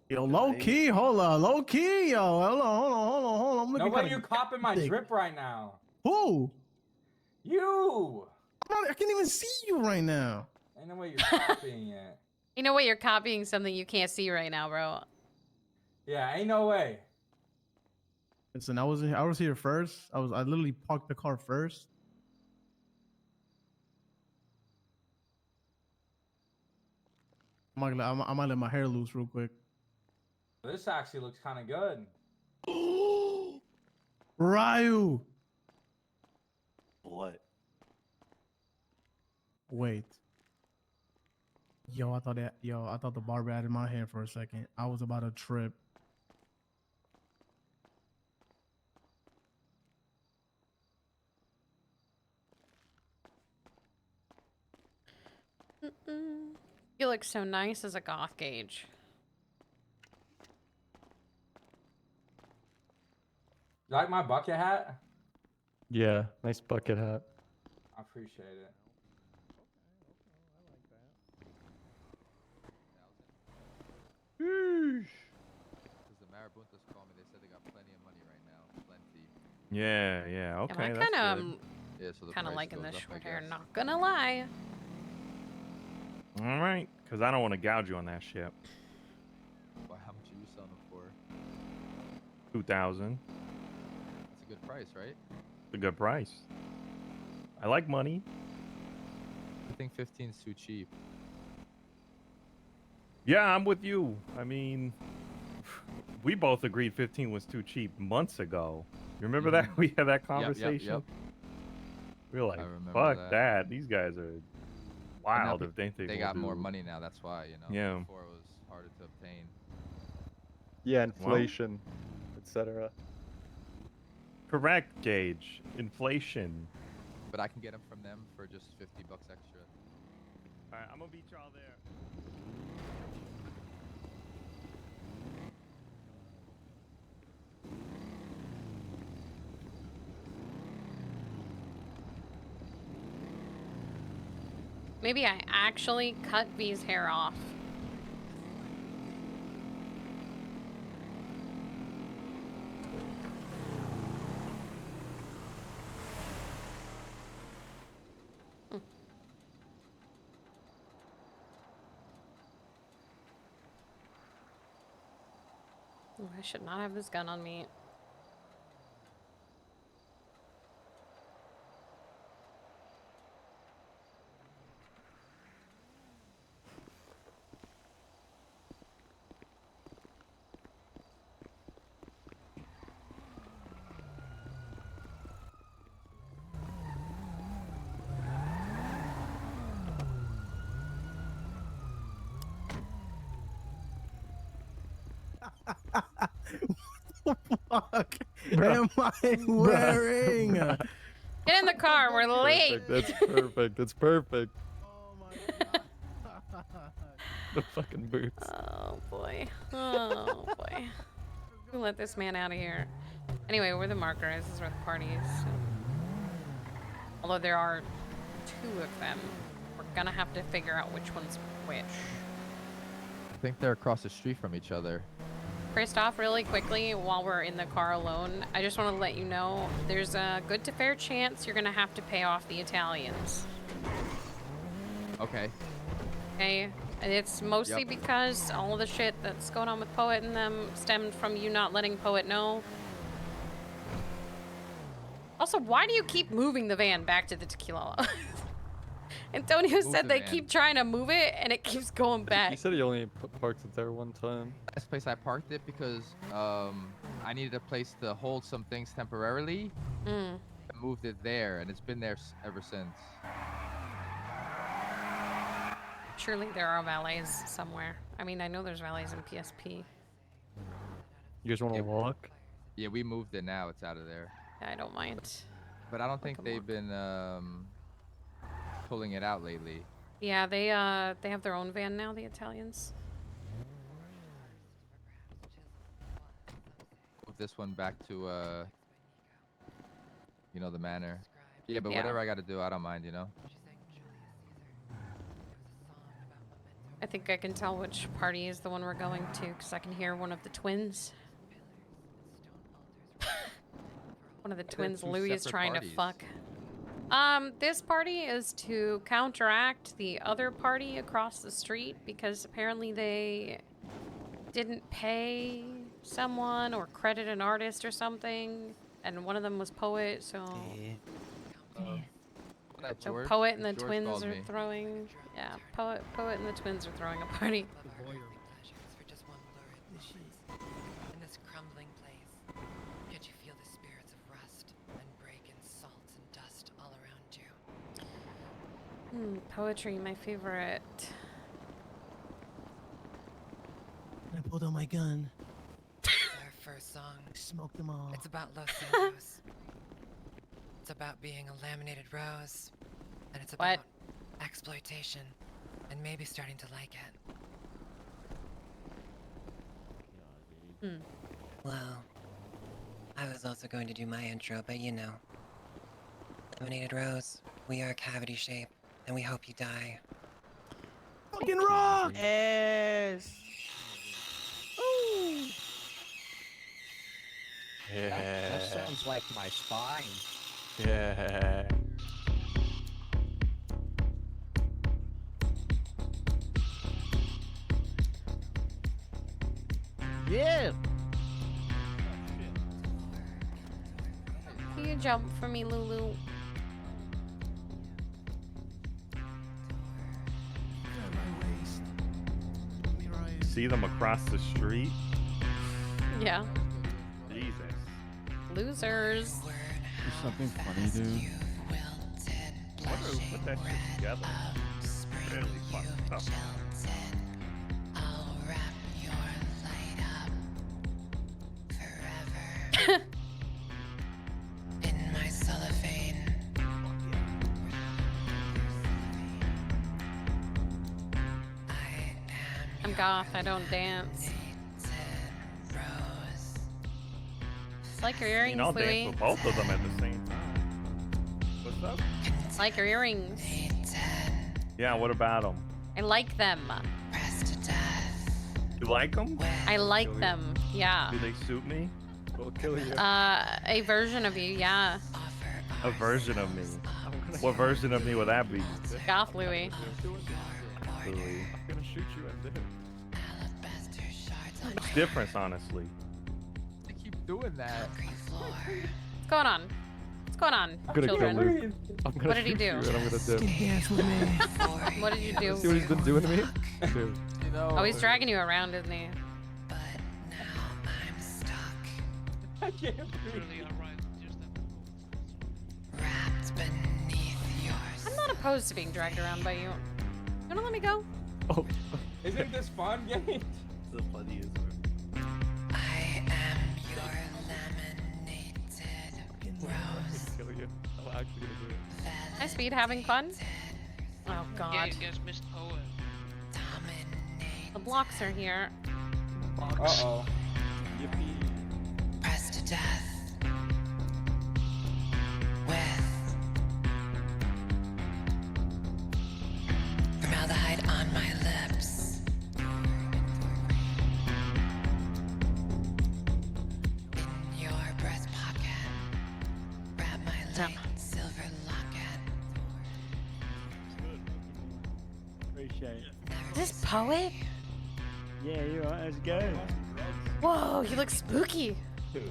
Yo, low key, hold on, low key, yo, hold on. I'm No looking way kinda you copping my sick. drip right now. Who? You! I can't even see you right now. Ain't no way you're copying it. You know what? You're copying something you can't see right now, bro. Yeah, ain't no way. Listen, I was here first. I literally parked the car first. I might let my hair loose real quick. This actually looks kind of good. Ryu. What? Wait. I thought the barber had in my hand for a second. I was about to trip. You look so nice as a goth, Gage. You like my bucket hat? Yeah, nice bucket hat. I appreciate it. Because the Marabuntas call me, they said they got plenty of money right now. Plenty. Yeah, okay. I That's kind good. of, Yeah, so the kind of price liking goes this up, I short hair. guess. Not gonna lie. All right, because I don't want to gouge you on that shit. Well, how much are you selling them for? 2,000. That's a good price, right? It's a good price. I like money. I think 15 is too cheap. Yeah, I'm with you. I mean, we both agreed 15 was too cheap months ago. You remember that? We had that conversation? Yep. We were like, I remember fuck that. These guys are But now wild if they think they we'll got more do- money now, that's why, you know. Yeah. Before it was harder to obtain. Yeah, inflation, etc. Correct, Gage. Inflation. But I can get them from them for just $50 extra. All right, I'm gonna beat y'all there. Maybe I actually cut V's hair off. Ooh, I should not have this gun on me. What the fuck am I wearing? Get in the car, we're late. That's perfect. That's perfect. Oh my god. The fucking boots. Oh boy. Oh boy. Who let this man out of here? Anyway, where the marker is. This is where the party is. So. Although there are 2 of them, we're gonna have to figure out which one's which. I think they're across the street from each other. Christoph, really quickly, while we're in the car alone, I just want to let you know there's a good to fair chance you're gonna have to pay off the Italians. Okay. Okay? And it's mostly because all of the shit that's going on with Poet and them stemmed from you not letting Poet know. Also, why do you keep moving the van back to the tequila? Antonio said they keep trying to move it and it keeps going back. He said he only parked it there one time. This place I parked it because I needed a place to hold some things temporarily. I moved it there, and it's been there ever since. Surely there are valets somewhere. I mean, I know there's valets in PSP. You guys want to walk? Yeah, we moved it now. It's out of there. I don't mind. But I don't think they've been pulling it out lately. Yeah, they have their own van now, the Italians. Move this one back to you know, the manor. Yeah, but whatever I got to do, I don't mind, you know. I think I can tell which party is the one we're going to because I can hear one of the twins. One of the twins Louis is trying to fuck. This party is to counteract the other party across the street because apparently they didn't pay someone or credit an artist or something, and one of them was Poet, so... So Poet and the twins are throwing... Yeah, Poet and the twins are throwing a party. In this crumbling place, can't you feel the spirits of rust and break and salt and dust all around you? Poetry, my favorite. I pulled out my gun. Our first song. Smoked them all. It's about Los Santos. It's about being a laminated rose. And it's about exploitation. And maybe starting to like it. Well, I was also going to do my intro, but you know. Laminated rose, we are cavity shape, and we hope you die. Fucking rock! Yes. Ooh. Yeah. That sounds like my spine. Yeah. Yeah. Can you jump for me, Lulu? See them across the street? Yeah. Jesus. Losers. There's something funny, dude. I wonder who put that shit together. Really fucked up. In my cellophane. I'm goth, I don't dance. Like your earrings, I'll Louis. dance with both of them at the same time. What's up? Like your earrings. Yeah, what about them? I like them. You like them? I like them. Yeah. Do they suit me? We'll kill you. A version of you, yeah. A version of me. What version of me would that be? Goth Louis. Louis. I'm gonna shoot you at dinner. What's the difference, honestly? doing that. What's going on? What's going on, I'm gonna children? kill Luke. I'm gonna What did he shoot do? you and I'm gonna dip. Dance with me. What did you do? See what he's been doing to me? Dude. You know. Oh, he's dragging you around, isn't he? But now I'm stuck. I can't breathe. Wrapped beneath yours. I'm not opposed to being dragged around by you. You wanna let me go? Oh. Isn't this fun, Gage? The funniest. I am your laminated rose. Kill you. I'm actually gonna do it. Hi, Speed, having fun? Oh God. The blocks are here. Uh-oh. Pressed to death. With formaldehyde on my lips. In your breast pocket. Wrap my light silver locket. Appreciate it. This poet? Yeah, you alright? How's it going? Whoa, you look spooky. Dude.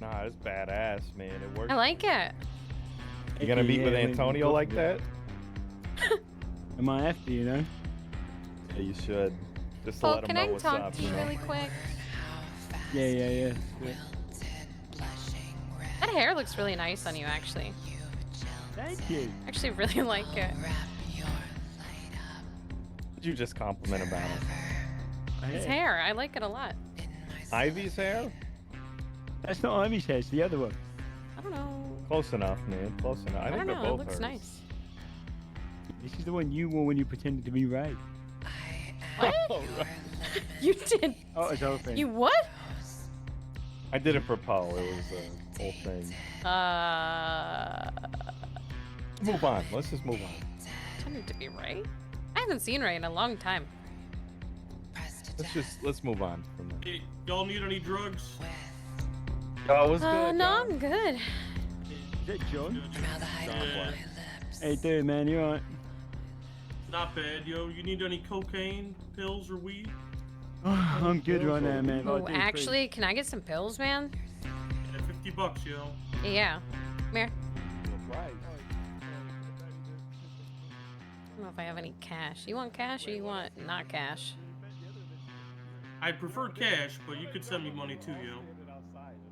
Nah, it's badass, man. It works. I like it. You gonna meet with Yeah, Antonio like that? Am I after you know? Yeah, you should. Just to Well, let him can know I what's talk up. to you really quick? Yeah. That hair looks really nice on you, actually. Thank you. I actually really like it. Did you just compliment about it? His hair, I like it a lot. Ivy's hair? That's not Ivy's hair, it's the other one. I don't know. Close enough, man. Close enough. I I think don't they're know, it both looks hers. nice. This is the one you wore when you pretended to be Ray. What? You did. Oh, it's open. You what? I did it for Poe. It was a whole thing. Move on. Let's just move on. Pretended to be Ray? I haven't seen Ray in a long time. Let's move on from that. Hey, y'all need any drugs? Yo, what's good? No, John? I'm good. Is it John? Yeah, How you doing, man? You alright? not bad, yo. You need any cocaine, pills, or weed? I'm good right now, man. Oh, actually, can I get some pills, man? Yeah, $50, yo. Yeah. Come here. Right. I don't know if I have any cash. You want cash or you want not cash? I prefer cash, but you could send me money too, yo.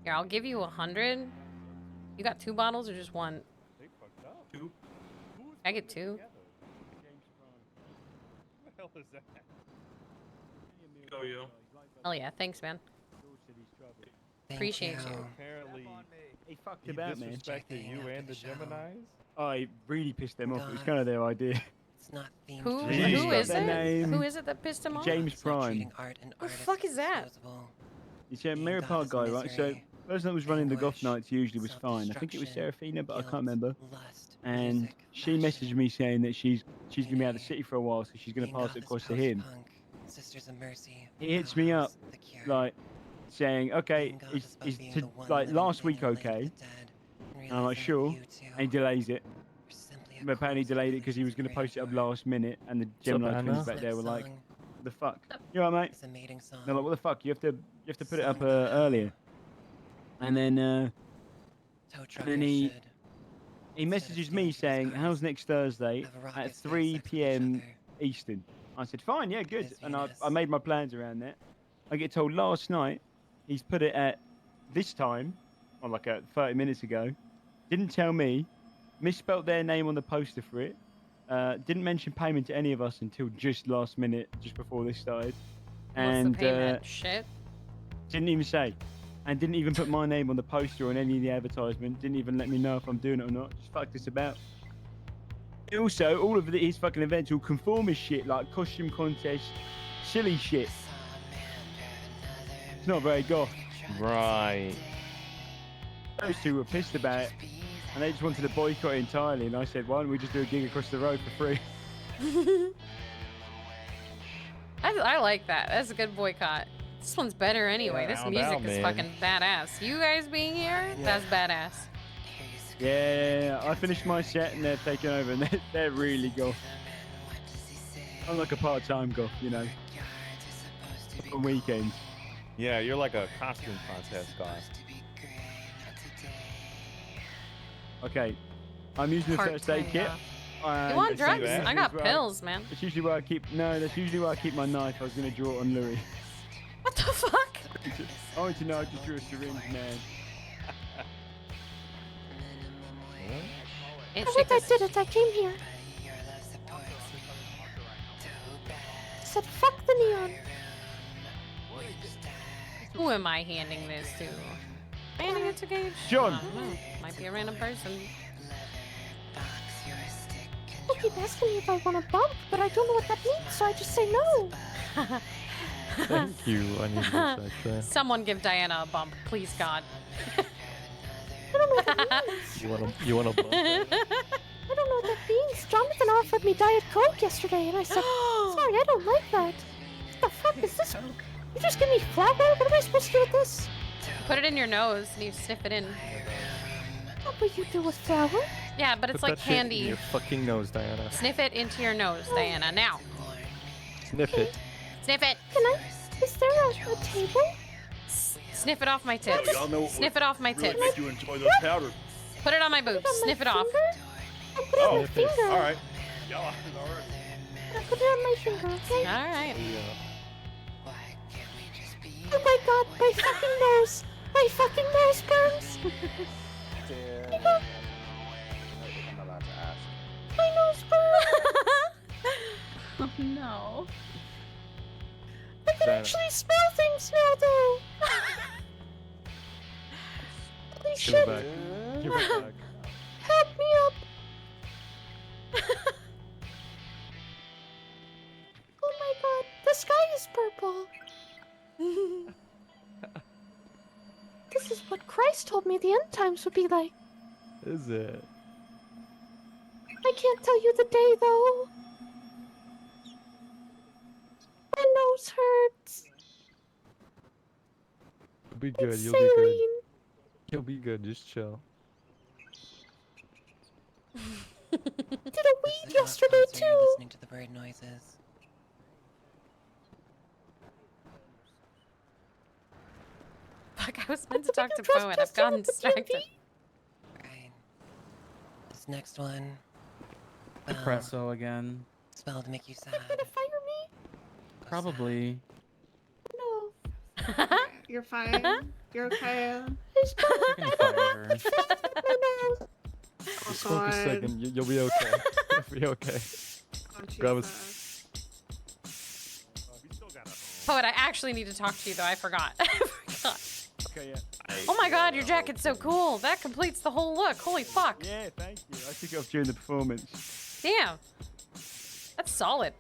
Here, I'll give you 100. You got 2 bottles or just 1? 2. I get 2. What the hell is that? Go, yo. Oh yeah, thanks, man. Appreciate you. Apparently, he fucked he about, man. disrespected you and the Geminis? I really pissed them off. It was kind of their idea. It's not themed Who to is Their it? name, Who is it that pissed him off? James Prime. treating art and Who the artists fuck is that? disposable. He's a Mirror Park guy, right? So, the person that was running the goth nights usually was fine. I think it was Serafina, but I can't remember. And she messaged me saying that she's gonna be out of the city for a while, so she's gonna pass it across to him. Sisters of Mercy. He hits me up, like, saying, okay, is like last week okay? And I'm like, sure. And he delays it. But apparently he delayed it because he was going to post it up last minute, and the Gemini twins back there were like, what the fuck? You alright, mate? They're like, what the fuck? You have to put it up earlier. And then he messages me saying, how's next Thursday at 3 p.m. Eastern? I said, fine, yeah, good. And I made my plans around that. I get told last night he's put it at this time, or like 30 minutes ago. Didn't tell me. Misspelt their name on the poster for it. Didn't mention payment to any of us until just last minute, just before this started. And What's the payment? Shit. didn't even say. And didn't even put my name on the poster or on any of the advertisement. Didn't even let me know if I'm doing it or not. Just fucked us about. Also, all of his fucking events will conform as shit, like costume contests, silly shit. It's not very goth. Right. Those two were pissed about it, and they just wanted to boycott it entirely. And I said, why don't we just do a gig across the road for free? I like that. That's a good boycott. This one's better anyway. Yeah, this I'm music out, is man. fucking badass. You guys being here, that's badass. Yeah, I finished my set and they're taking over, and they're really goth. I'm like a part-time goth, you know. On weekends. Yeah, you're like a costume contest guy. Okay, I'm using the first aid kit. You want drugs? that. I got pills, man. That's usually where I keep. No, that's usually where I keep my knife. I was gonna draw it on Louis. What the fuck? I want you to know I just drew a syringe, man. What I did it. I came here. Said fuck the neon. Who am I handing this to? Handing it to Gage? John. I don't know. Might be a random person. You keep asking me if I want a bump, but I don't know what that means, so I just say no. Thank you. I need this actually. Someone give Diana a bump, please, God. I don't know what that means. You want a bump? I don't know what that means. Jonathan offered me Diet Coke yesterday, and I said, sorry, I don't like that. What the fuck is this? You just give me flour? What am I supposed to do with this? Put it in your nose and you sniff it in. What will you do with flour? Yeah, but it's Put like that shit in candy. your fucking nose, Diana. Sniff it into your nose, Diana. Now. Sniff it. Sniff it. Can I? Is there a table? Sniff it off my tits. Y'all know what Sniff it off my really tits. make you enjoy those powder. Put it on my boobs. Sniff it off. I'll put it on my Sniff it. finger. All right. Y'all alright. I'll put it on my finger, okay? Alright. Oh my god, my fucking nose! My fucking nose burns! I'm allowed to ask. My nose burns! Oh no. I can actually smell things now, though! Holy Give shit! it back. Give it back. Help me up! Oh my god, the sky is purple! This is what Christ told me the end times would be like. Is it? I can't tell you the day, though. My nose hurts. You'll be good. It's You'll be good. saline. You'll be good. Just chill. Did a weed yesterday, too. Listening to the bird noises. Fuck, I was meant to talk to Poet. I've gotten distracted. Right. This next one. Depresso again. Spelled to make you sad. You're gonna fire me? Probably. No. You're fine. You're okay. It's You're gonna fire her. Just smoke a second. You'll be okay. You'll be okay. Grab a. Poet, I actually need to talk to you though. I forgot. I forgot. Okay, yeah. Oh my god, your jacket's so cool. That completes the whole look. Holy fuck. Yeah, thank you. I took it off during the performance. Damn. That's solid.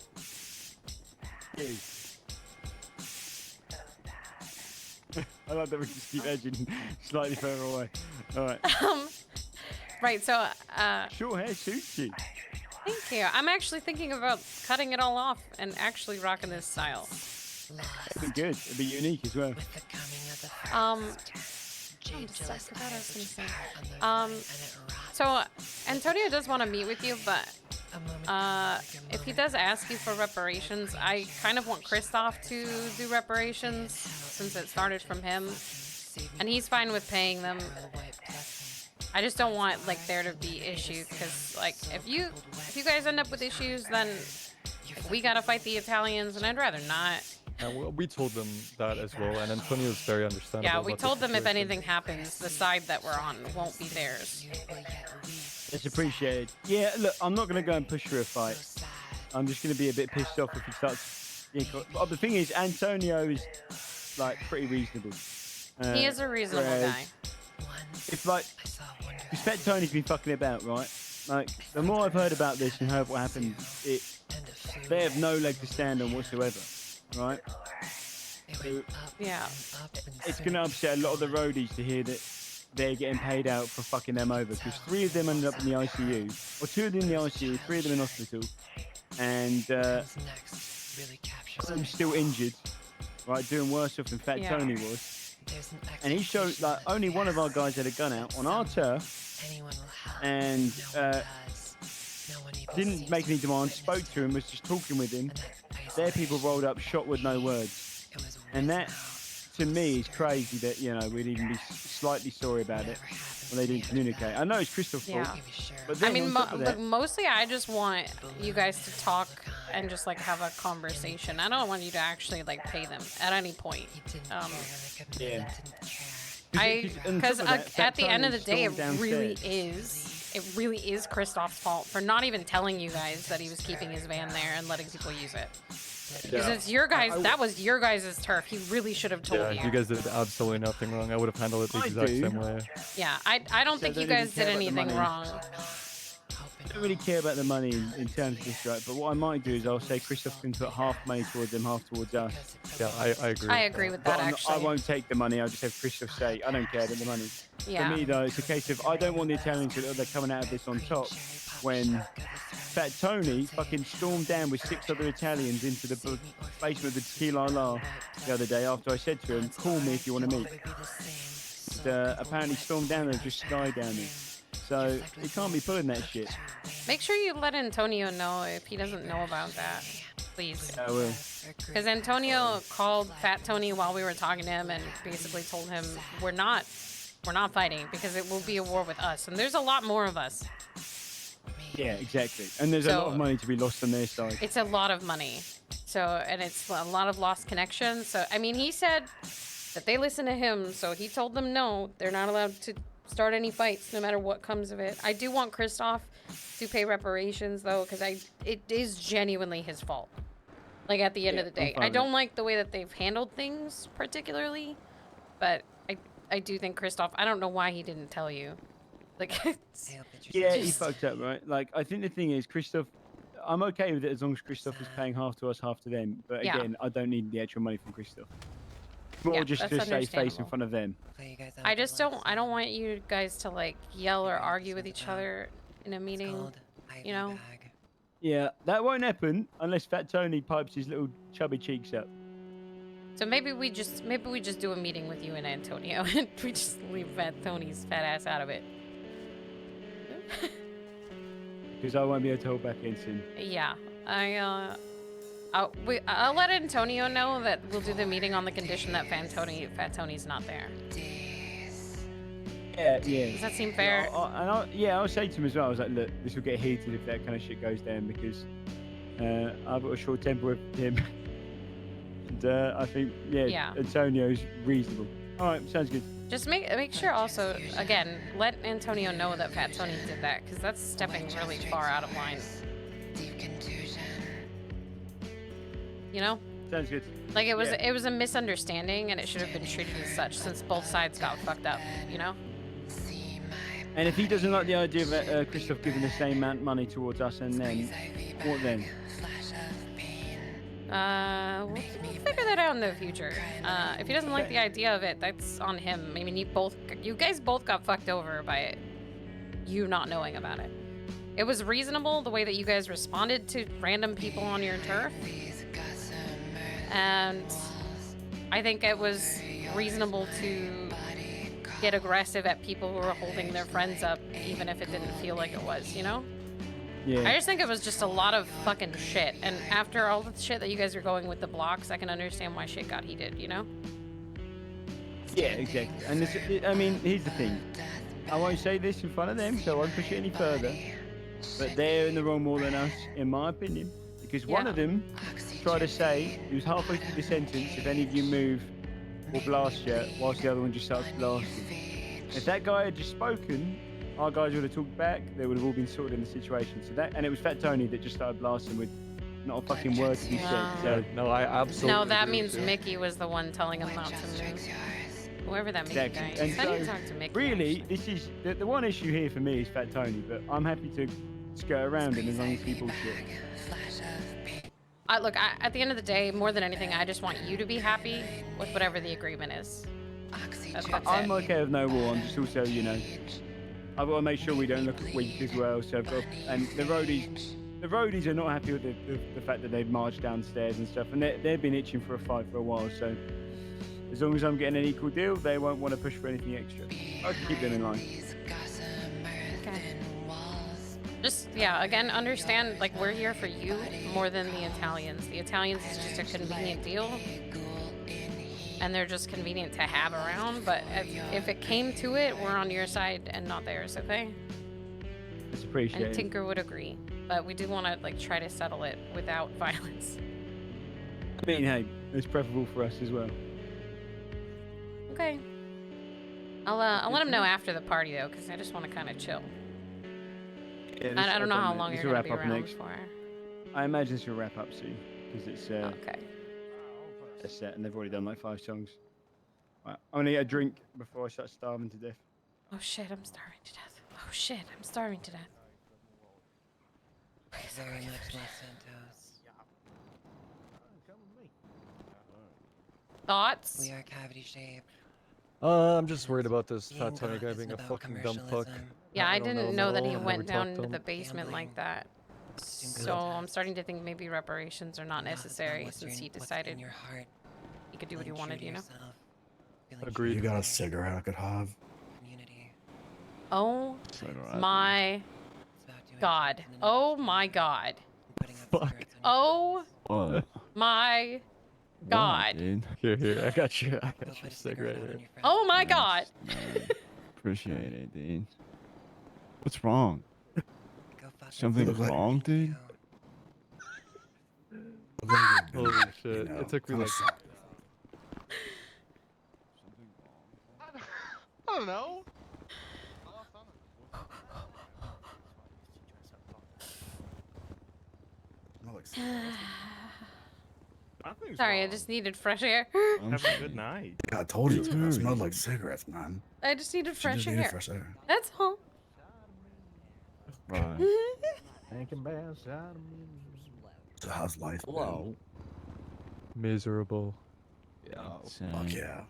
I like that we just keep edging slightly further away. All right. Right, so, Short hair suits you. thank you. I'm actually thinking about cutting it all off and actually rocking this style. It'd be good. It'd be unique as well. So Antonio does want to meet with you, but if he does ask you for reparations, I kind of want Christoph to do reparations since it started from him, and he's fine with paying them. I just don't want like there to be issues because like if you guys end up with issues, then like, we gotta fight the Italians, and I'd rather not. We told them that as well, and Antonio's very understandable. Yeah, we about the told them if situation. anything happens, the side that we're on won't be theirs. It's appreciated. Yeah, look, I'm not going to go and push for a fight. I'm just going to be a bit pissed off if he starts. But the thing is, Antonio is like pretty reasonable. He is a reasonable whereas guy. If like, Respect Tony's been fucking about, right? Like, the more I've heard about this and heard what happened, they have no leg to stand on whatsoever, right? So, yeah. It's going to upset a lot of the roadies to hear that they're getting paid out for fucking them over, because 3 of them ended up in the ICU, or 2 of them in the ICU, 3 of them in hospital, and I'm still injured, right, doing worse off than Fat Tony was. And he showed, like, only one of our guys had a gun out on our turf, and didn't make any demands, spoke to him, was just talking with him. Their people rolled up, shot with no words. And that, to me, it's crazy that, you know, we'd even be slightly sorry about it when they didn't communicate. I know it's Christoph's fault, but then I mean, on top of that, mostly I just want you guys to talk and just like have a conversation. I don't want you to actually like pay them at any point. yeah. Because at the end of the day, it really is Christoph's fault for not even telling you guys that he was keeping his van there and letting people use it. Because it's your guys. That was your guys' turf. He really should have told Yeah, you guys did absolutely nothing wrong. I would have handled it the exact same way. Yeah, I don't think you guys did anything wrong. I don't really care about the money in terms of this, right? But what I might do is I'll say Christoph can put half money towards them, half towards us. Yeah, I agree. I agree with that, But actually. I won't take the money. I'll just have Christoph say, I don't care about the money. Yeah. For me, though, it's a case of I don't want the Italians to look like they're coming out of this on top when Fat Tony fucking stormed down with 6 other Italians into the basement of the Tequila La the other day after I said to him, call me if you want to meet. Apparently stormed down and just sky down there. So he can't be pulling that shit. Make sure you let Antonio know if he doesn't know about that, please. I will. Because Antonio called Fat Tony while we were talking to him and basically told him we're not fighting because it will be a war with us, and there's a lot more of us. Yeah, exactly. And there's a lot of money to be lost on their side. It's a lot of money. So, and it's a lot of lost connections. So, I mean, he said that they listen to him, so he told them no, they're not allowed to start any fights no matter what comes of it. I do want Christoph to pay reparations though, because it is genuinely his fault. Like at the end of the day, I don't like the way that they've handled things particularly, but I do think Christoph, I don't know why he didn't tell you. Like, yeah, he fucked up, right? Like, I think the thing is, Christoph, I'm okay with it as long as Christoph is paying half to us, half to them. But again, I don't need the extra money from Christoph. More just to save face in front of them. I don't want you guys to like yell or argue with each other in a meeting, you know? Yeah, that won't happen unless Fat Tony pipes his little chubby cheeks up. So maybe we just do a meeting with you and Antonio and we just leave Fat Tony's fat ass out of it. Because I won't be able to hold back against him. Yeah, I'll let Antonio know that we'll do the meeting on the condition that Fat Tony's not there. Yeah. Does that seem fair? I'll say to him as well. I was like, look, this will get heated if that kind of shit goes down because I've got a short temper with him. And I think, Antonio's reasonable. All right, sounds good. Just make sure also, again, let Antonio know that Fat Tony did that, because that's stepping really far out of line. You know? Sounds good. Like it was a misunderstanding, and it should have been treated as such, since both sides got fucked up. You know? And if he doesn't like the idea of Christoph giving the same amount of money towards us, and then what then? We'll figure that out in the future. If he doesn't like the idea of it, that's on him. I mean, you guys both got fucked over by you not knowing about it. It was reasonable the way that you guys responded to random people on your turf. And I think it was reasonable to get aggressive at people who were holding their friends up, even if it didn't feel like it was, you know? Yeah. I just think it was just a lot of fucking shit. And after all the shit that you guys are going with the blocks, I can understand why shit got heated, you know? Yeah, exactly. And I mean, here's the thing. I won't say this in front of them, so I won't push it any further. But they're in the wrong more than us, in my opinion. Because one of them tried to say, he was halfway through the sentence, if any of you move, we'll blast you, whilst the other one just starts blasting. If that guy had just spoken, our guys would have talked back, they would have all been sorted in the situation. So and it was Fat Tony that just started blasting with not a fucking word to be said. So no, I absolutely No, that means Mickey was the one telling him not to move. Whoever that Mickey guy is. I need to talk to Mickey. Really, this is the one issue here for me is Fat Tony, but I'm happy to skirt around him as long as he bullshit. Look, at the end of the day, more than anything, I just want you to be happy with whatever the agreement is. I'm okay with no war. I'm just also, you know, I've got to make sure we don't look weak as well. So and the roadies are not happy with the fact that they've marched downstairs and stuff, and they've been itching for a fight for a while. So as long as I'm getting an equal deal, they won't want to push for anything extra. I can keep them in line. Okay. Just, again, understand, like, we're here for you more than the Italians. The Italians is just a convenient deal. and they're just convenient to have around. But if it came to it, we're on your side and not theirs, okay? It's And appreciated. Tinker would agree, but we do want to like try to settle it without violence. I mean, hey, it's preferable for us as well. Okay. I'll let him know after the party though, because I just want to kind of chill. Yeah, I don't know how long this you're will gonna be wrap up around next. for. I imagine this will wrap up soon because it's Okay. a set and they've already done like 5 songs. Right, I'm gonna get a drink before I start starving to death. Oh shit, I'm starving to death. Oh shit, I'm starving to death. Very much Los Santos. Thoughts? We are cavity shape. I'm just worried about this Being Fat Tony guy goth being a isn't about fucking dumb fuck. commercialism. Yeah, I don't didn't him know at that all. he I've went never down talked to into the him. basement like that. Consumer So I'm test. starting to think maybe reparations are not Goth is about necessary what's since he what's decided in your heart. he could do what he Being true wanted, to you know? yourself. Feeling Agreed. You got a cigarette I could have? community. Oh Cigarette. my god. Oh my god. Fuck. Oh What? my god. Dude. Here, I got your cigarette here. Oh my god. Appreciate it, dude. What's wrong? Something wrong, dude? Holy shit. It took me like... I don't know. Sorry, I just needed fresh air. Have a good night. I told you, it smelled like cigarettes, man. I just needed She fresh just air. needed fresh air. That's all. Right. So So how's life been? miserable. Yeah. Fuck yeah.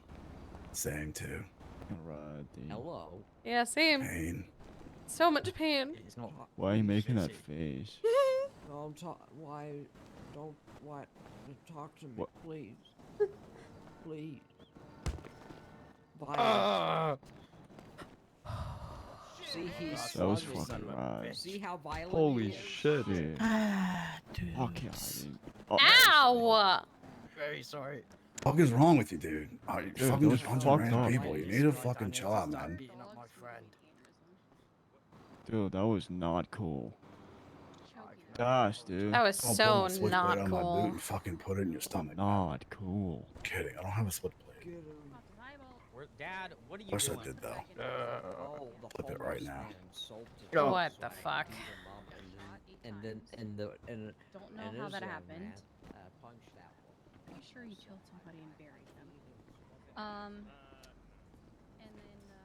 Same too. Alright, dude. Hello. Yeah, same. Pain. So much pain. It's not. Why are you making that face? No, why? Don't what? Talk to me, What? please. Please. Ah! See, he's That was slugging. fucking right. See how violent Holy he is? shit. Dude. Dude. Fuck yeah, dude. Ow! Very sorry. Fuck is wrong with you, dude? Are you Dude, fucking that just was punching fucked random up. people? You need to fucking chill out, man. Dude, that was not cool. Gosh, dude. That was Don't so put a switchblade not on my boot cool. and fucking put it in your stomach. Not cool. Kidding, I don't have a switchblade. Dad, what are you Wish I doing? did though. Oh, the Flip it right now. Oh. What the fuck? And then and the and Don't know and how his that young happened. man, punched that one. Pretty sure he killed somebody and buried them. And then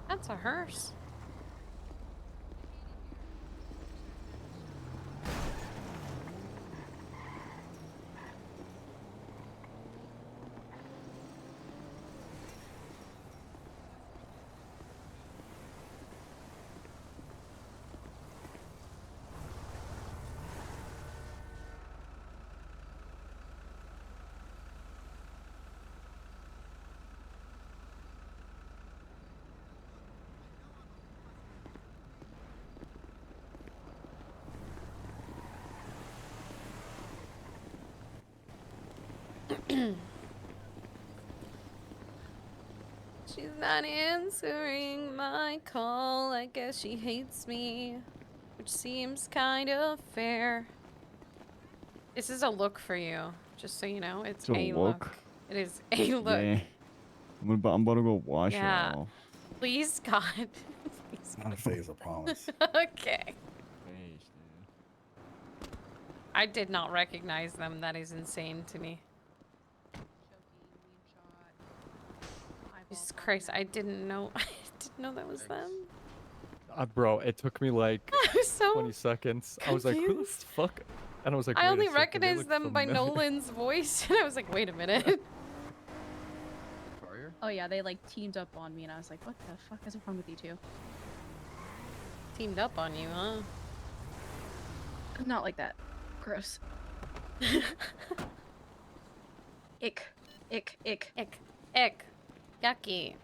That's a hearse. She's not answering my call. I guess she hates me, which seems kind of fair. This is a look for you, just so you know. It's It's a a look? look. It is a look. Yeah. I'm about to go wash Yeah. it off. Please, God. Please. Not a phase, I promise. Okay. I did not recognize them. That is insane to me. Jesus Christ, I didn't know. I didn't know that was them. Bro, it took me like I was so 20 seconds. I was like, who the confused. fuck? And I was like, I wait a only second, they recognized look them by familiar. Nolan's voice, and I was like, wait a minute. oh yeah, they like teamed up on me, and I was like, what the fuck is wrong with you two? Teamed up on you, huh? Not like that. Gross. Ick. Ick. Ick. Ick. Ick. Yucky.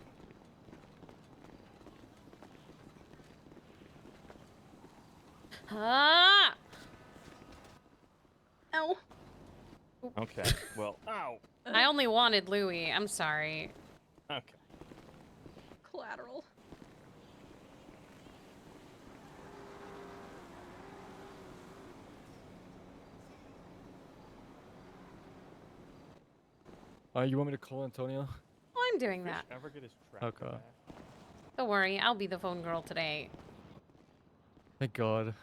Ah! Ow. Okay. Well, ow. I only wanted Louis. I'm sorry. Okay. Collateral. You want me to call Antonio? Oh, I'm doing that. Ever get his Okay. back? Don't worry, I'll be the phone girl today. Thank God.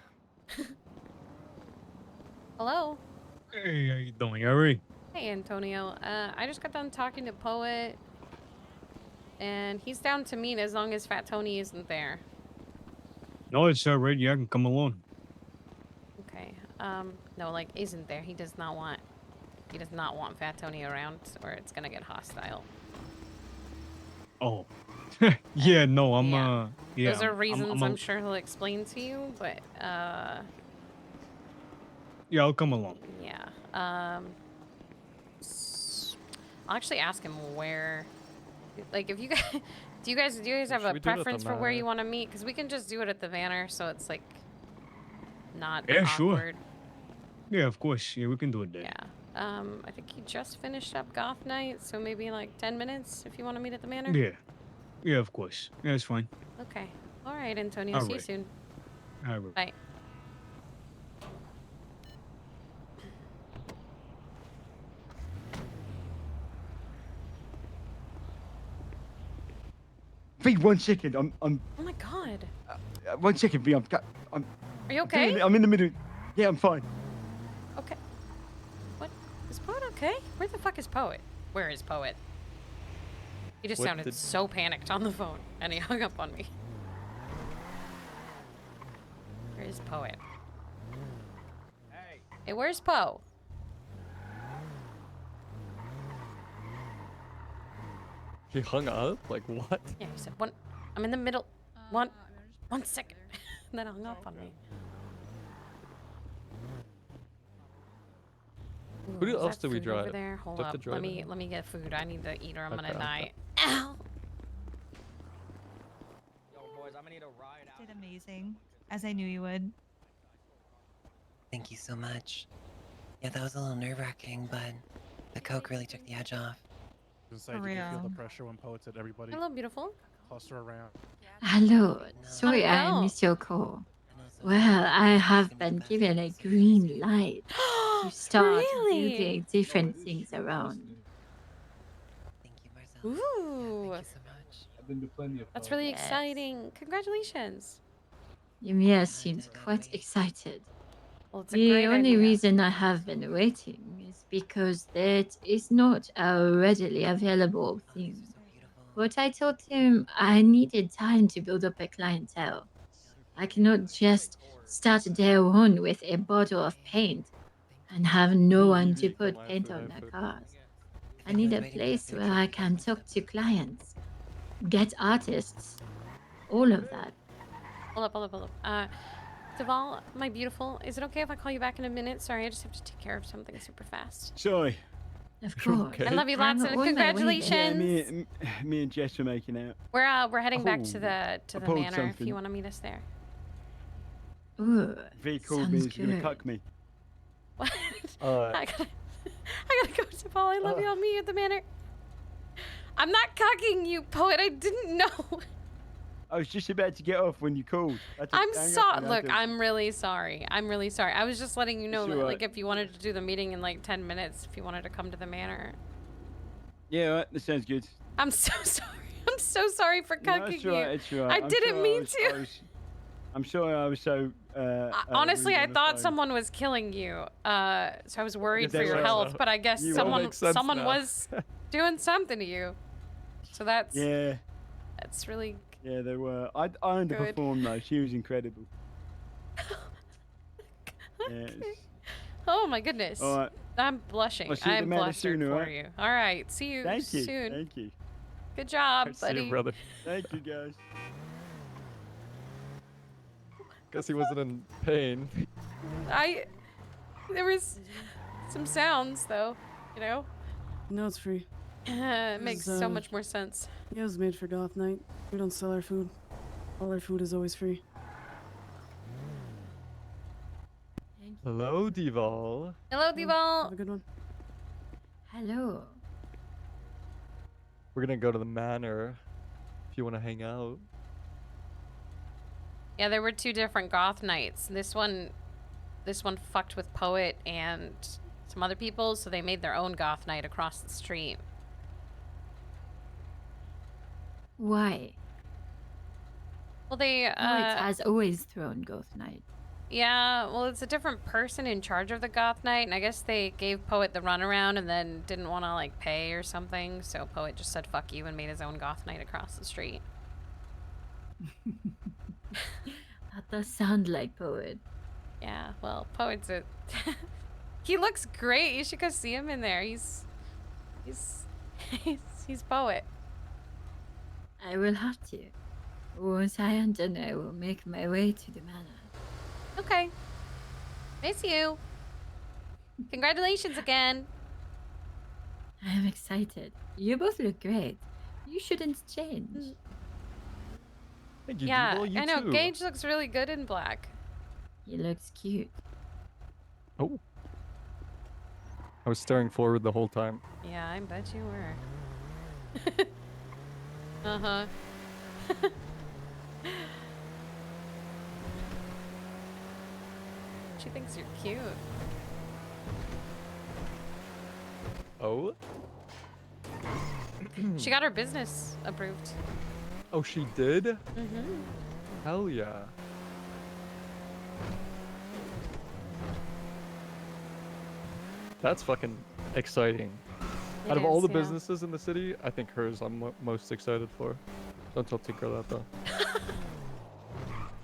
Hello? Hey, how you doing, Yuri? Hey, Antonio. I just got done talking to Poet, and he's down to meet as long as Fat Tony isn't there. No, it's alright. Yeah, I can come along. Okay. No, like, isn't there. He does not want Fat Tony around, or it's gonna get hostile. Oh. Yeah, no, I'm, Yeah. yeah. Those are reasons I'm a- sure he'll explain to you, but, Yeah, I'll come along. yeah. I'll actually ask him where, like, if you guys, do you guys have Should a we do it at the preference for where you manor? want to meet? Because we can just do it at the Manor, so it's, like, not Yeah, sure. awkward. Yeah, of course. Yeah, we can do it there. Yeah. I think he just finished up Goth Night, so maybe in, like, 10 minutes if you want to meet at the Manor. Yeah. Yeah, of course. Yeah, it's fine. Okay. All right, Antonio. See you Alright. soon. Alright. Bye. V, 1 second. I'm. Oh my God. 1 second, V. I'm. Are you okay? I'm in the middle. Yeah, I'm fine. Okay. What? Is Poet okay? Where the fuck is Poet? Where is Poet? He just What sounded did- so panicked on the phone, and he hung up on me. Where is Poet? Hey, where's Poe? He hung up? Like what? Yeah, he said one. I'm in the middle. One second. And then hung up on me. Who Ooh, is else that did we food over drive? there? Hold Do I have up. to drive Let me get food. I need to eat or I'm Okay, gonna die. okay. Ow! Did amazing, as I knew you would. Thank you so much. Yeah, that was a little nerve-wracking, but the coke really took the edge off. For Did you feel real. the pressure when Poet said everybody Hello, beautiful. cluster around? Hello. Sorry I Hello. missed your call. Well, I have been given a green light to start Really? building different things around. Ooh. I've been to plenty of That's really Yes. exciting. Congratulations. Ymir seems quite excited. Well, it's a The great only idea. reason I have been waiting is because that is not a readily available thing. But I told him I needed time to build up a clientele. I cannot just start day one with a bottle of paint and have no one to put paint on their cars. I need a place where I can talk to clients, get artists, all of that. Hold up. Deval, my beautiful, is it okay if I call you back in a minute? Sorry, I just have to take care of something super fast. Sorry. Of You're course. okay? I love you lots I'm and on my way there. congratulations. Yeah, me and Jess are making out. We're heading back to Oh, the I manor pulled if something. you want to meet us there. Ooh, V called me. sounds He's gonna good. cuck me. What? Uh, I gotta go, Deval. I love you. I'll meet you at the manor. I'm not cucking you, Poet. I didn't know. I was just about to get off when you called. I had to I'm hang up sorry. and I had Look, to- I'm really sorry. I was just letting you know It's that, alright. like, if you wanted to do the meeting in like 10 minutes, if you wanted to come to the manor. Yeah, all right, that sounds good. I'm so sorry. I'm so sorry for No, cucking it's all right, you. it's all right. I I'm didn't sorry mean was- to. I'm sorry I was so. Honestly, rude I on the thought phone. someone was killing you. So I was worried for That's your right. health, but I guess You someone makes sense now. was doing something to you. So that's Yeah, really yeah, they were. I underperformed though. She was incredible. Yes. Oh my goodness. All right. I'm blushing. I'll see you at the I'm manor flustered soon, all for right? you. All right. See you Thank you. soon. Thank you. Good job, See buddy. you, brother. Thank you, guys. Guess he wasn't in pain. There was some sounds though, you know? No, it's free. It makes It's, so much more sense. Yeah, it was made for Goth Night. We don't sell our food. All our food is always free. Thank you. Hello, Deval. Hello, Deval. Have a good one. Hello. We're gonna go to the manor if you want to hang out. Yeah, there were 2 different goth nights. This one fucked with Poet and some other people, so they made their own goth night across the street. Why? Well, they Poet has always thrown Goth Night. yeah, well, it's a different person in charge of the goth night, and I guess they gave Poet the runaround and then didn't want to like pay or something, so Poet just said fuck you and made his own goth night across the street. That does sound like Poet. Yeah, well, Poet's a he looks great. You should go see him in there. He's Poet. I will have to. Once I am done, I will make my way to the manor. Okay. Miss you. Congratulations again. I am excited. You both look great. You shouldn't change. Thank you, Yeah, Deval. You I know. too. Gage looks really good in black. He looks cute. Oh. I was staring forward the whole time. Yeah, I bet you were. Uh-huh. She thinks you're cute. Oh. She got her business approved. Oh, she did? Mm-hmm. Hell yeah. That's fucking exciting. It Out of all is, the yeah. businesses in the city, I think hers I'm most excited for. Don't tell Tinker that though.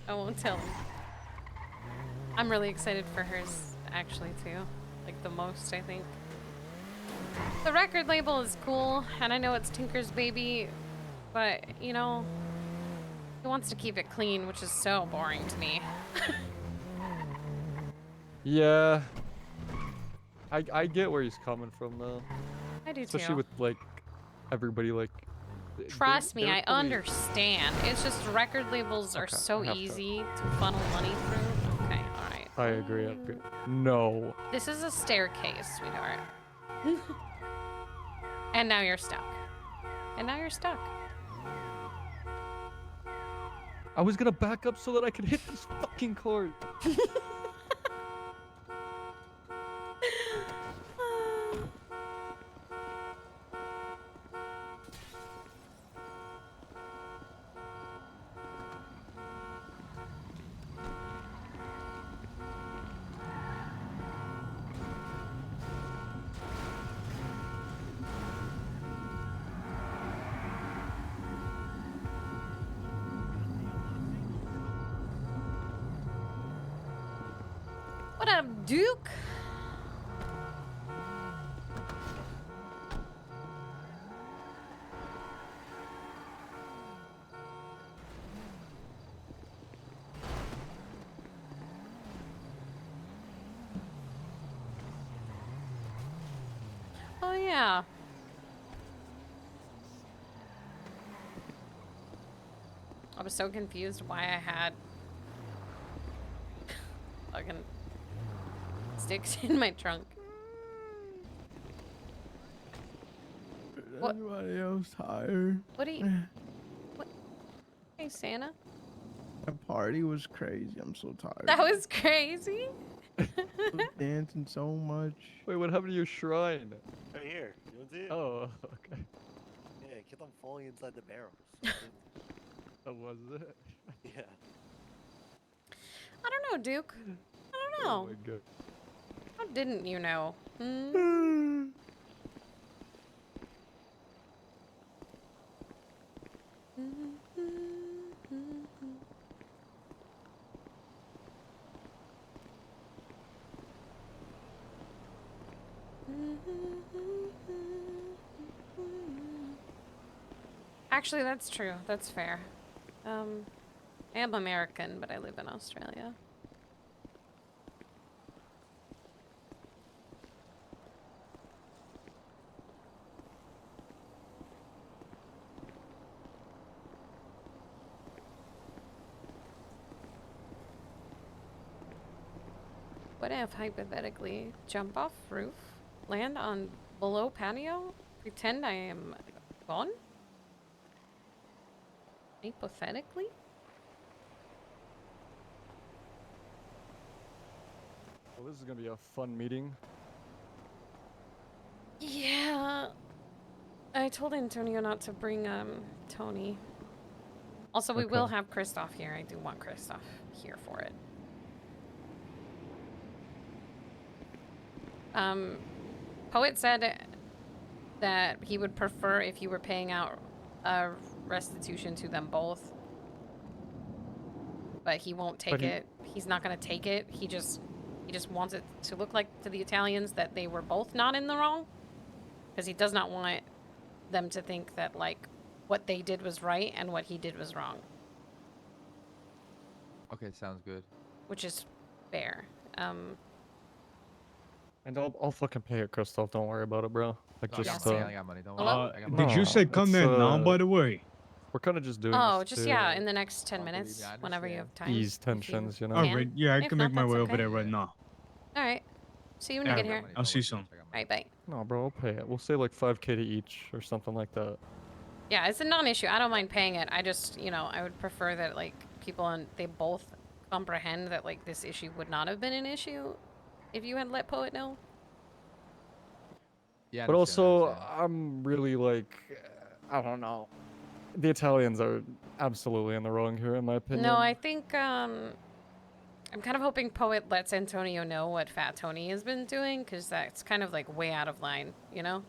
I won't tell him. I'm really excited for hers, actually, too. Like, the most, I think. The record label is cool, and I know it's Tinker's baby, but, you know, he wants to keep it clean, which is so boring to me. Yeah. I get where he's coming from though. I do Especially too. with like everybody like Trust me, they're I probably- understand. It's just record labels are Okay, so I have to- easy to funnel money through. Okay, alright. I agree. No. This is a staircase, sweetheart. And now you're stuck. And now you're stuck. I was gonna back up so that I could hit this fucking cord. What up, Duke? Oh, yeah. I was so confused why I had fucking sticks in my trunk. What? Anybody else tired? What do you... What? Hey, Santa? The party was crazy. I'm so tired. That was crazy. I was dancing so much. Wait, what happened to your shrine? Right here. You want to see it? Oh, okay. Yeah, it kept on falling inside the barrel. That was it. Yeah. I don't know, Duke. I don't Oh know. my god. How didn't you know? Hmm? Actually, that's true. That's fair. I am American, but I live in Australia. What if, hypothetically, jump off roof, land on below patio, pretend I am gone? Hypothetically? Well, this is gonna be a fun meeting. Yeah. I told Antonio not to bring, Tony. Also, we will Okay. have Kristoff here. I do want Kristoff here for it. Poet said that he would prefer if you were paying out a restitution to them both. But he won't take it. He's not gonna take it. He just wants it to look like to the Italians that they were both not in the wrong. Because he does not want them to think that, like, what they did was right and what he did was wrong. Okay, sounds good. Which is fair. And I'll fucking pay it, Christoph. Don't worry about it, bro. Like, I got just money, I got money, don't worry. Hello? I got money. Did you say come it's, in now, by the way? We're kind of just doing Oh, this just, to yeah, in the next 10 minutes, I whenever you have time. ease tensions, you know? Alright, yeah, I If can not, make my that's way over okay. there right now. Alright. See you when you get here. I'll see you soon. Alright, bye. No, bro, I'll pay it. We'll say like 5K to each or something like that. Yeah, it's a non-issue. I don't mind paying it. I just, you know, I would prefer that, like, people and they both comprehend that, like, this issue would not have been an issue if you had let Poet know. Yeah, I But understand, I also, understand. I'm really like, I don't know. The Italians are absolutely in the wrong here, in my opinion. No, I think, I'm kind of hoping Poet lets Antonio know what Fat Tony has been doing, because that's kind of, like, way out of line, you know?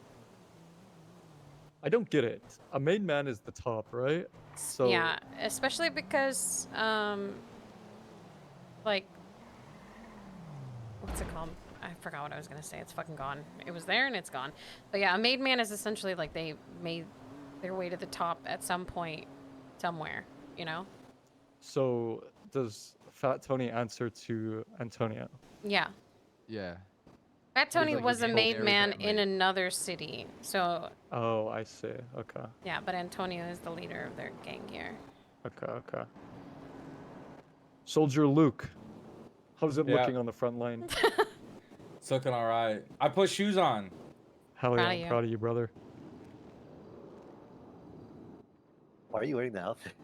I don't get it. A made man is the top, right? So Yeah, especially because, like, what's it called? I forgot what I was gonna say. It's fucking gone. It was there and it's gone. But yeah, a made man is essentially like they made their way to the top at some point, somewhere, you know? So does Fat Tony answer to Antonio? Yeah. Yeah. Fat Tony like was a the made area man that in might- another city. So, Oh, I see. Okay. yeah, but Antonio is the leader of their gang here. Okay. Soldier Luke, how's it Yeah. looking on the front line? It's looking all right. I put shoes on. Hell Proud yeah, of I'm you. proud of you, brother. Why are you wearing the outfit?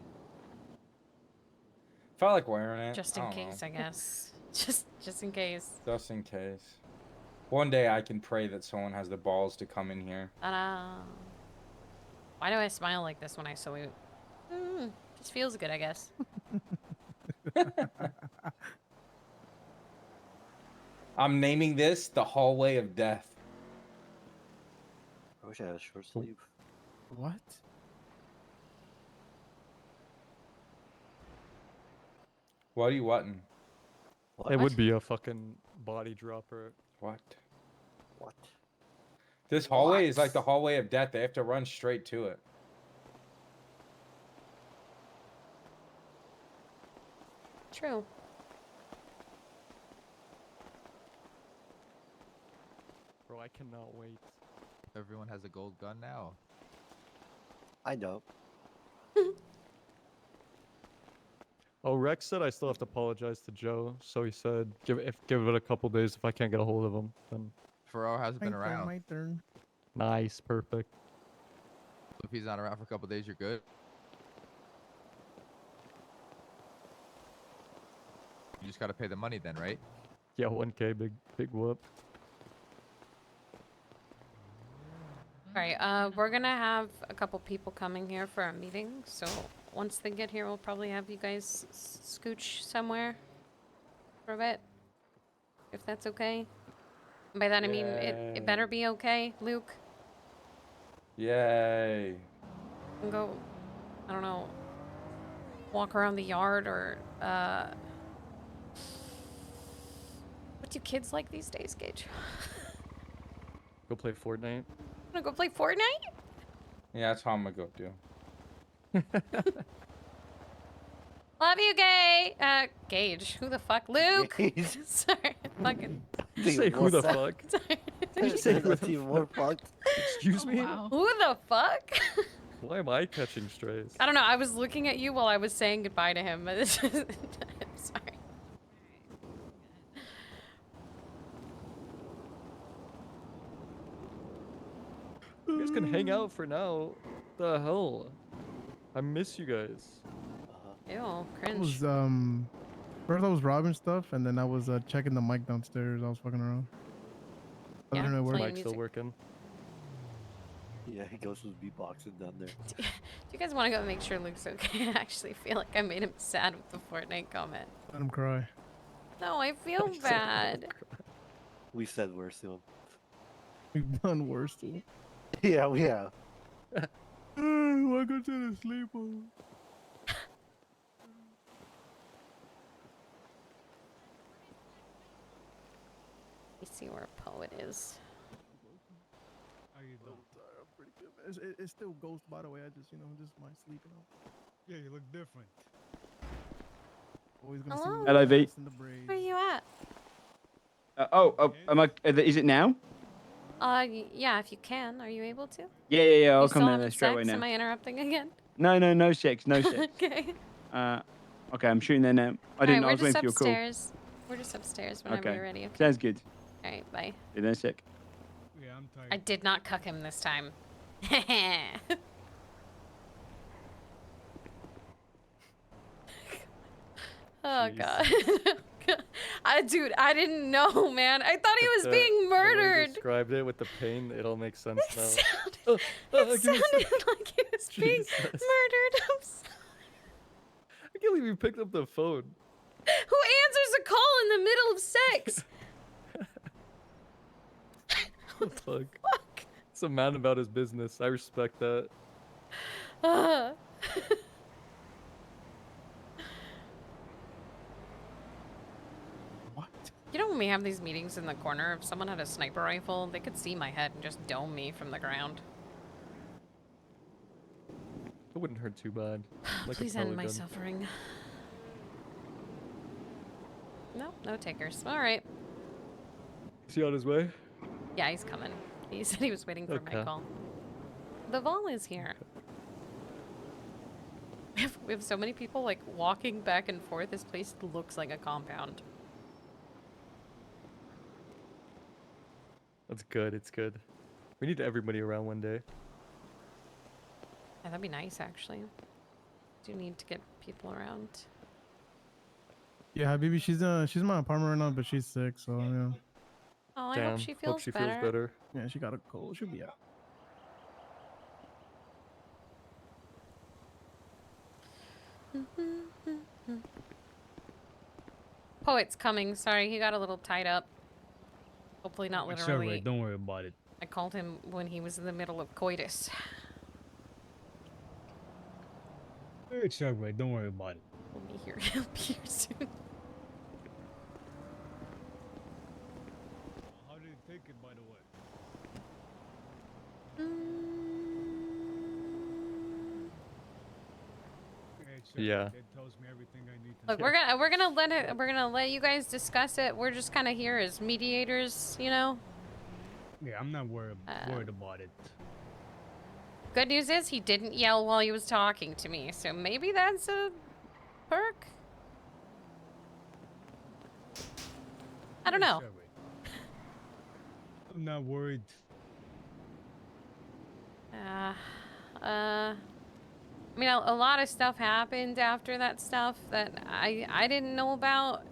Felt like wearing it. Just I in don't case, know. I guess. Just in case. Just in case. One day I can pray that someone has the balls to come in here. Ta-da. Why do I smile like this when I salute? Just feels good, I guess. I'm naming this the hallway of death. I wish I had a short sleeve. What? What are you whatting? It would be a fucking body dropper. What? What? This hallway is like the hallway of death. They have to run straight to it. True. Bro, I cannot wait. Everyone has a gold gun now. I know. Oh, Rex said I still have to apologize to Joe, so he said give it a couple days if I can't get a hold of him. Then Ferraro hasn't been around. My turn. nice, perfect. If he's not around for a couple days, you're good. You just gotta pay the money then, right? Yeah, 1K, big whoop. Alright, we're gonna have a couple people coming here for a meeting, so once they get here, we'll probably have you guys scooch somewhere for a bit. If that's okay. And by that I mean, it better be okay, Luke. Yay. And go, I don't know, walk around the yard or, what do kids like these days, Gage? Go play Fortnite. Wanna go play Fortnite? Yeah, that's how I'm gonna go do. Love you, Gage. Who the fuck? Luke! Sorry, fucking. Did you say who the fuck? Sorry. Did you say who That's the even more fucked. Excuse me? Who the fuck? Why am I catching strays? I don't know, I was looking at you while I was saying goodbye to him. But it's just, I'm sorry. You guys can hang out for now. The hell? I miss you guys. Ew, I cringe. was first I was robbing stuff, and then I was checking the mic downstairs. I was fucking around. I Yeah, don't know where. playing Mic's still music. working. Yeah, he goes with beatboxing down there. Do you guys want to go make sure Luke's okay? I actually feel like I made him sad with the Fortnite comment. Let him cry. No, I feel bad. We said worse to him. We've done worse to him. Yeah, we have. Welcome to the sleepover. Let me see where Poet is. How you doing? I'm pretty good, man. It's still Ghost, by the way. I just, just my sleeping out. Yeah, you look different. Always gonna Hello? see Hello, V. Where are you at? Am I? Is it now? Yeah, if you can. Are you able to? Yeah. I'll You come still there having straight away sex? now. Am I interrupting again? No sex, no sex. Okay. Okay, I'm shooting there now. I didn't. Alright, I was we're waiting just for your call. upstairs. We're just upstairs whenever Okay. you're ready. Okay. Sounds good. Alright, bye. See you in a sec. Yeah, I'm tired. I did not cuck him this time. Oh Jeez. god. Dude, I didn't know, man. I thought he was The- being the way you murdered. described it with the pain. It all makes sense now. It Give me a sounded sec. like he was being Jesus. murdered. I'm sorry. I can't believe you picked up the phone. Who answers a call in the middle of sex? What the fuck? It's a man about his business. I respect that. You know when we have these meetings in the corner, if someone had a sniper rifle, they could see my head and just dome me from the ground. It wouldn't hurt too bad. Like a Please end pellet my gun. suffering. No takers. Alright. Is he on his way? Yeah, he's coming. He said he was waiting for my Okay. call. The Vol is here. We have so many people like walking back and forth. This place looks like a compound. That's good. It's good. We need everybody around one day. Yeah, that'd be nice actually. Do need to get people around. Yeah, baby, she's in my apartment right now, but she's sick, so yeah. Oh, I Damn. hope she feels feels better. better. Yeah, she got a cold. She'll be out. Poet's coming. Sorry, he got a little tied up. Hopefully not It's literally. alright, don't worry about it. I called him when he was in the middle of coitus. It's alright, don't worry about it. We'll be here. He'll be here soon. How did it take it, by the way? Yeah. It tells me everything I need to Look, know. we're gonna let you guys discuss it. We're just kind of here as mediators, you know. Yeah, I'm not worried about it. Good news is he didn't yell while he was talking to me, so maybe that's a perk. I don't know. It's alright. I'm not worried. I mean, a lot of stuff happened after that stuff that I didn't know about,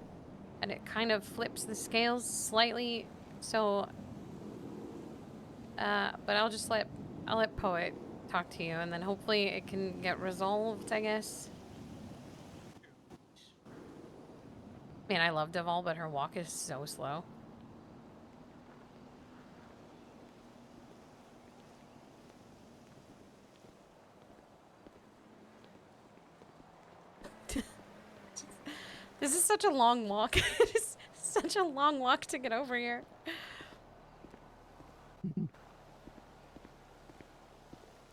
and it kind of flips the scales slightly. So, but I'll let Poet talk to you, and then hopefully it can get resolved, I guess. Man, I love Deval, but her walk is so slow. This is such a long walk. It is such a long walk to get over here.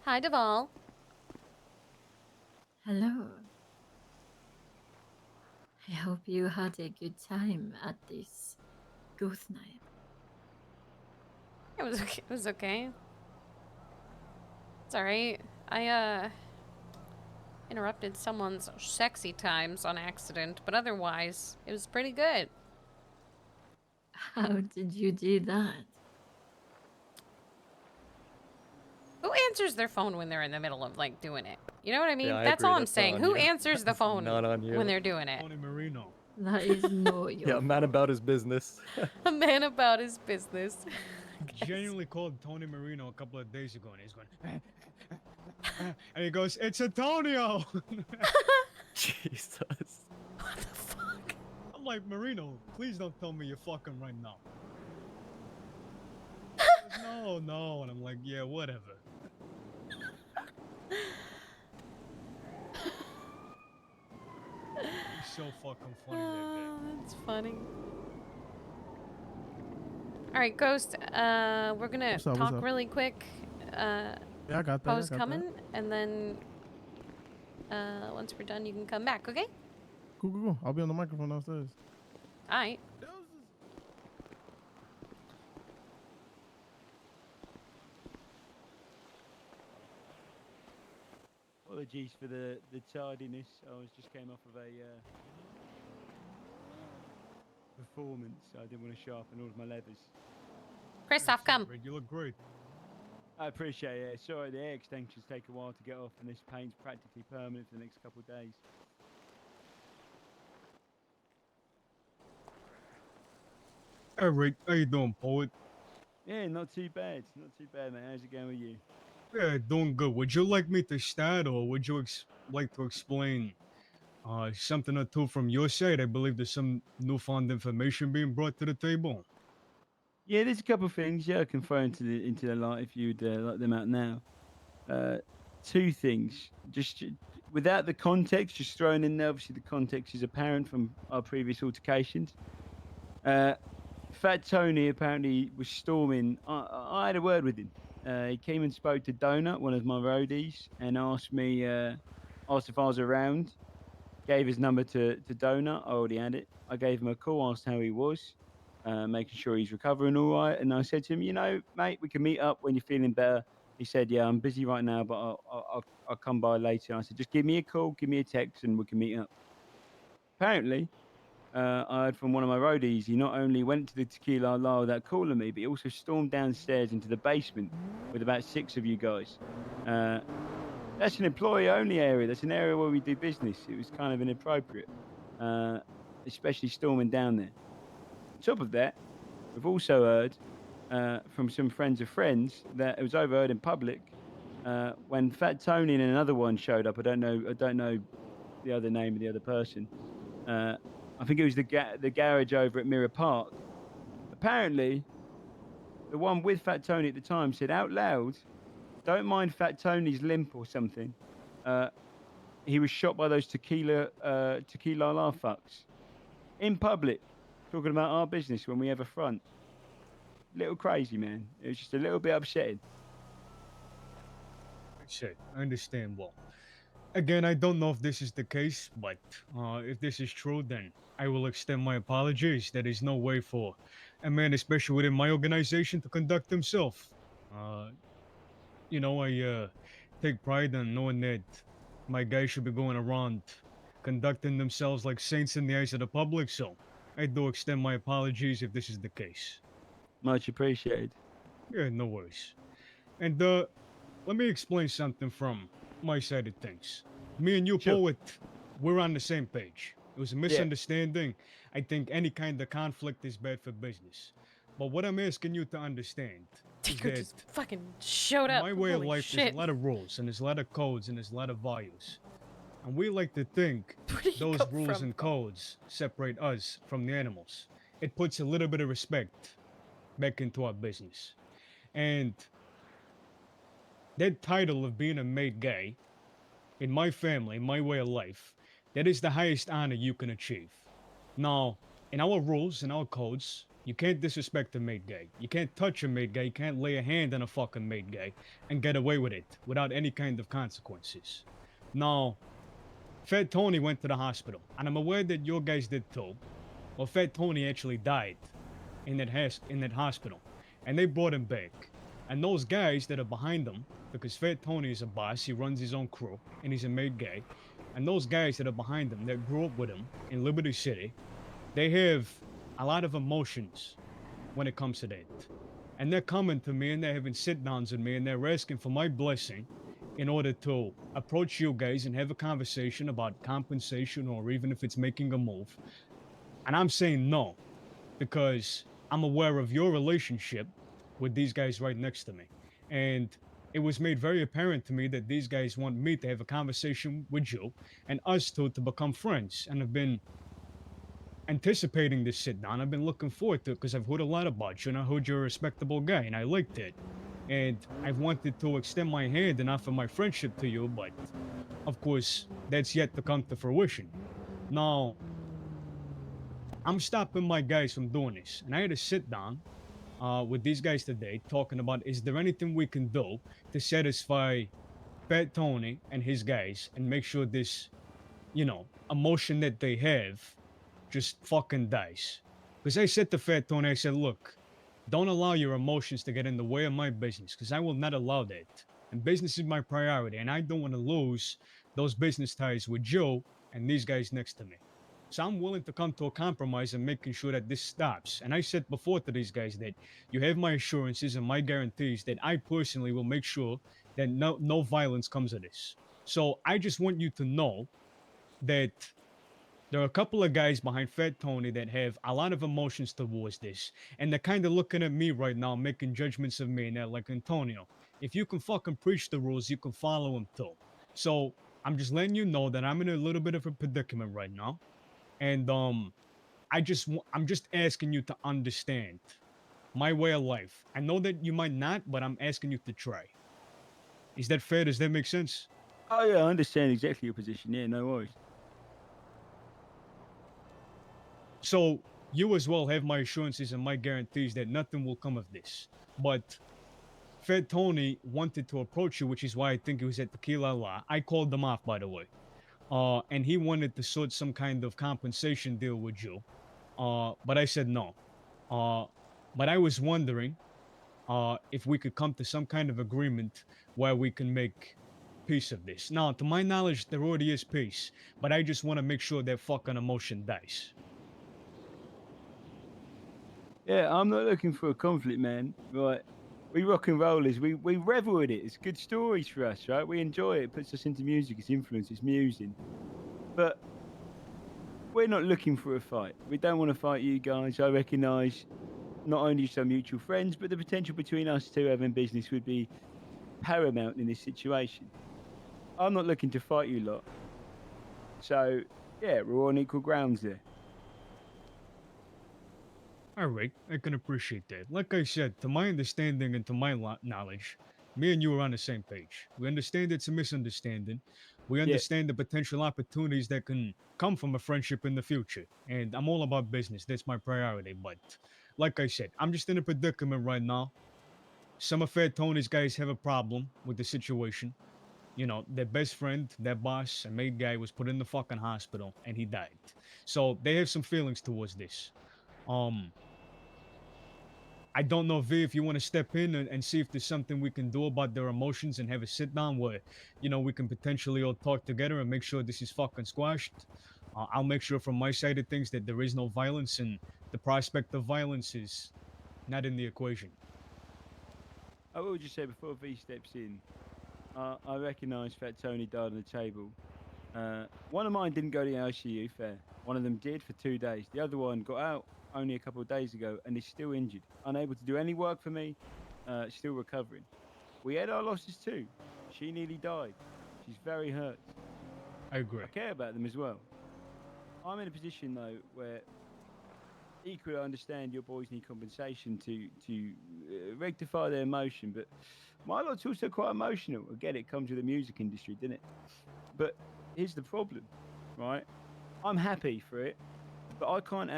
Hi, Deval. Hello. I hope you had a good time at this ghost night. It was okay. It was okay. It's alright. I interrupted someone's sexy times on accident, but otherwise, it was pretty good. How did you do that? answers their phone when they're in the middle of like doing it? You know what I mean? Yeah, I That's agree, all I'm that's not saying. on Who you. answers the That's phone not on you. when they're doing it? Tony Marino. That is not your Yeah, a man about his business. A man about his business. Genuinely called Tony Marino a couple of days ago, and he's going, and he goes, "It's Antonio." Jesus. What the fuck? I'm like, Marino, please don't tell me you're fucking right now. He goes, no, and I'm like, yeah, whatever. He's so fucking funny, that guy. Oh, that's funny. All right, Ghost. We're gonna What's up, talk what's up? really quick. Yeah, I got that. Poe's I got coming, that. and then once we're done, you can come back. Okay? Cool. I'll be on the microphone downstairs. All right. Apologies for the tardiness. I just came off of a performance. I didn't want to sharpen all of my levers. Christoph, come. You look great. I appreciate it. Sorry, the air extensions take a while to get off, and this paint's practically permanent for the next couple of days. Hey, Rick, how you doing, poet? Yeah, not too bad. Not too bad, mate. How's it going with you? Yeah, doing good. Would you like me to start, or would you like to explain something or two from your side? I believe there's some newfound information being brought to the table. Yeah, there's a couple of things. Yeah, I can throw into the light if you'd like them out now. Two things. Just without the context, just thrown in there. Obviously, the context is apparent from our previous altercations. Fat Tony apparently was storming. I had a word with him. He came and spoke to Donut, one of my roadies, and asked me, asked if I was around. Gave his number to Donut. I already had it. I gave him a call, asked how he was, making sure he's recovering all right. And I said to him, you know, mate, we can meet up when you're feeling better. He said, yeah, I'm busy right now, but I'll come by later. And I said, just give me a call, give me a text, and we can meet up. Apparently, I heard from one of my roadies, he not only went to the Tequila La without calling me, but he also stormed downstairs into the basement with about 6 of you guys. That's an employee-only area. That's an area where we do business. It was kind of inappropriate, especially storming down there. On top of that, we've also heard from some friends of friends that it was overheard in public when Fat Tony and another one showed up. I don't know the other name of the other person. I think it was the garage over at Mirror Park. Apparently, the one with Fat Tony at the time said out loud, "Don't mind Fat Tony's limp or something. He was shot by those tequila la fucks in public, talking about our business when we have a front. Little crazy, man. It was just a little bit upsetting." Shit, I understand well. Again, I don't know if this is the case, but if this is true, then I will extend my apologies. There is no way for a man, especially within my organization, to conduct himself. You know, I take pride in knowing that my guys should be going around conducting themselves like saints in the eyes of the public, so I do extend my apologies if this is the case. Much appreciated. Yeah, no worries. And let me explain something from my side of things. Me and you, Poet, we're on the same page. It was a misunderstanding. I think any kind of conflict is bad for business. But what I'm asking you to understand is Tico that just fucking showed up. my way of Holy life, shit. there's a lot of rules, and there's a lot of codes, and there's a lot of values. And we like to think those rules and codes separate us from the animals. It puts a little bit of respect back into our business. And that title of being a made guy, in my family, my way of life, that is the highest honor you can achieve. Now, in our rules and our codes, you can't disrespect a made guy. You can't touch a made guy. You can't lay a hand on a fucking made guy and get away with it without any kind of consequences. Now, Fat Tony went to the hospital, and I'm aware that your guys did too. Well, Fat Tony actually died in that hospital, and they brought him back. And those guys that are behind him, because Fat Tony is a boss, he runs his own crew, and he's a made guy. And those guys that are behind him, that grew up with him in Liberty City, they have a lot of emotions when it comes to that. And they're coming to me and they're having sit downs with me and they're asking for my blessing in order to approach you guys and have a conversation about compensation or even if it's making a move. And I'm saying no, because I'm aware of your relationship with these guys right next to me. And it was made very apparent to me that these guys want me to have a conversation with you and us two to become friends. And I've been anticipating this sit down. I've been looking forward to it because I've heard a lot about you and I heard you're a respectable guy and I liked it. And I wanted to extend my hand and offer my friendship to you, but of course, that's yet to come to fruition. Now, I'm stopping my guys from doing this, and I had a sit down with these guys today talking about is there anything we can do to satisfy Fat Tony and his guys and make sure this, emotion that they have just fucking dies. Because I said to Fat Tony, I said, look, don't allow your emotions to get in the way of my business, because I will not allow that. And business is my priority, and I don't want to lose those business ties with Joe and these guys next to me. So I'm willing to come to a compromise and making sure that this stops. And I said before to these guys that you have my assurances and my guarantees that I personally will make sure that no violence comes of this. So I just want you to know that there are a couple of guys behind Fat Tony that have a lot of emotions towards this, and they're kind of looking at me right now, making judgments of me, and they're like, Antonio, if you can fucking preach the rules, you can follow them too. So I'm just letting you know that I'm in a little bit of a predicament right now, and I'm just asking you to understand my way of life. I know that you might not, but I'm asking you to try. Is that fair? Does that make sense? Oh yeah, I understand exactly your position. Yeah, no worries. So you as well have my assurances and my guarantees that nothing will come of this. But Fed Tony wanted to approach you, which is why I think it was at Tequila La. I called them off, by the way. And he wanted to sort some kind of compensation deal with you. But I said no. But I was wondering if we could come to some kind of agreement where we can make peace of this. Now, to my knowledge, there already is peace, but I just want to make sure that fucking emotion dies. Yeah, I'm not looking for a conflict, man. Right. We rock and rollers. We revel with it. It's good stories for us, right? We enjoy it. It puts us into music. It's influence. It's music. But we're not looking for a fight. We don't want to fight you guys. I recognise not only some mutual friends, but the potential between us two having business would be paramount in this situation. I'm not looking to fight you lot. So, yeah, we're on equal grounds there. Alright, I can appreciate that. Like I said, to my understanding and to my knowledge, me and you are on the same page. We understand it's a misunderstanding. We understand the potential opportunities that can come from a friendship in the future. And I'm all about business. That's my priority. But like I said, I'm just in a predicament right now. Some of Fat Tony's guys have a problem with the situation. You know, their best friend, their boss, a maid guy was put in the fucking hospital and he died. So they have some feelings towards this. I don't know, V, if you want to step in and see if there's something we can do about their emotions and have a sit down where, we can potentially all talk together and make sure this is fucking squashed. I'll make sure from my side of things that there is no violence and the prospect of violence is not in the equation. I will just say before V steps in, I recognise Fat Tony died on the table. One of mine didn't go to the ICU, fair. One of them did for 2 days. The other one got out only a couple of days ago and is still injured. Unable to do any work for me, still recovering. We had our losses too. She nearly died. She's very hurt. I agree. I care about them as well. I'm in a position though where equally I understand your boys need compensation to rectify their emotion, but my lot's also quite emotional. I get it comes with the music industry, didn't it? But here's the problem, right? I'm happy for it, but I can't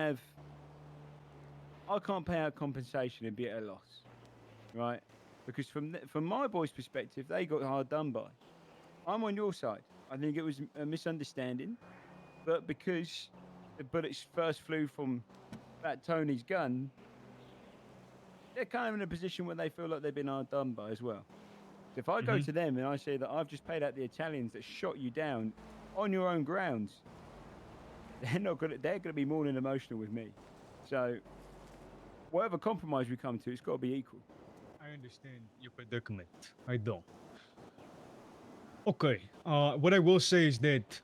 pay out compensation and be at a loss, right? Because from my boys' perspective, they got hard done by. I'm on your side. I think it was a misunderstanding, but because the bullets first flew from Fat Tony's gun, they're kind of in a position where they feel like they've been hard done by as well. So if I go to them and I say that I've just paid out the Italians that shot you down on your own grounds, they're gonna be more than emotional with me. So whatever compromise we come to, it's got to be equal. I understand your predicament. I don't. Okay. What I will say is that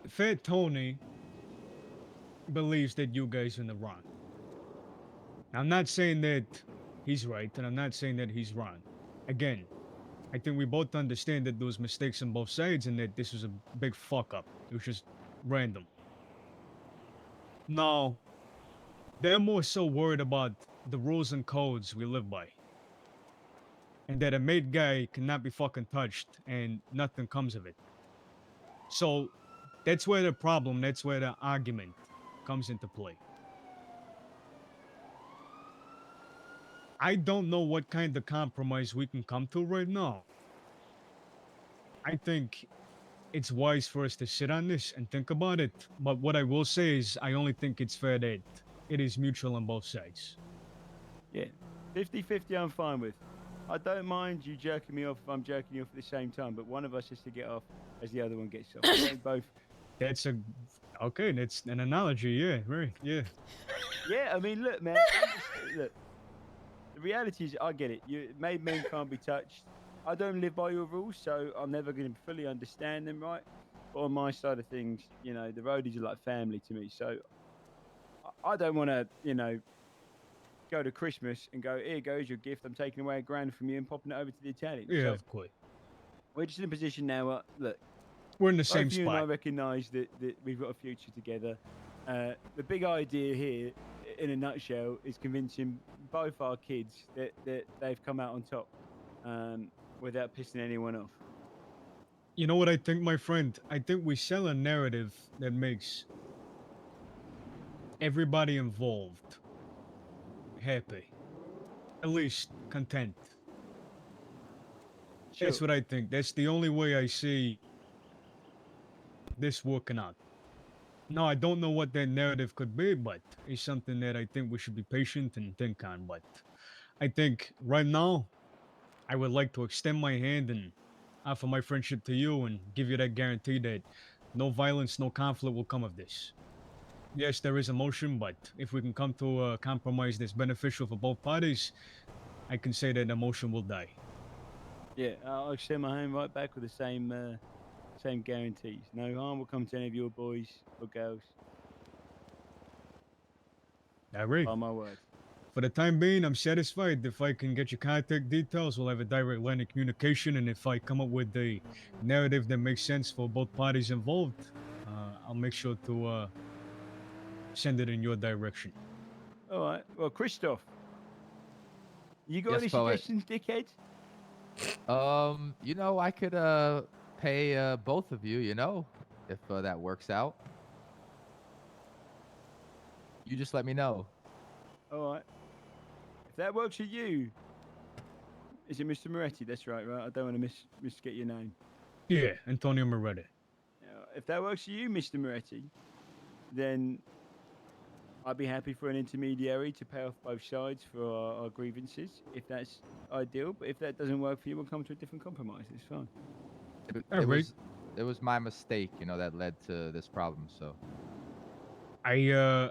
Fat Tony believes that you guys are in the wrong. I'm not saying that he's right, and I'm not saying that he's wrong. Again, I think we both understand that there was mistakes on both sides and that this was a big fuck up. It was just random. Now, they're more so worried about the rules and codes we live by. And that a made guy cannot be fucking touched and nothing comes of it. So, that's where the problem, that's where the argument comes into play. I don't know what kind of compromise we can come to right now. I think it's wise for us to sit on this and think about it. But what I will say is I only think it's fair that it is mutual on both sides. Yeah, 50-50 I'm fine with. I don't mind you jerking me off if I'm jerking you off at the same time, but one of us has to get off as the other one gets off. We don't both. That's a... Okay, that's an analogy, yeah, right, yeah. Yeah, I mean, look, man. Look, the reality is, I get it. Made men can't be touched. I don't live by your rules, so I'm never going to fully understand them, right? But on my side of things, you know, the roadies are like family to me. So I don't want to, you know, go to Christmas and go, here goes your gift. I'm taking away $1,000 from you and popping it over to the Italians. Yeah, So of course. we're just in a position now. Look, we're in the both same you and I spot. recognise that we've got a future together. The big idea here, in a nutshell, is convincing both our kids that they've come out on top without pissing anyone off. You know what I think, my friend? I think we sell a narrative that makes everybody involved happy. At least content. That's Sure. what I think. That's the only way I see this working out. No, I don't know what that narrative could be, but it's something that I think we should be patient and think on. But I think right now, I would like to extend my hand and offer my friendship to you and give you that guarantee that no violence, no conflict will come of this. Yes, there is emotion, but if we can come to a compromise that's beneficial for both parties, I can say that emotion will die. Yeah, I'll extend my hand right back with the same guarantees. No harm will come to any of your boys or girls. All right. By my word. For the time being, I'm satisfied. If I can get your contact details, we'll have a direct line of communication. And if I come up with a narrative that makes sense for both parties involved, I'll make sure to send it in your direction. All right. Well, Christoph, you got Yes, any poet. suggestions, dickhead? You know, I could pay both of you, you know, if that works out. You just let me know. All right. If that works for you, is it Mr. Moretti? That's right, right? I don't want to misget your name. Yeah, Antonio Moretti. If that works for you, Mr. Moretti, then I'd be happy for an intermediary to pay off both sides for our grievances, if that's ideal. But if that doesn't work for you, we'll come to a different compromise. It's fine. It was my mistake, you know, that led to this problem. So I